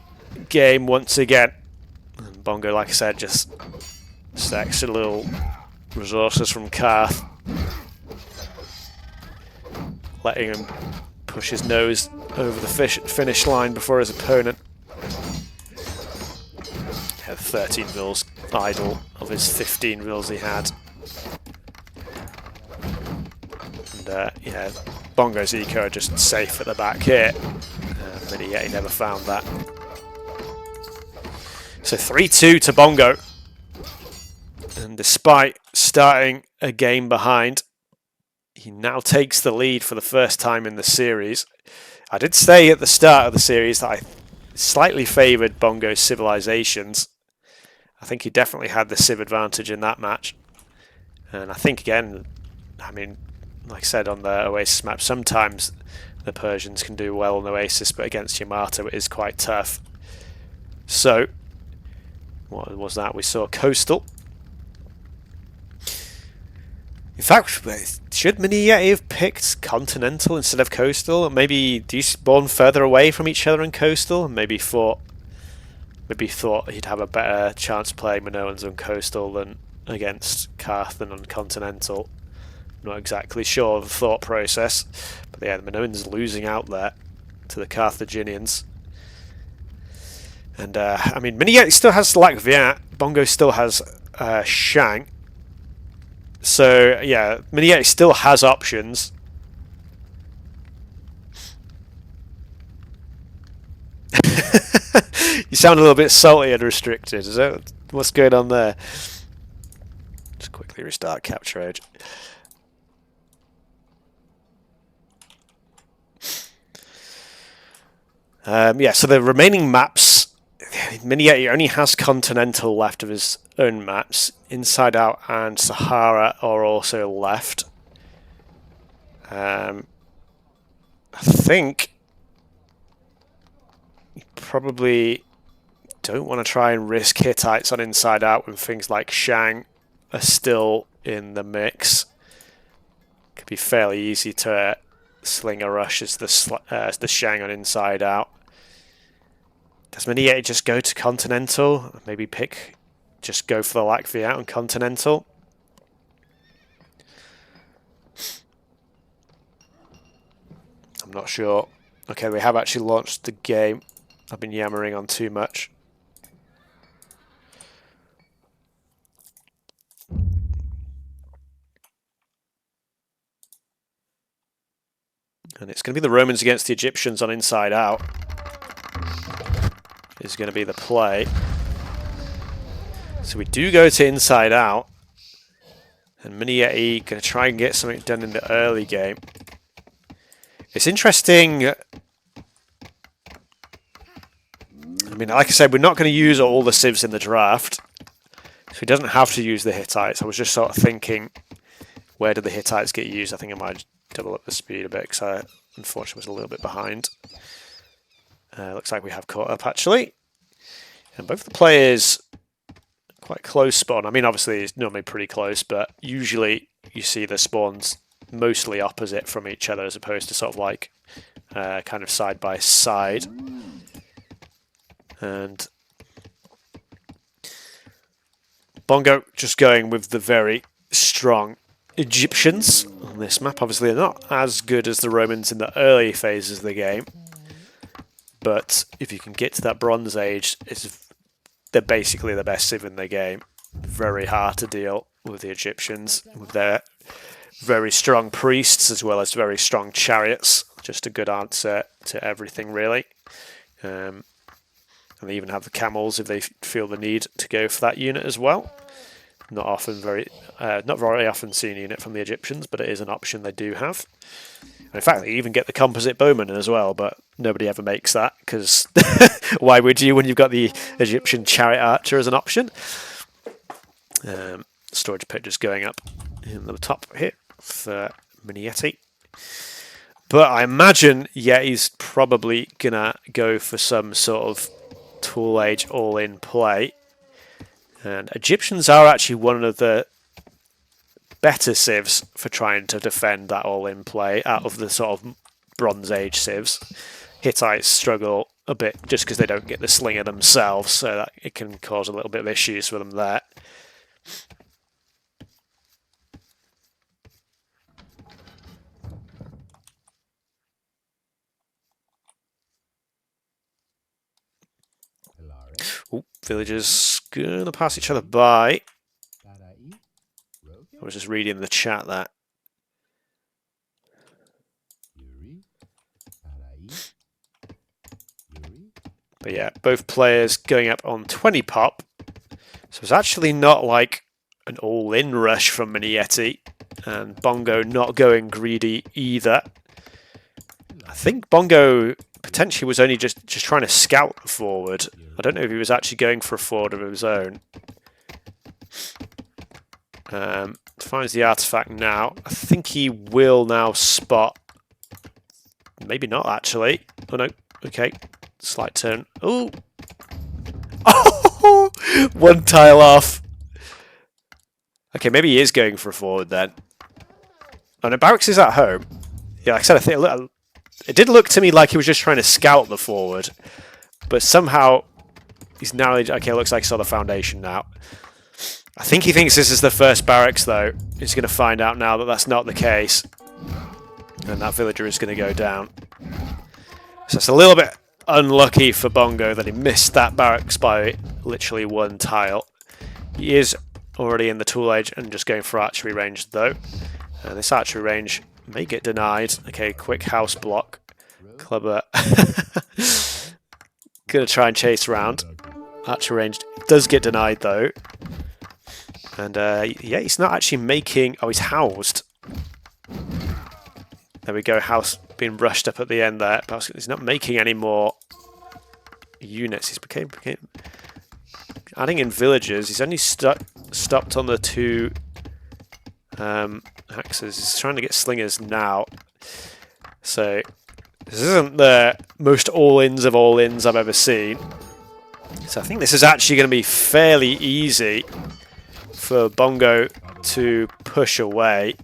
game once again. And Bongo, like I said, just extra little resources from Karth, letting him push his nose over the finish line before his opponent. Had 13 mils idle of his 15 mils he had. And yeah, Bongo's eco are just safe at the back here. Miniyeti never found that. So 3-2 to Bongo. And despite starting a game behind, he now takes the lead for the first time in the series. I did say at the start of the series that I slightly favoured Bongo's civilizations. I think he definitely had the civ advantage in that match. And I think, again, I mean, like I said on the Oasis map, sometimes the Persians can do well on Oasis, but against Yamato it is quite tough. So, what was that? We saw Coastal. In fact, should Miniyeti have picked Continental instead of Coastal? Maybe do you spawn further away from each other in Coastal? And maybe thought he'd have a better chance playing Minoans on Coastal than against Karth than on Continental. Not exactly sure of the thought process, but yeah, the Minoans losing out there to the Carthaginians. And I mean, Miniyeti still has Lac Viat, Bongo still has Shang. So yeah, Miniyeti still has options. You sound a little bit salty and restricted. Is that what's going on there? Just quickly restart Capture Age. Yeah, so the remaining maps, Miniyeti only has Continental left of his own maps. Inside Out and Sahara are also left. I think you probably don't want to try and risk Hittites on Inside Out when things like Shang are still in the mix. Could be fairly easy to sling a rush as the Shang on Inside Out. Does Miniyeti just go to Continental? Maybe just go for the Lac Viat on Continental? I'm not sure. Okay, we have actually launched the game. I've been yammering on too much. And it's going to be the Romans against the Egyptians on Inside Out. Is going to be the play. So we do go to Inside Out. And Miniyeti going to try and get something done in the early game. It's interesting. I mean, like I said, we're not going to use all the civs in the draft. So he doesn't have to use the Hittites. I was just sort of thinking Where did the Hittites get used? I think I might double up the speed a bit because I unfortunately was a little bit behind. Looks like we have caught up actually. And both the players quite close spawn. I mean, obviously it's normally pretty close, but usually you see the spawns mostly opposite from each other as opposed to sort of like kind of side by side. And Bongo just going with the very strong Egyptians on this map. Obviously they're not as good as the Romans in the early phases of the game, but if you can get to that Bronze Age, they're basically the best civ in the game. Very hard to deal with the Egyptians, with their very strong priests as well as very strong chariots. Just a good answer to everything really. And they even have the camels if they feel the need to go for that unit as well. Not very often seen unit from the Egyptians, but it is an option they do have. And in fact, they even get the composite bowman as well, but nobody ever makes that because why would you when you've got the Egyptian chariot archer as an option? Storage pit just going up in the top here for Miniyeti. But I imagine Yeti's probably gonna go for some sort of Tool Age all-in play. And Egyptians are actually one of the better civs for trying to defend that all-in play out of the sort of Bronze Age civs. Hittites struggle a bit just because they don't get the slinger themselves, so that it can cause a little bit of issues for them there. Ooh, villagers gonna pass each other by. I was just reading the chat there. But yeah, both players going up on 20 pop. So it's actually not like an all-in rush from Miniyeti. And Bongo not going greedy either. I think Bongo potentially was only just trying to scout the forward. I don't know if he was actually going for a forward of his own. Finds the artifact now. I think he will now spot. Maybe not actually. Oh no. Okay. Slight turn. Ooh. Oh! One tile off. Okay, maybe he is going for a forward then. Oh no, Barracks is at home. Yeah, like I said, I think it did look to me like he was just trying to scout the forward, but somehow he's now okay. Looks like he saw the foundation now. I think he thinks this is the first barracks though. He's going to find out now that that's not the case, and that villager is going to go down. So it's a little bit unlucky for Bongo that he missed that barracks by literally one tile. He is already in the Tool Age and just going for archery range though. And this archery range may get denied. Okay, quick house block. Clubber gonna try and chase around. Archery range does get denied though. And yeah, he's not actually making... Oh, he's housed. There we go, house being rushed up at the end there. But he's not making any more units. He's became adding in villagers. He's only stopped on the two axes. He's trying to get slingers now. So this isn't the most all-ins of all-ins I've ever seen. So I think this is actually going to be fairly easy for Bongo to push away.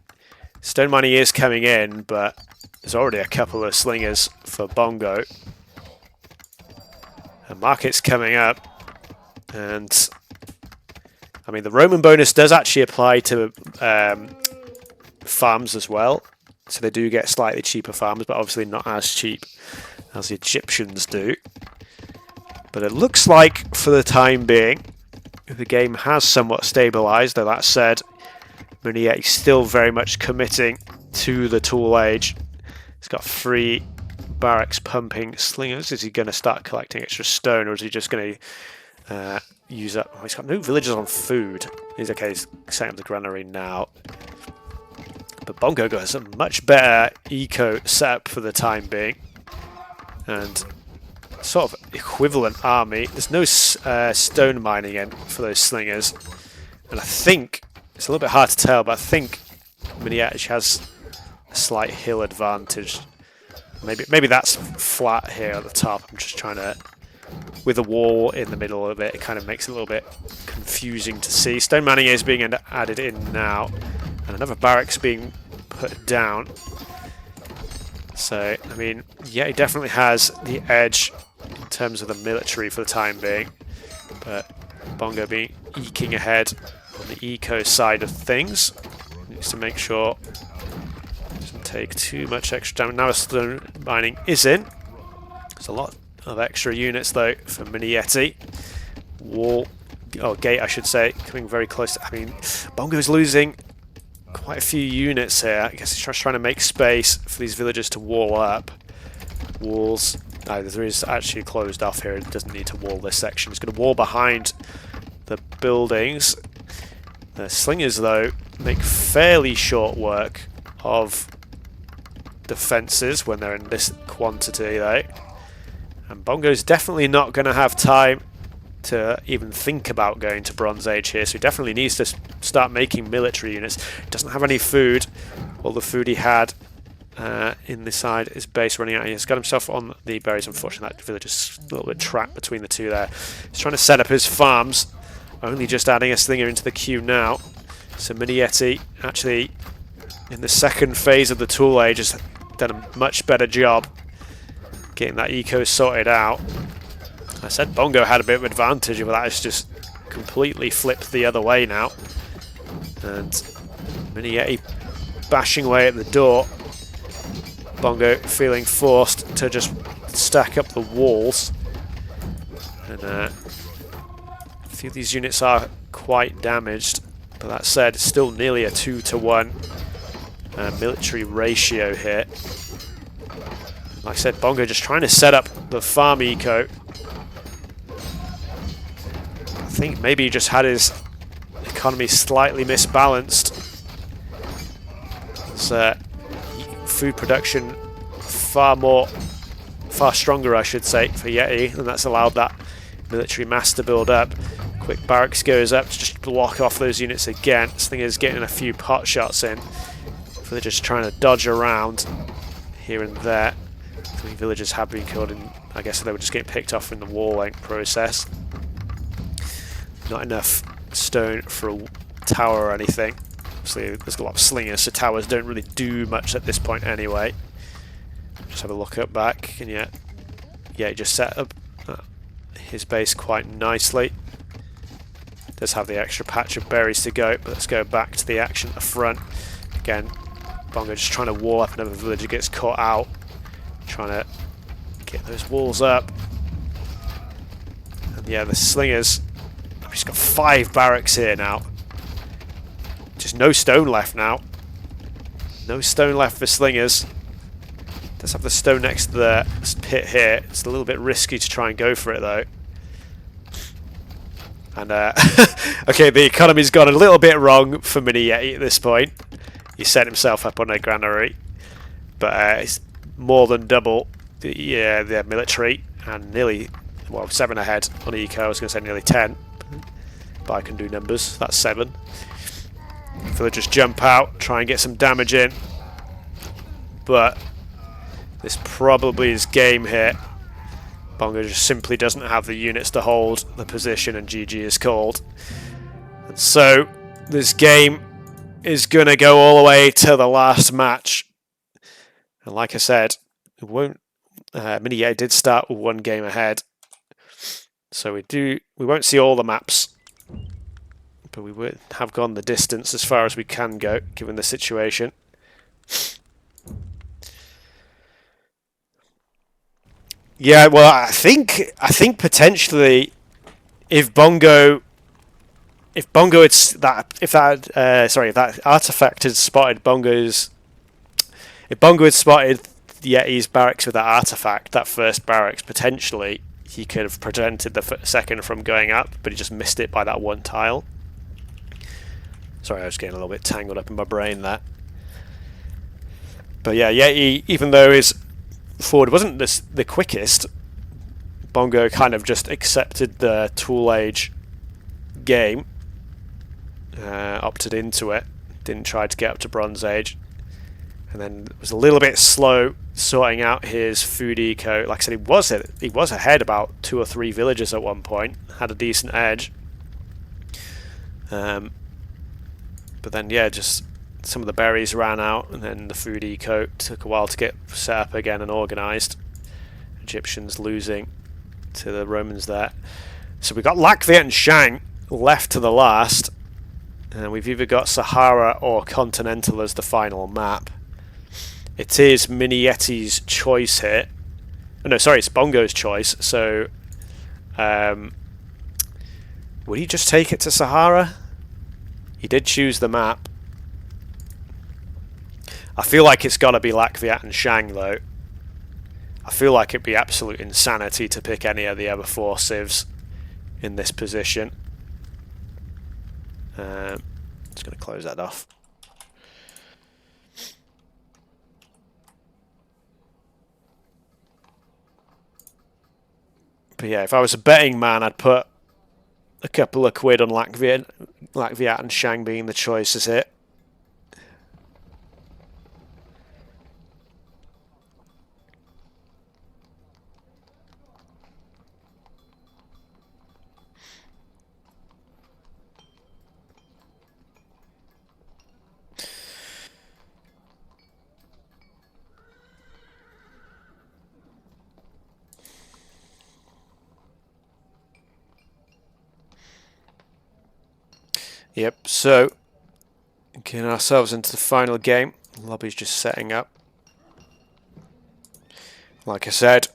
Stone Money is coming in, but there's already a couple of slingers for Bongo. And Market's coming up. And I mean, the Roman bonus does actually apply to farms as well. So they do get slightly cheaper farms, but obviously not as cheap as the Egyptians do. But it looks like, for the time being, the game has somewhat stabilised. Though that said, Miniyeti is still very much committing to the Tool Age. He's got 3 barracks pumping slingers. Is he going to start collecting extra stone, or is he just going to use up... Oh, he's got no villagers on food. He's okay, he's setting up the granary now. But Bongo has a much better eco setup for the time being. And sort of equivalent army. There's no stone mining in for those slingers. And I think, it's a little bit hard to tell, but I think Miniyeti has a slight hill advantage. Maybe that's flat here at the top. I'm just trying to, with a wall in the middle of it, it kind of makes it a little bit confusing to see. Stone manning is being added in now, and another barracks being put down. So, I mean, yeah, he definitely has the edge in terms of the military for the time being, but Bongo being eking ahead on the eco side of things. Needs to make sure it doesn't take too much extra damage. Now stone mining is in. There's a lot of extra units though for Miniyeti. Gate I should say, coming very close to, I mean, Bongo's losing quite a few units here. I guess he's trying to make space for these villagers to wall up. Walls, there is actually closed off here. It doesn't need to wall this section. It's going to wall behind the buildings. The slingers though make fairly short work of defences when they're in this quantity though. And Bongo's definitely not going to have time to even think about going to Bronze Age here, so he definitely needs to start making military units. He doesn't have any food. All the food he had in the side his base running out. He's got himself on the berries. Unfortunately, that village is a little bit trapped between the two there. He's trying to set up his farms, only just adding a slinger into the queue now. So Miniyeti, actually, in the second phase of the Tool Age, has done a much better job getting that eco sorted out. I said Bongo had a bit of advantage, but that has just completely flipped the other way now. And Miniyeti bashing away at the door. Bongo feeling forced to just stack up the walls. And a few of these units are quite damaged, but that said, it's still nearly a 2-to-1 military ratio here. Like I said, Bongo just trying to set up the farm eco. I think maybe he just had his economy slightly misbalanced. So, food production far stronger, I should say, for Yeti, and that's allowed that military mass to build up. Quick barracks goes up to just block off those units again. This thing is getting a few pot shots in. So they're just trying to dodge around here and there. 3 villagers have been killed, and I guess they were just getting picked off in the walling process. Not enough stone for a tower or anything. Obviously, there's a lot of slingers, so towers don't really do much at this point anyway. Just have a look up back, and yeah, he just set up his base quite nicely. Does have the extra patch of berries to go, but let's go back to the action at the front. Again, Bongo just trying to wall up, another villager gets caught out. Trying to get those walls up. And yeah, the slingers, he's got 5 barracks here now. Just no stone left now. No stone left for slingers. Does have the stone next to the pit here. It's a little bit risky to try and go for it though. And okay, the economy's gone a little bit wrong for Miniyeti at this point. He set himself up on a granary, but it's more than double the military, and nearly, well, 7 ahead on eco. I was going to say nearly 10, but I can do numbers. That's 7. Villagers jump out, try and get some damage in, but this probably is game here. Bongo just simply doesn't have the units to hold the position, and GG is called. And so this game is going to go all the way to the last match. And like I said, it won't. Miniyeti did start with 1 game ahead, so we won't see all the maps, but we would have gone the distance as far as we can go, given the situation. Yeah, well, I think potentially if that artifact had spotted Bongo's, if Bongo had spotted Yeti's barracks with that artifact, that first barracks, potentially he could have prevented the second from going up, but he just missed it by that 1 tile. Sorry, I was getting a little bit tangled up in my brain there. But yeah, Yeti, even though his forward wasn't the quickest, Bongo kind of just accepted the Tool Age game, opted into it, Didn't try to get up to Bronze Age. And then was a little bit slow sorting out his food eco. Like I said, he was ahead about 2 or 3 villages at one point. Had a decent edge. But then, yeah, just some of the berries ran out, and then the food eco took a while to get set up again and organised. Egyptians losing to the Romans there. So we got Latvia and Shang left to the last. And we've either got Sahara or Continental as the final map. It is Miniyeti's choice here. Oh, no, sorry, it's Bongo's choice. So, would he just take it to Sahara? He did choose the map. I feel like it's got to be Latvia and Shang, though. I feel like it'd be absolute insanity to pick any of the other 4 civs in this position. Just going to close that off. But yeah, if I was a betting man, I'd put a couple of quid on Latvia and Shang being the choices here. Yep, so getting ourselves into the final game. Lobby's just setting up. Like I said,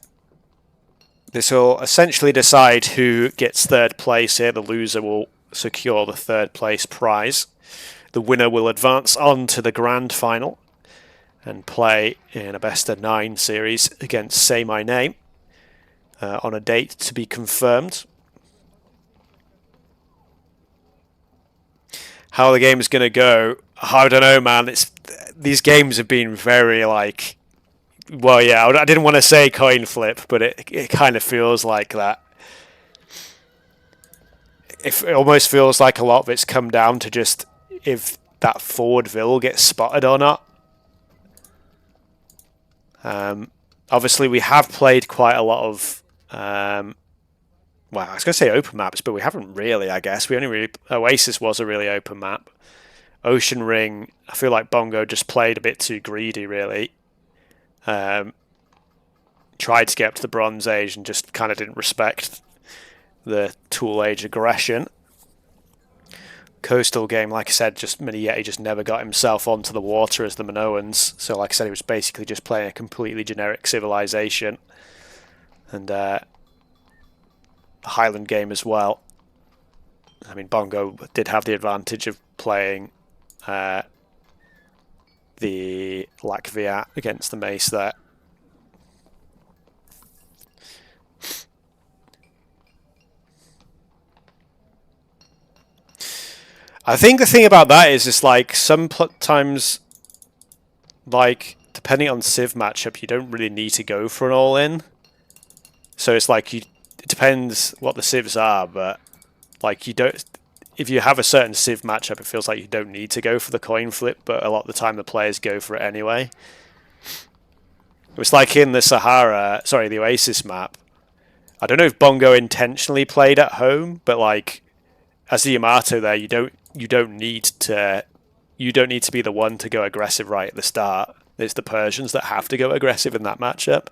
this will essentially decide who gets 3rd place here. The loser will secure the 3rd place prize. The winner will advance on to the grand final and play in a best of 9 series against Say My Name on a date to be confirmed. How the game is going to go, I don't know, man. These games have been very, like... Well, yeah, I didn't want to say coin flip, but it kind of feels like that. It almost feels like a lot of it's come down to just if that forward Vil gets spotted or not. Obviously, we have played quite a lot of... well, I was going to say open maps, but we haven't really, I guess. We only really... Oasis was a really open map. Ocean Ring, I feel like Bongo just played a bit too greedy, really. Tried to get up to the Bronze Age and just kind of didn't respect the Tool Age aggression. Coastal game, like I said, just Miniyeti just never got himself onto the water as the Minoans. So, like I said, he was basically just playing a completely generic civilization. And... Highland game as well. I mean, Bongo did have the advantage of playing the Latvia against the Mace there. I think the thing about that is it's like sometimes, like, depending on Civ matchup, you don't really need to go for an all-in. So it's like it depends what the civs are, but like you don't. If you have a certain civ matchup, it feels like you don't need to go for the coin flip, but a lot of the time the players go for it anyway. It was like in the the Oasis map. I don't know if Bongo intentionally played at home, but like as the Yamato there, you don't need to be the one to go aggressive right at the start. It's the Persians that have to go aggressive in that matchup.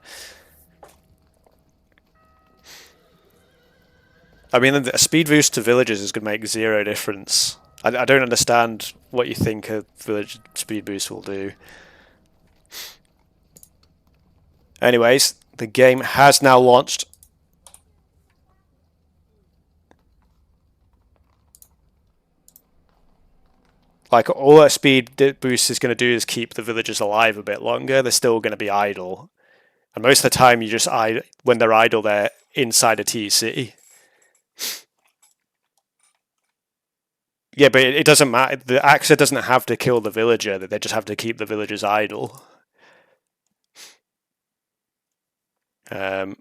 I mean, a speed boost to villagers is going to make 0 difference. I don't understand what you think a village speed boost will do. Anyways, the game has now launched. Like, all that speed boost is going to do is keep the villagers alive a bit longer. They're still going to be idle. And most of the time, when they're idle, they're inside a TC. Yeah, but it doesn't matter. The Axa doesn't have to kill the villager. They just have to keep the villagers idle. But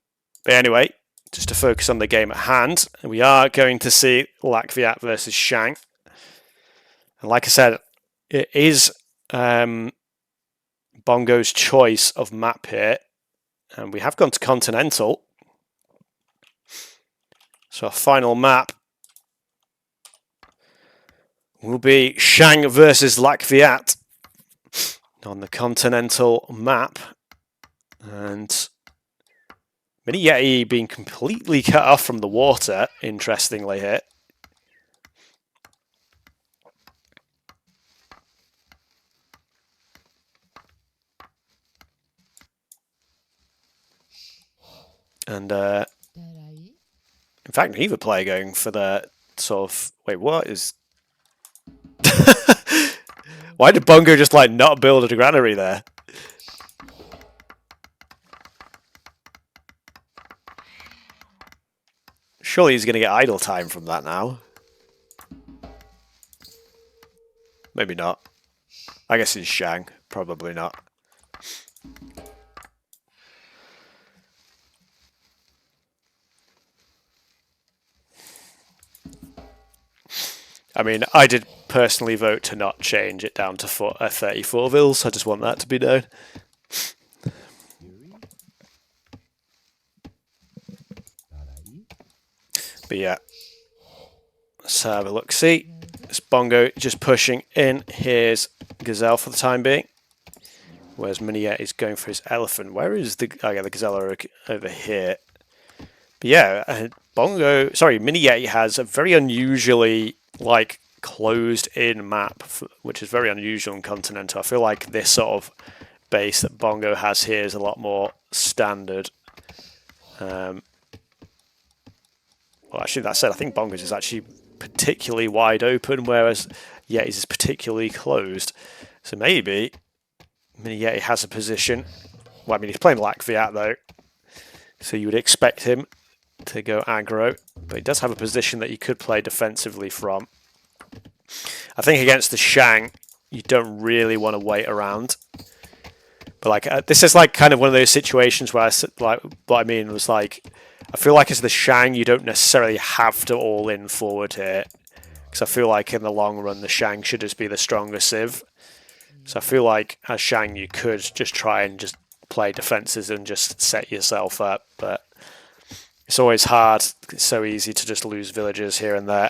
anyway, just to focus on the game at hand, we are going to see Latvia versus Shang. And like I said, it is Bongo's choice of map here. And we have gone to Continental. So our final map will be Shang versus Lakviat on the Continental map. And Miniyeti being completely cut off from the water, interestingly here. And in fact, neither player going for the sort of... Wait, what is... Why did Bongo just like not build a granary there? Surely he's going to get idle time from that now. Maybe not. I guess in Shang, probably not. I mean, I did personally vote to not change it down to 34 vils. I just want that to be known. But yeah, let's have a look. See, it's Bongo just pushing in. Here's Gazelle for the time being. Whereas Miniyeti is going for his elephant. Where is the... Oh yeah, the Gazelle are over here. But yeah, Miniyeti has a very unusually like closed in map, which is very unusual in Continental. I feel like this sort of base that Bongo has here is a lot more standard. Well, actually, that said, I think Bongo's is actually particularly wide open, whereas Yeti's is particularly closed. So maybe Miniyeti has a position. Well, I mean, he's playing Lakviat though, so you would expect him to go aggro, but he does have a position that you could play defensively from. I think against the Shang, you don't really want to wait around. But like this is like kind of one of those situations where like what I mean was like I feel like as the Shang, you don't necessarily have to all in forward here, because I feel like in the long run the Shang should just be the stronger civ. So I feel like as Shang you could just try and just play defenses and just set yourself up, but it's always hard. It's so easy to just lose villagers here and there.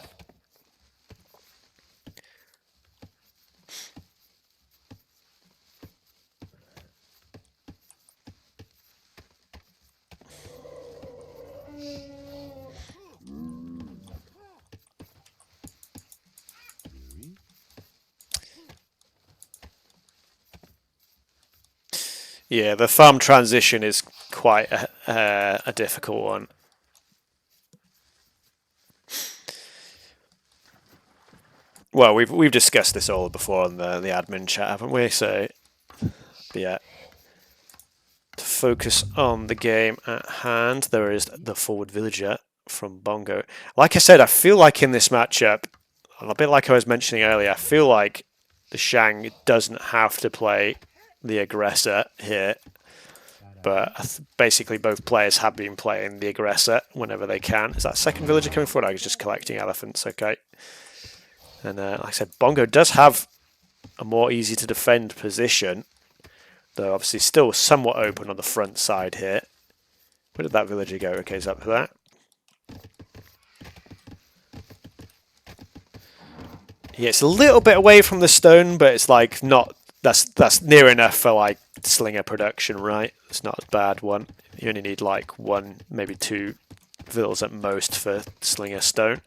Yeah, the farm transition is quite a difficult one. Well, we've discussed this all before on the admin chat, haven't we? So, but yeah, to focus on the game at hand, there is the forward villager from Bongo. Like I said, I feel like in this matchup, a bit like I was mentioning earlier, I feel like the Shang doesn't have to play the aggressor here, but basically both players have been playing the aggressor whenever they can. Is that second villager coming forward? I was just collecting elephants. Okay. And like I said, Bongo does have a more easy to defend position, though obviously still somewhat open on the front side here. Where did that villager go? Okay, is that for that? Yeah, it's a little bit away from the stone, but it's like not... That's near enough for like slinger production, right? It's not a bad one. You only need like one, maybe two vills at most for slinger stone.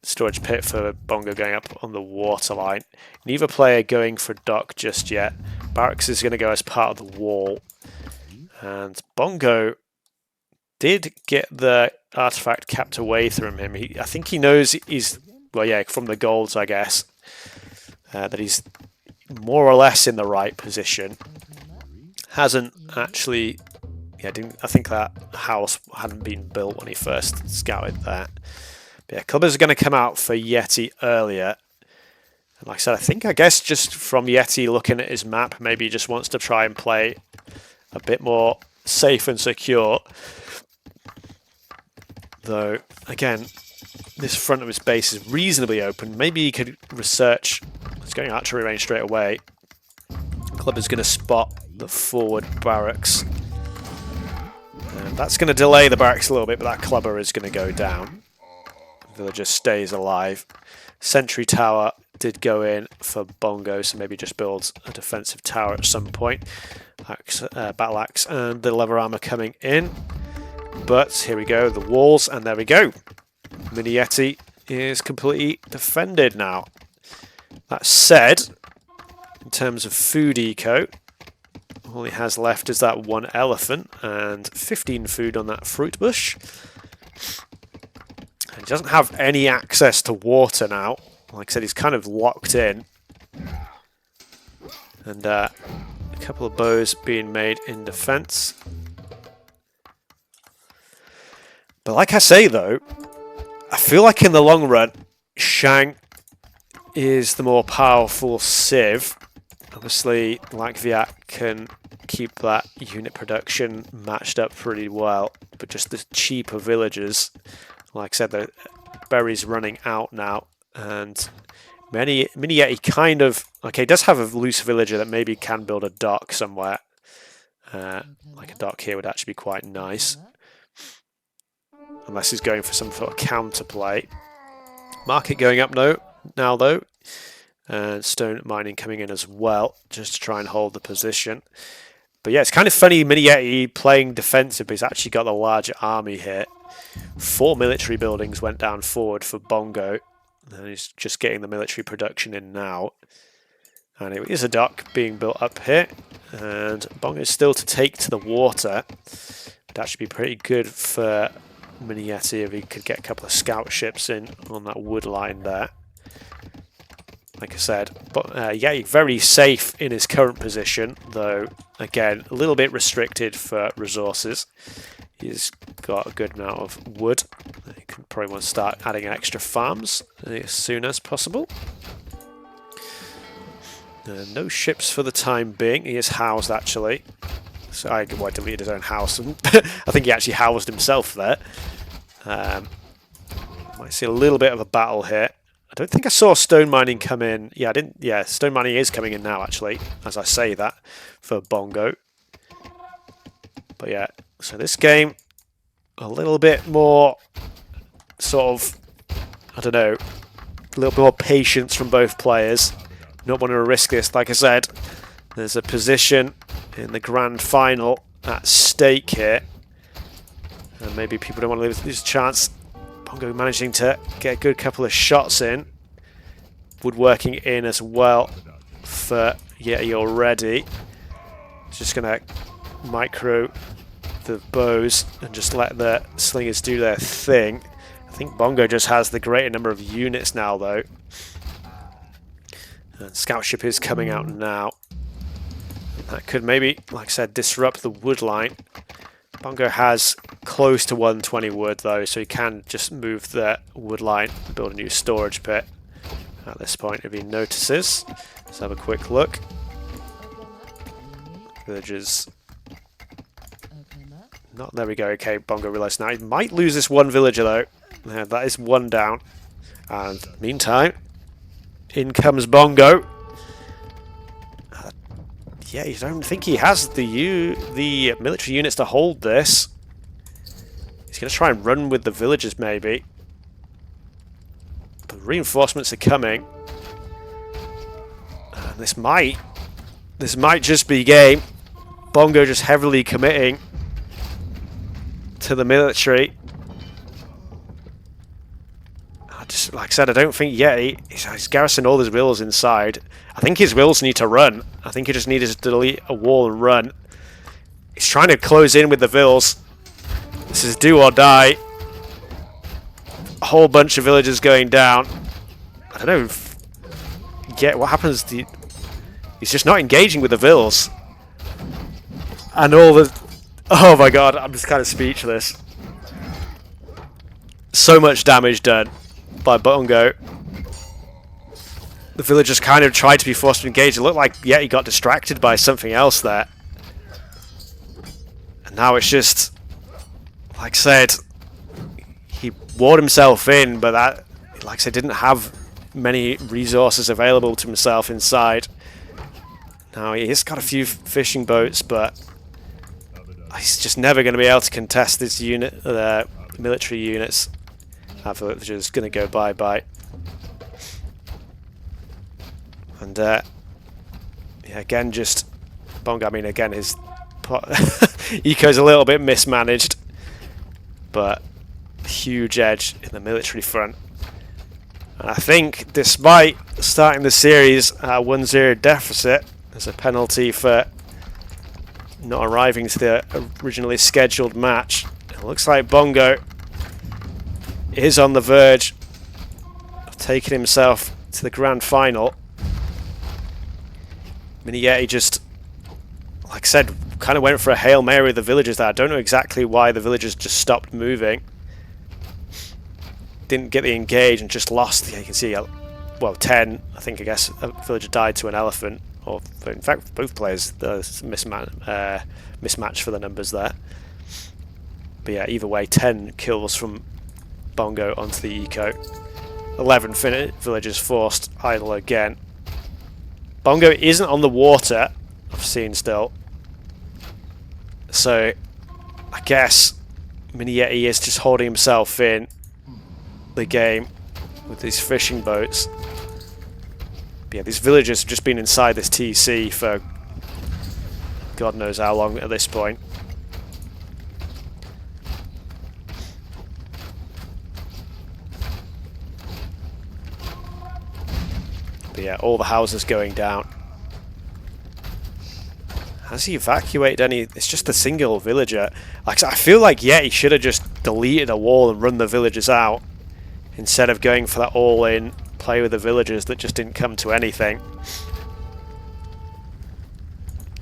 Storage pit for Bongo going up on the waterline. Neither player going for dock just yet. Barracks is going to go as part of the wall. And Bongo did get the artifact capped away from him. I think he knows he's, well, yeah, from the golds, I guess, that he's more or less in the right position. Hasn't actually, yeah, I think that house hadn't been built when he first scouted that. But yeah, clubbers are going to come out for Yeti earlier. And like I said, I guess just from Yeti looking at his map, maybe he just wants to try and play a bit more safe and secure. Though, again, this front of his base is reasonably open. Maybe he could research. He's going archery range straight away. Clubber's going to spot the forward barracks. And that's going to delay the barracks a little bit, but that clubber is going to go down. Villager stays alive. Sentry tower did go in for Bongo, so maybe just builds a defensive tower at some point. Battle axe and the leather armor coming in. But here we go, the walls, and there we go. Miniyeti is completely defended now. That said, in terms of food eco, all he has left is that one elephant and 15 food on that fruit bush. And he doesn't have any access to water now. Like I said, he's kind of locked in. And a couple of bows being made in defense. But like I say though, I feel like in the long run, Shang is the more powerful civ. Obviously, Latvia can keep that unit production matched up pretty well, but just the cheaper villagers, like I said, the berries running out now, and Miniyeti kind of, okay, does have a loose villager that maybe can build a dock somewhere. Like a dock here would actually be quite nice. Unless he's going for some sort of counterplay. Market going up now though. And stone mining coming in as well, just to try and hold the position. But yeah, it's kind of funny, Miniyeti playing defensive, but he's actually got the larger army here. 4 military buildings went down forward for Bongo. And he's just getting the military production in now. And it is a dock being built up here. And Bongo is still to take to the water. That should be pretty good for Miniyeti if he could get a couple of scout ships in on that wood line there. Like I said, but yeah, very safe in his current position, though again a little bit restricted for resources. He's got a good amount of wood. He could probably want to start adding extra farms as soon as possible. No ships for the time being. He is housed actually. So I deleted his own house, and I think he actually housed himself there. Might see a little bit of a battle here. I don't think I saw stone mining come in. Yeah, I didn't. Yeah, stone mining is coming in now, actually, as I say that, for Bongo. But yeah, so this game, a little bit more sort of, I don't know, a little bit more patience from both players. Not wanting to risk this. Like I said, there's a position in the grand final at stake here. And maybe people don't want to lose a chance. Bongo managing to get a good couple of shots in. Woodworking in as well for Yeti already. Just going to micro the bows and just let the slingers do their thing. I think Bongo just has the greater number of units now though. And scout ship is coming out now. That could maybe, like I said, disrupt the wood line. Bongo has close to 120 wood though, so he can just move the wood line and build a new storage pit at this point if he notices. Let's have a quick look. Villagers. Not, there we go. Okay, Bongo realised now he might lose this one villager though. Yeah, that is one down. And meantime, in comes Bongo. Yeah, I don't think he has the military units to hold this. He's going to try and run with the villagers, maybe. But reinforcements are coming. And this might just be game. Bongo just heavily committing to the military. Just like I said, I don't think Yeti. He's garrisoned all his wills inside. I think his wills need to run. I think he just needed to delete a wall and run. He's trying to close in with the vills. This is do or die. A whole bunch of villagers going down. I don't know if what happens. He's just not engaging with the vills. And all the... Oh my god, I'm just kind of speechless. So much damage done by Bongo. The villagers kind of tried to be forced to engage. It looked like, yeah, he got distracted by something else there. And now it's just, like I said, he ward himself in, but that, like I said, didn't have many resources available to himself inside. Now he's got a few fishing boats, but he's just never going to be able to contest this unit, military units. That village is going to go bye-bye. And yeah, again, just Bongo. I mean, again, his eco's a little bit mismanaged, but huge edge in the military front. And I think, despite starting the series at a 1-0 deficit, as a penalty for not arriving to the originally scheduled match, it looks like Bongo is on the verge of taking himself to the grand final. Miniyeti just, like I said, kind of went for a Hail Mary with the villagers there. I don't know exactly why the villagers just stopped moving. Didn't get the engage and just lost. Yeah, you can see, well, 10, I think, I guess, a villager died to an elephant. Or, in fact, both players, mismatch for the numbers there. But yeah, either way, 10 kills from Bongo onto the eco. 11 villagers forced idle again. Bongo isn't on the water, I've seen still. So, I guess Miniyeti is just holding himself in the game with these fishing boats. But yeah, these villagers have just been inside this TC for God knows how long at this point. But yeah, all the houses going down. Has he evacuated any? It's just a single villager. Like, I feel like, yeah, he should have just deleted a wall and run the villagers out instead of going for that all-in play with the villagers that just didn't come to anything.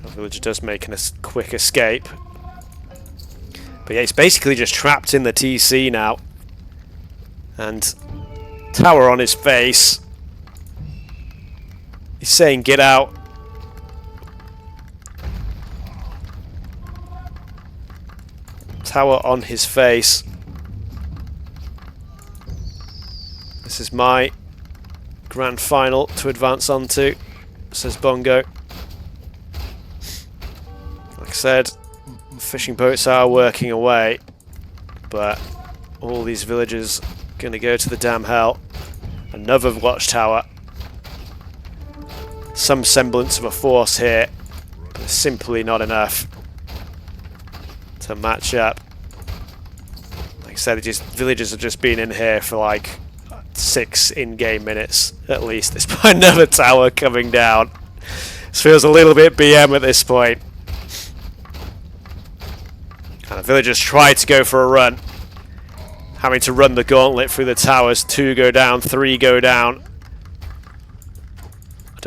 The villager does make a quick escape. But yeah, he's basically just trapped in the TC now. And tower on his face. He's saying, get out. Tower on his face. This is my grand final to advance on to, says Bongo. Like I said, fishing boats are working away, but all these villagers are going to go to the damn hell. Another watchtower. Some semblance of a force here, but simply not enough to match up. Like I said, villagers have just been in here for like 6 in-game minutes at least. There's another tower coming down. This feels a little bit BM at this point. And the villagers try to go for a run, having to run the gauntlet through the towers. 2 go down, 3 go down.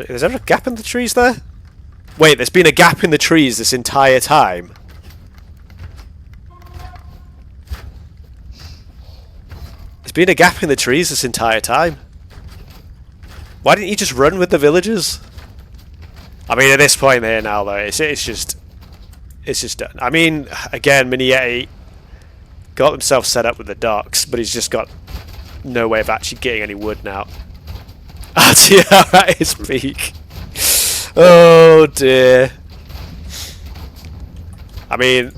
Is there a gap in the trees there? Wait, there's been a gap in the trees this entire time. There's been a gap in the trees this entire time. Why didn't you just run with the villagers? I mean, at this point here now, though, it's just done. I mean, again, Miniyeti got himself set up with the docks, but he's just got no way of actually getting any wood now. RTR at his peak. Oh dear. I mean,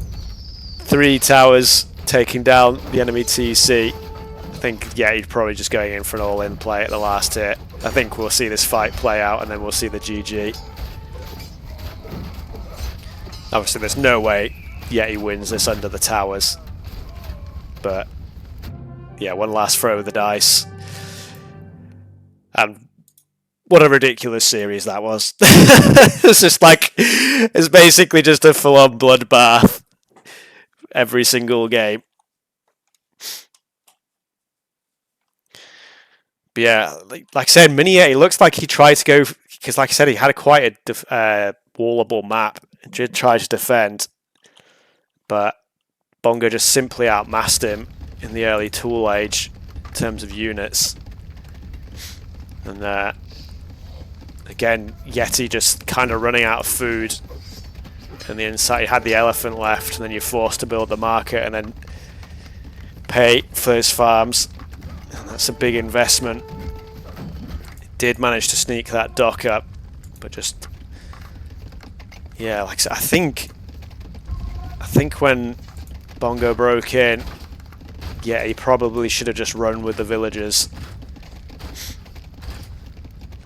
3 towers taking down the enemy TC. I think, yeah, he's probably just going in for an all-in play at the last hit. I think we'll see this fight play out and then we'll see the GG. Obviously, there's no way Yeti wins this under the towers. But, yeah, one last throw of the dice. And what a ridiculous series that was. It's just like, it's basically just a full-on bloodbath every single game. But yeah, like I said, Miniyeti looks like he tried to go, because like I said, he had quite a wallable map and did try to defend. But Bongo just simply outmassed him in the early tool age in terms of units. And again, Yeti just kind of running out of food. And the inside, you had the elephant left, and then you're forced to build the market, and then pay for those farms. And that's a big investment. It did manage to sneak that dock up, but just... Yeah, like I said, I think when Bongo broke in, yeah, he probably should have just run with the villagers.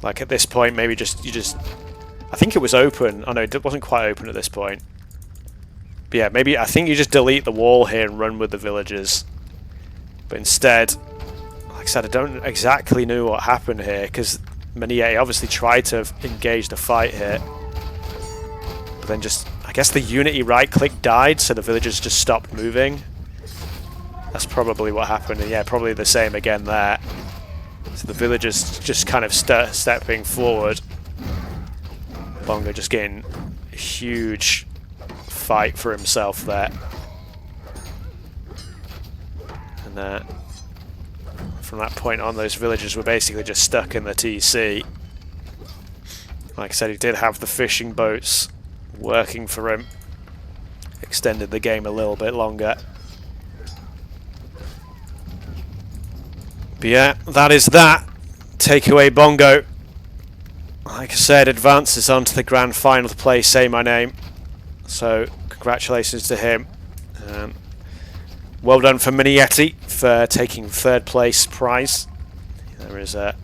Like at this point, maybe I think it was open. Oh no, it wasn't quite open at this point. But yeah, maybe I think you just delete the wall here and run with the villagers. But instead, like I said, I don't exactly know what happened here, because Miniyeti obviously tried to engage the fight here. But then just, I guess the Unity right click died, so the villagers just stopped moving. That's probably what happened, and yeah, probably the same again there. So the villagers just kind of stepping forward. Bongo just getting a huge fight for himself there. And from that point on, those villagers were basically just stuck in the TC. Like I said, he did have the fishing boats working for him. Extended the game a little bit longer. But yeah, that is that. TakeawayBongo, like I said, advances on to the grand final to play Say My Name. So congratulations to him. Well done for Miniyeti for taking third place prize. There is a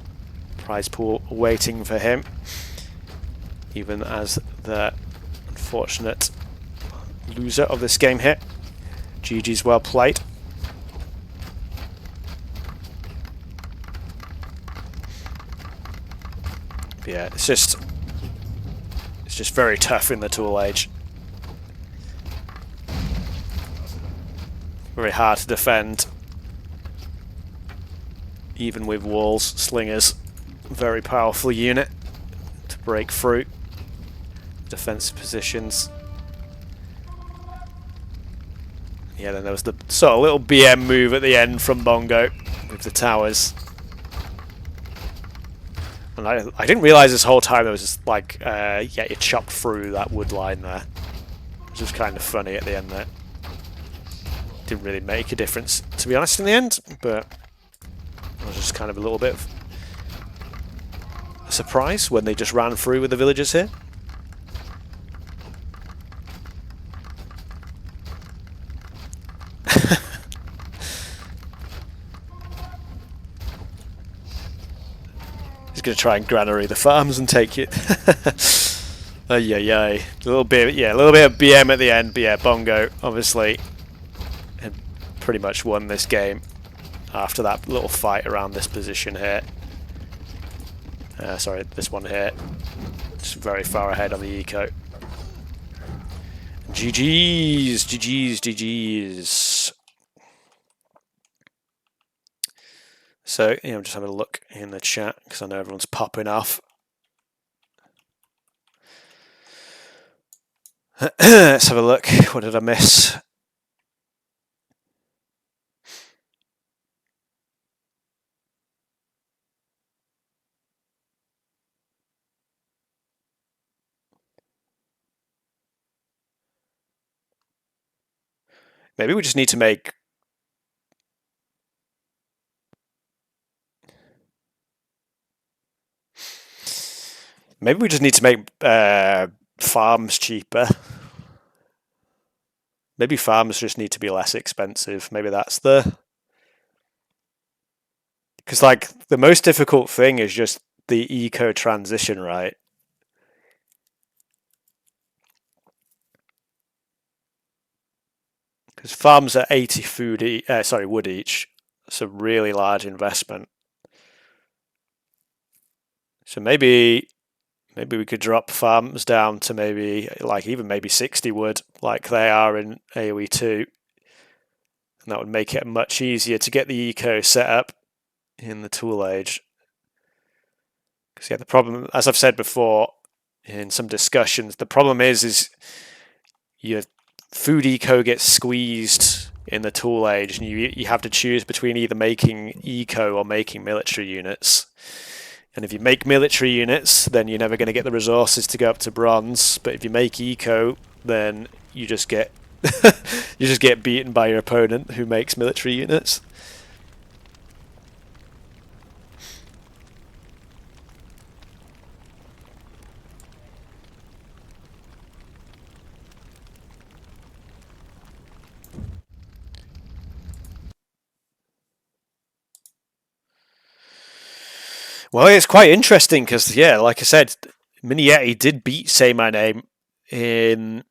prize pool waiting for him, even as the unfortunate loser of this game here. GG's well played. But yeah, it's just very tough in the tool age. Very hard to defend, even with walls. Slingers, very powerful unit to break through defensive positions. Yeah, then there was the sort of little BM move at the end from Bongo with the towers. And I didn't realise this whole time there was just like, yeah, you chopped through that wood line there. Which was kind of funny at the end there. Didn't really make a difference, to be honest, in the end, but it was just kind of a little bit of a surprise when they just ran through with the villagers here. He's going to try and granary the farms and take it. Ay, ay, ay. A little bit of BM at the end, but yeah, Bongo obviously had pretty much won this game after that little fight around this position here. Sorry, this one here. Just very far ahead on the eco. GG's, GG's, GG's. So, yeah, I'm just having a look in the chat because I know everyone's popping off. Let's have a look. What did I miss? Maybe we just need to make... Maybe we just need to make farms cheaper. Maybe farms just need to be less expensive. Maybe that's the... Because, like, the most difficult thing is just the eco transition, right? Because farms are 80 wood each. It's a really large investment. So maybe we could drop farms down to maybe, like, even maybe 60 wood, like they are in AOE2. And that would make it much easier to get the eco set up in the tool age. Because, yeah, the problem, as I've said before in some discussions, the problem is your food eco gets squeezed in the tool age, and you have to choose between either making eco or making military units. And if you make military units, then you're never going to get the resources to go up to bronze. But if you make eco, then you just get You just get beaten by your opponent who makes military units. Well, it's quite interesting because, yeah, like I said, Miniyeti did beat Say My Name in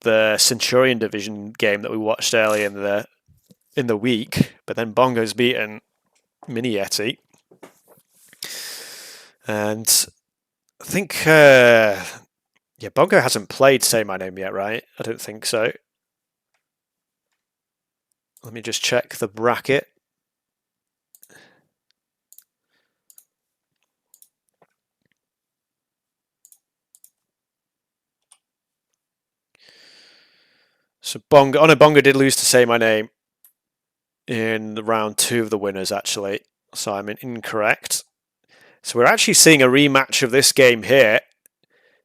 the Centurion Division game that we watched earlier in the week, but then Bongo's beaten Miniyeti, and I think yeah, Bongo hasn't played Say My Name yet, right? I don't think so. Let me just check the bracket. So Bongo, oh no, Bongo did lose to Say My Name in the round 2 of the winners, actually. So I'm incorrect. So we're actually seeing a rematch of this game here.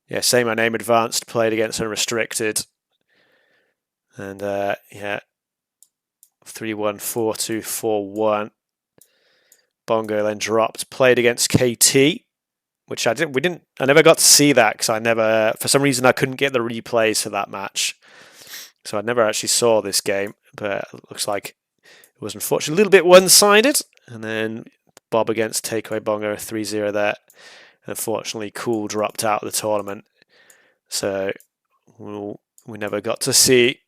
Yeah, Say My Name advanced, played against Unrestricted. And yeah, 3-1, 4-2, 4-1. Bongo then dropped, played against KT, which I never got to see that because for some reason I couldn't get the replays for that match. So I never actually saw this game, but it looks like it was unfortunately a little bit one-sided. And then Bob against TakeawayBongo, 3-0 there. Unfortunately, Cool dropped out of the tournament. So we never got to see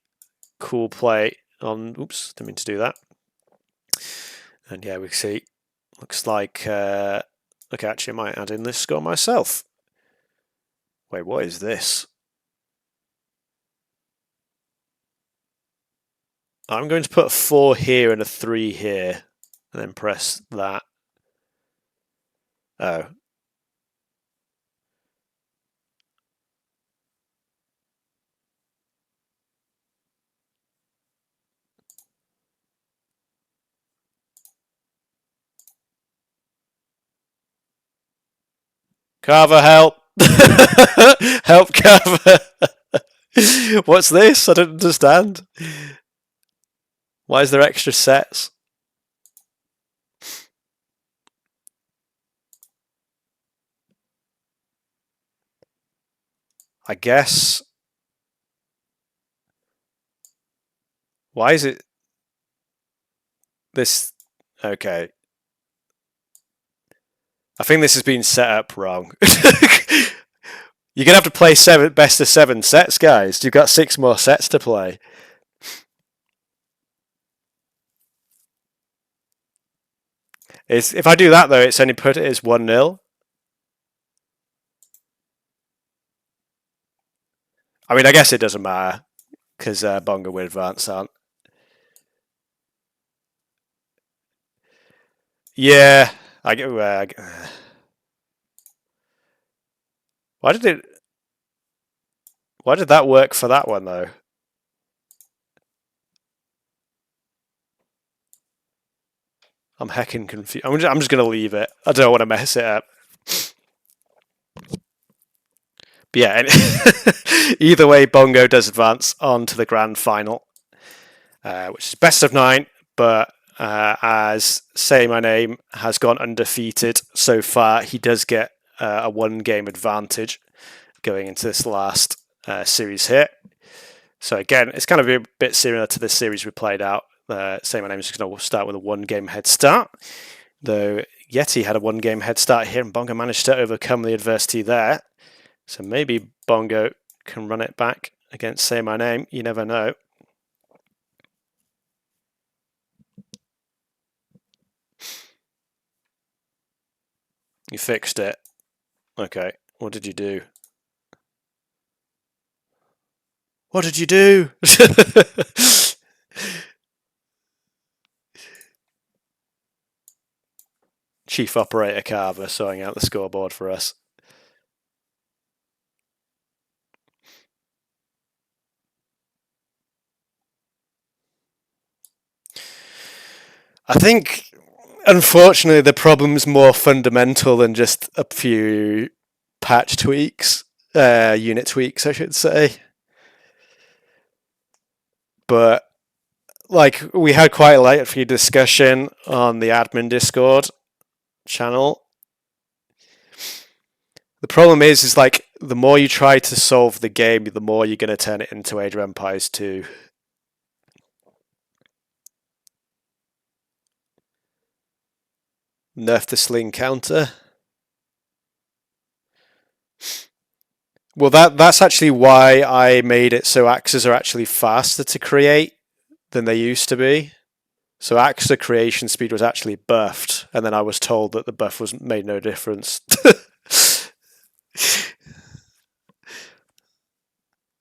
Cool play on... Oops, didn't mean to do that. And yeah, we see... Looks like... okay, actually, I might add in this score myself. Wait, what is this? I'm going to put a 4 here and a 3 here, and then press that. Oh. Carver, help! Help, Carver! What's this? I don't understand. Why is there extra sets? I guess. Why is it this? Okay. I think this has been set up wrong. You're gonna have to play best of 7 sets, guys. You've got 6 more sets to play. If I do that though, it's only put it as 1-0. I mean, I guess it doesn't matter because Bongo will advance, aren't? Yeah, I get. Why did it? Why did that work for that one though? I'm heckin' confused. I'm just gonna leave it. I don't want to mess it up. But yeah, either way, Bongo does advance on to the grand final, which is best of 9. But as Say My Name has gone undefeated so far, he does get a 1-game advantage going into this last series here. So again, it's kind of a bit similar to the series we played out. Say My Name is going to start with a 1-game head start, though Yeti had a 1-game head start here, and Bongo managed to overcome the adversity there. So maybe Bongo can run it back against Say My Name. You never know. You fixed it. Okay, what did you do? What did you do? Chief Operator Carver sorting out the scoreboard for us. I think, unfortunately, the problem's more fundamental than just a few patch tweaks, unit tweaks, I should say. But like we had quite a lengthy discussion on the admin Discord channel. The problem is like the more you try to solve the game, the more you're going to turn it into Age of Empires 2. Nerf the sling counter. Well, that's actually why I made it so axes are actually faster to create than they used to be. So axe creation speed was actually buffed, and then I was told that the buff made no difference.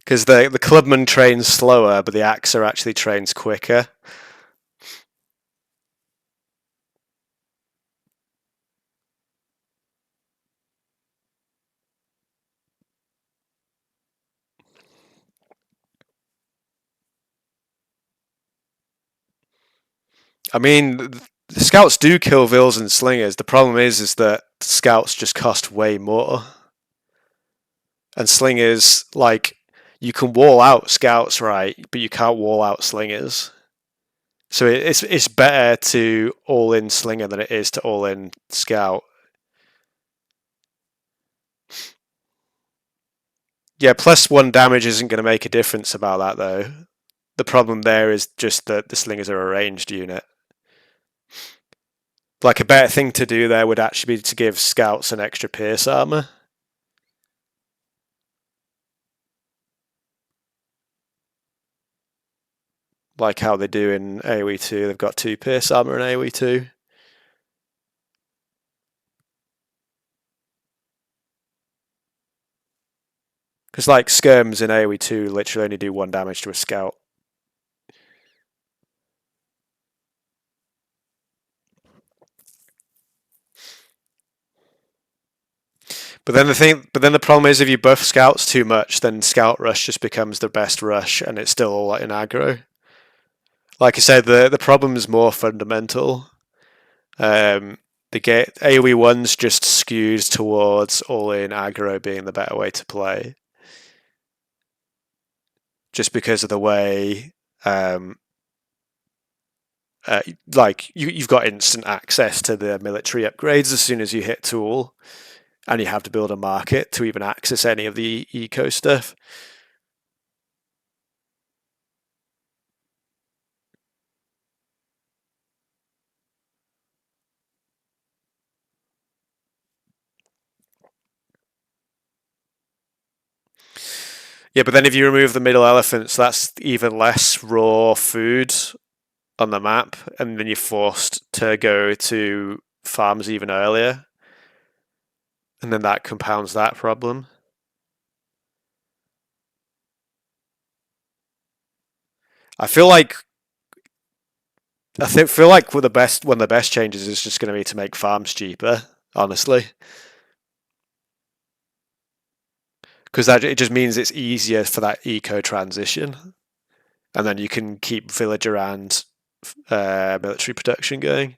Because the clubman trains slower, but the axer actually trains quicker. I mean, the scouts do kill vills and slingers. The problem is that scouts just cost way more. And slingers, like, you can wall out scouts, right? But you can't wall out slingers. So it's better to all in slinger than it is to all in scout. Yeah, +1 damage isn't going to make a difference about that though. The problem there is just that the slingers are a ranged unit. Like a better thing to do there would actually be to give scouts an extra pierce armor. Like how they do in AOE2, they've got 2 pierce armor in AOE2. Because like skirms in AOE2 literally only do 1 damage to a scout. But then the problem is if you buff scouts too much, then scout rush just becomes the best rush, and it's still all in aggro. Like I said, the problem is more fundamental. The AOE 1's just skewed towards all in aggro being the better way to play. Just because of the way, like you've got instant access to the military upgrades as soon as you hit tool, and you have to build a market to even access any of the eco stuff. Yeah, but then if you remove the middle elephants, that's even less raw food on the map, and then you're forced to go to farms even earlier, and then that compounds that problem. I feel like one of the best changes is just going to be to make farms cheaper, honestly, because it just means it's easier for that eco transition, and then you can keep villager and military production going.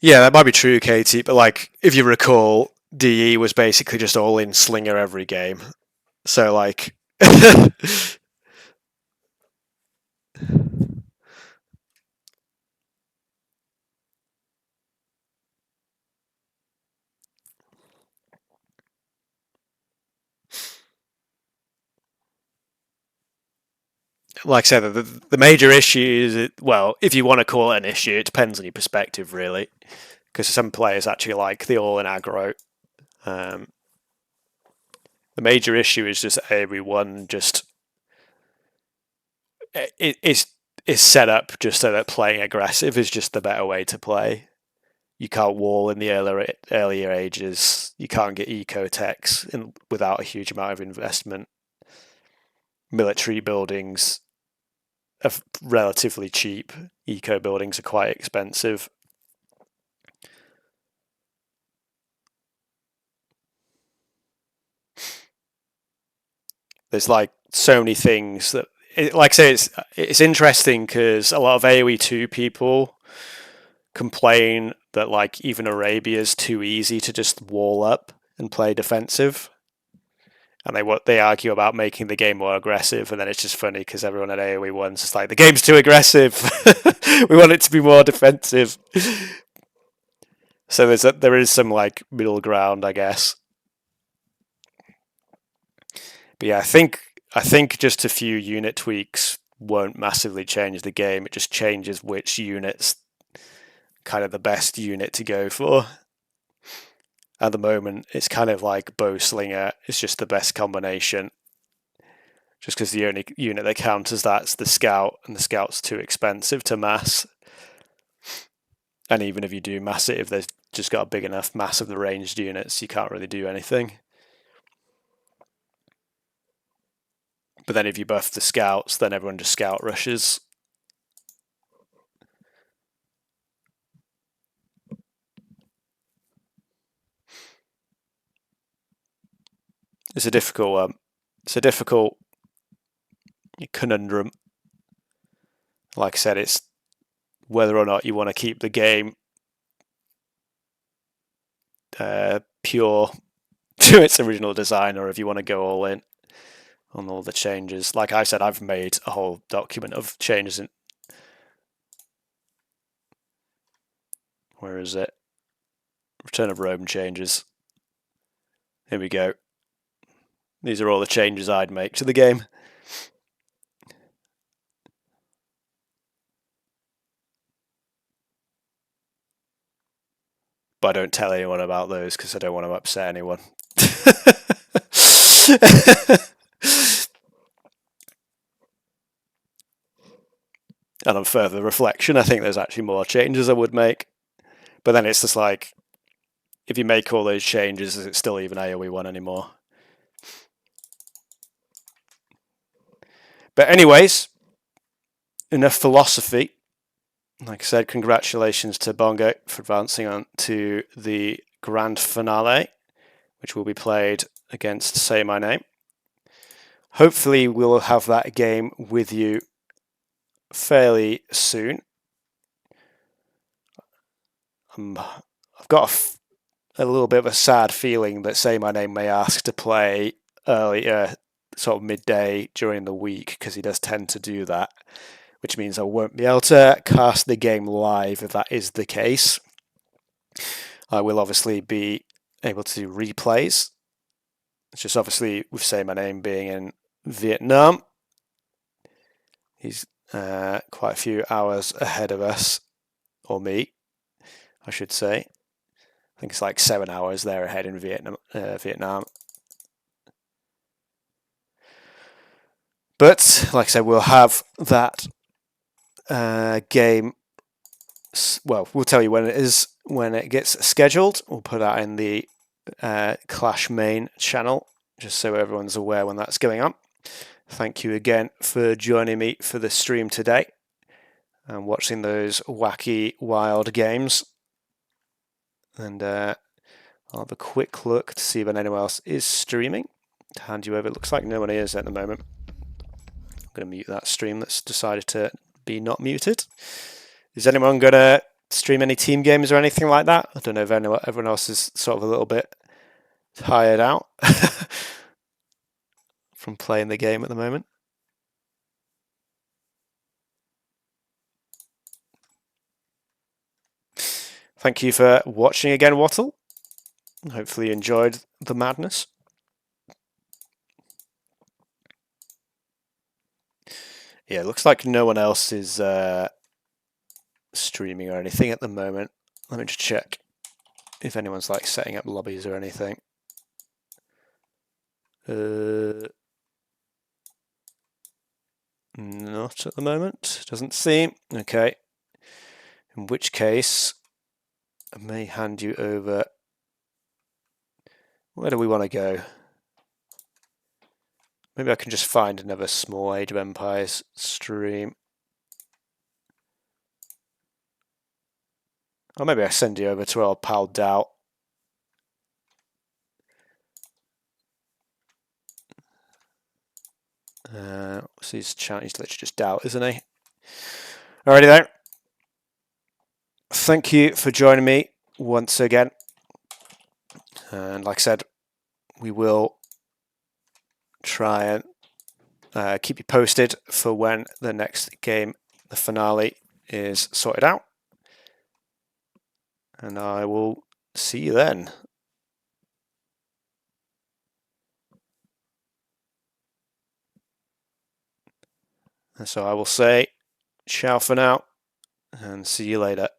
Yeah, that might be true, Katie, but like if you recall, DE was basically just all in slinger every game. So like like I said, the major issue is, well, if you want to call it an issue, it depends on your perspective, really. Because some players actually like the all in aggro. The major issue is just everyone just it is set up just so that playing aggressive is just the better way to play. You can't wall in the earlier ages. You can't get eco techs without a huge amount of investment. Military buildings are relatively cheap. Eco buildings are quite expensive. there's like so many things that, like I say, it's interesting because a lot of AOE2 people complain that like even Arabia is too easy to just wall up and play defensive, and they argue about making the game more aggressive, and then it's just funny because everyone at AOE1's just like, the game's too aggressive. We want it to be more defensive. So there is some like middle ground, I guess. But yeah, I think just a few unit tweaks won't massively change the game. It just changes which unit's kind of the best unit to go for. At the moment, it's kind of like bow slinger. It's just the best combination. Just because the only unit that counters that's the scout, and the scout's too expensive to mass. And even if you do mass it, if there's just got a big enough mass of the ranged units, you can't really do anything. But then if you buff the scouts, then everyone just scout rushes. It's a difficult conundrum. Like I said, it's whether or not you want to keep the game pure to its original design, or if you want to go all in on all the changes. Like I said, I've made a whole document of changes in... Where is it? Return of Rome changes. Here we go. These are all the changes I'd make to the game. But I don't tell anyone about those because I don't want to upset anyone. And on further reflection, I think there's actually more changes I would make. But then it's just like, if you make all those changes, is it still even AOE1 anymore? But anyways, enough philosophy. Like I said, congratulations to Bongo for advancing on to the grand finale, which will be played against Say My Name. Hopefully we'll have that game with you fairly soon. I've got a little bit of a sad feeling that Say My Name may ask to play earlier, sort of midday during the week, because he does tend to do that, which means I won't be able to cast the game live if that is the case. I will obviously be able to do replays. It's just obviously with Say My Name being in Vietnam, he's quite a few hours ahead of us, or me, I should say. I think it's like 7 hours they're ahead in Vietnam. But like I said, we'll have that game. Well, we'll tell you when it is, when it gets scheduled. We'll put that in the Clash main channel, just so everyone's aware when that's going on. Thank you again for joining me for the stream today and watching those wacky, wild games. And I'll have a quick look to see if anyone else is streaming. To hand you over, it looks like no one is at the moment. I'm going to mute that stream that's decided to be not muted. Is anyone going to stream any team games or anything like that? I don't know if everyone else is sort of a little bit tired out from playing the game at the moment. Thank you for watching again, Wattle. Hopefully you enjoyed the madness. Yeah, it looks like no one else is streaming or anything at the moment. Let me just check if anyone's like setting up lobbies or anything. Not at the moment, doesn't seem. Okay, in which case I may hand you over. Where do we want to go? Maybe I can just find another small Age of Empires stream. Or maybe I send you over to our pal Doubt. So he's literally just out, isn't he? Alrighty then. Thank you for joining me once again. And like I said, we will try and keep you posted for when the next game, the finale, is sorted out. And I will see you then. And so I will say ciao for now and see you later.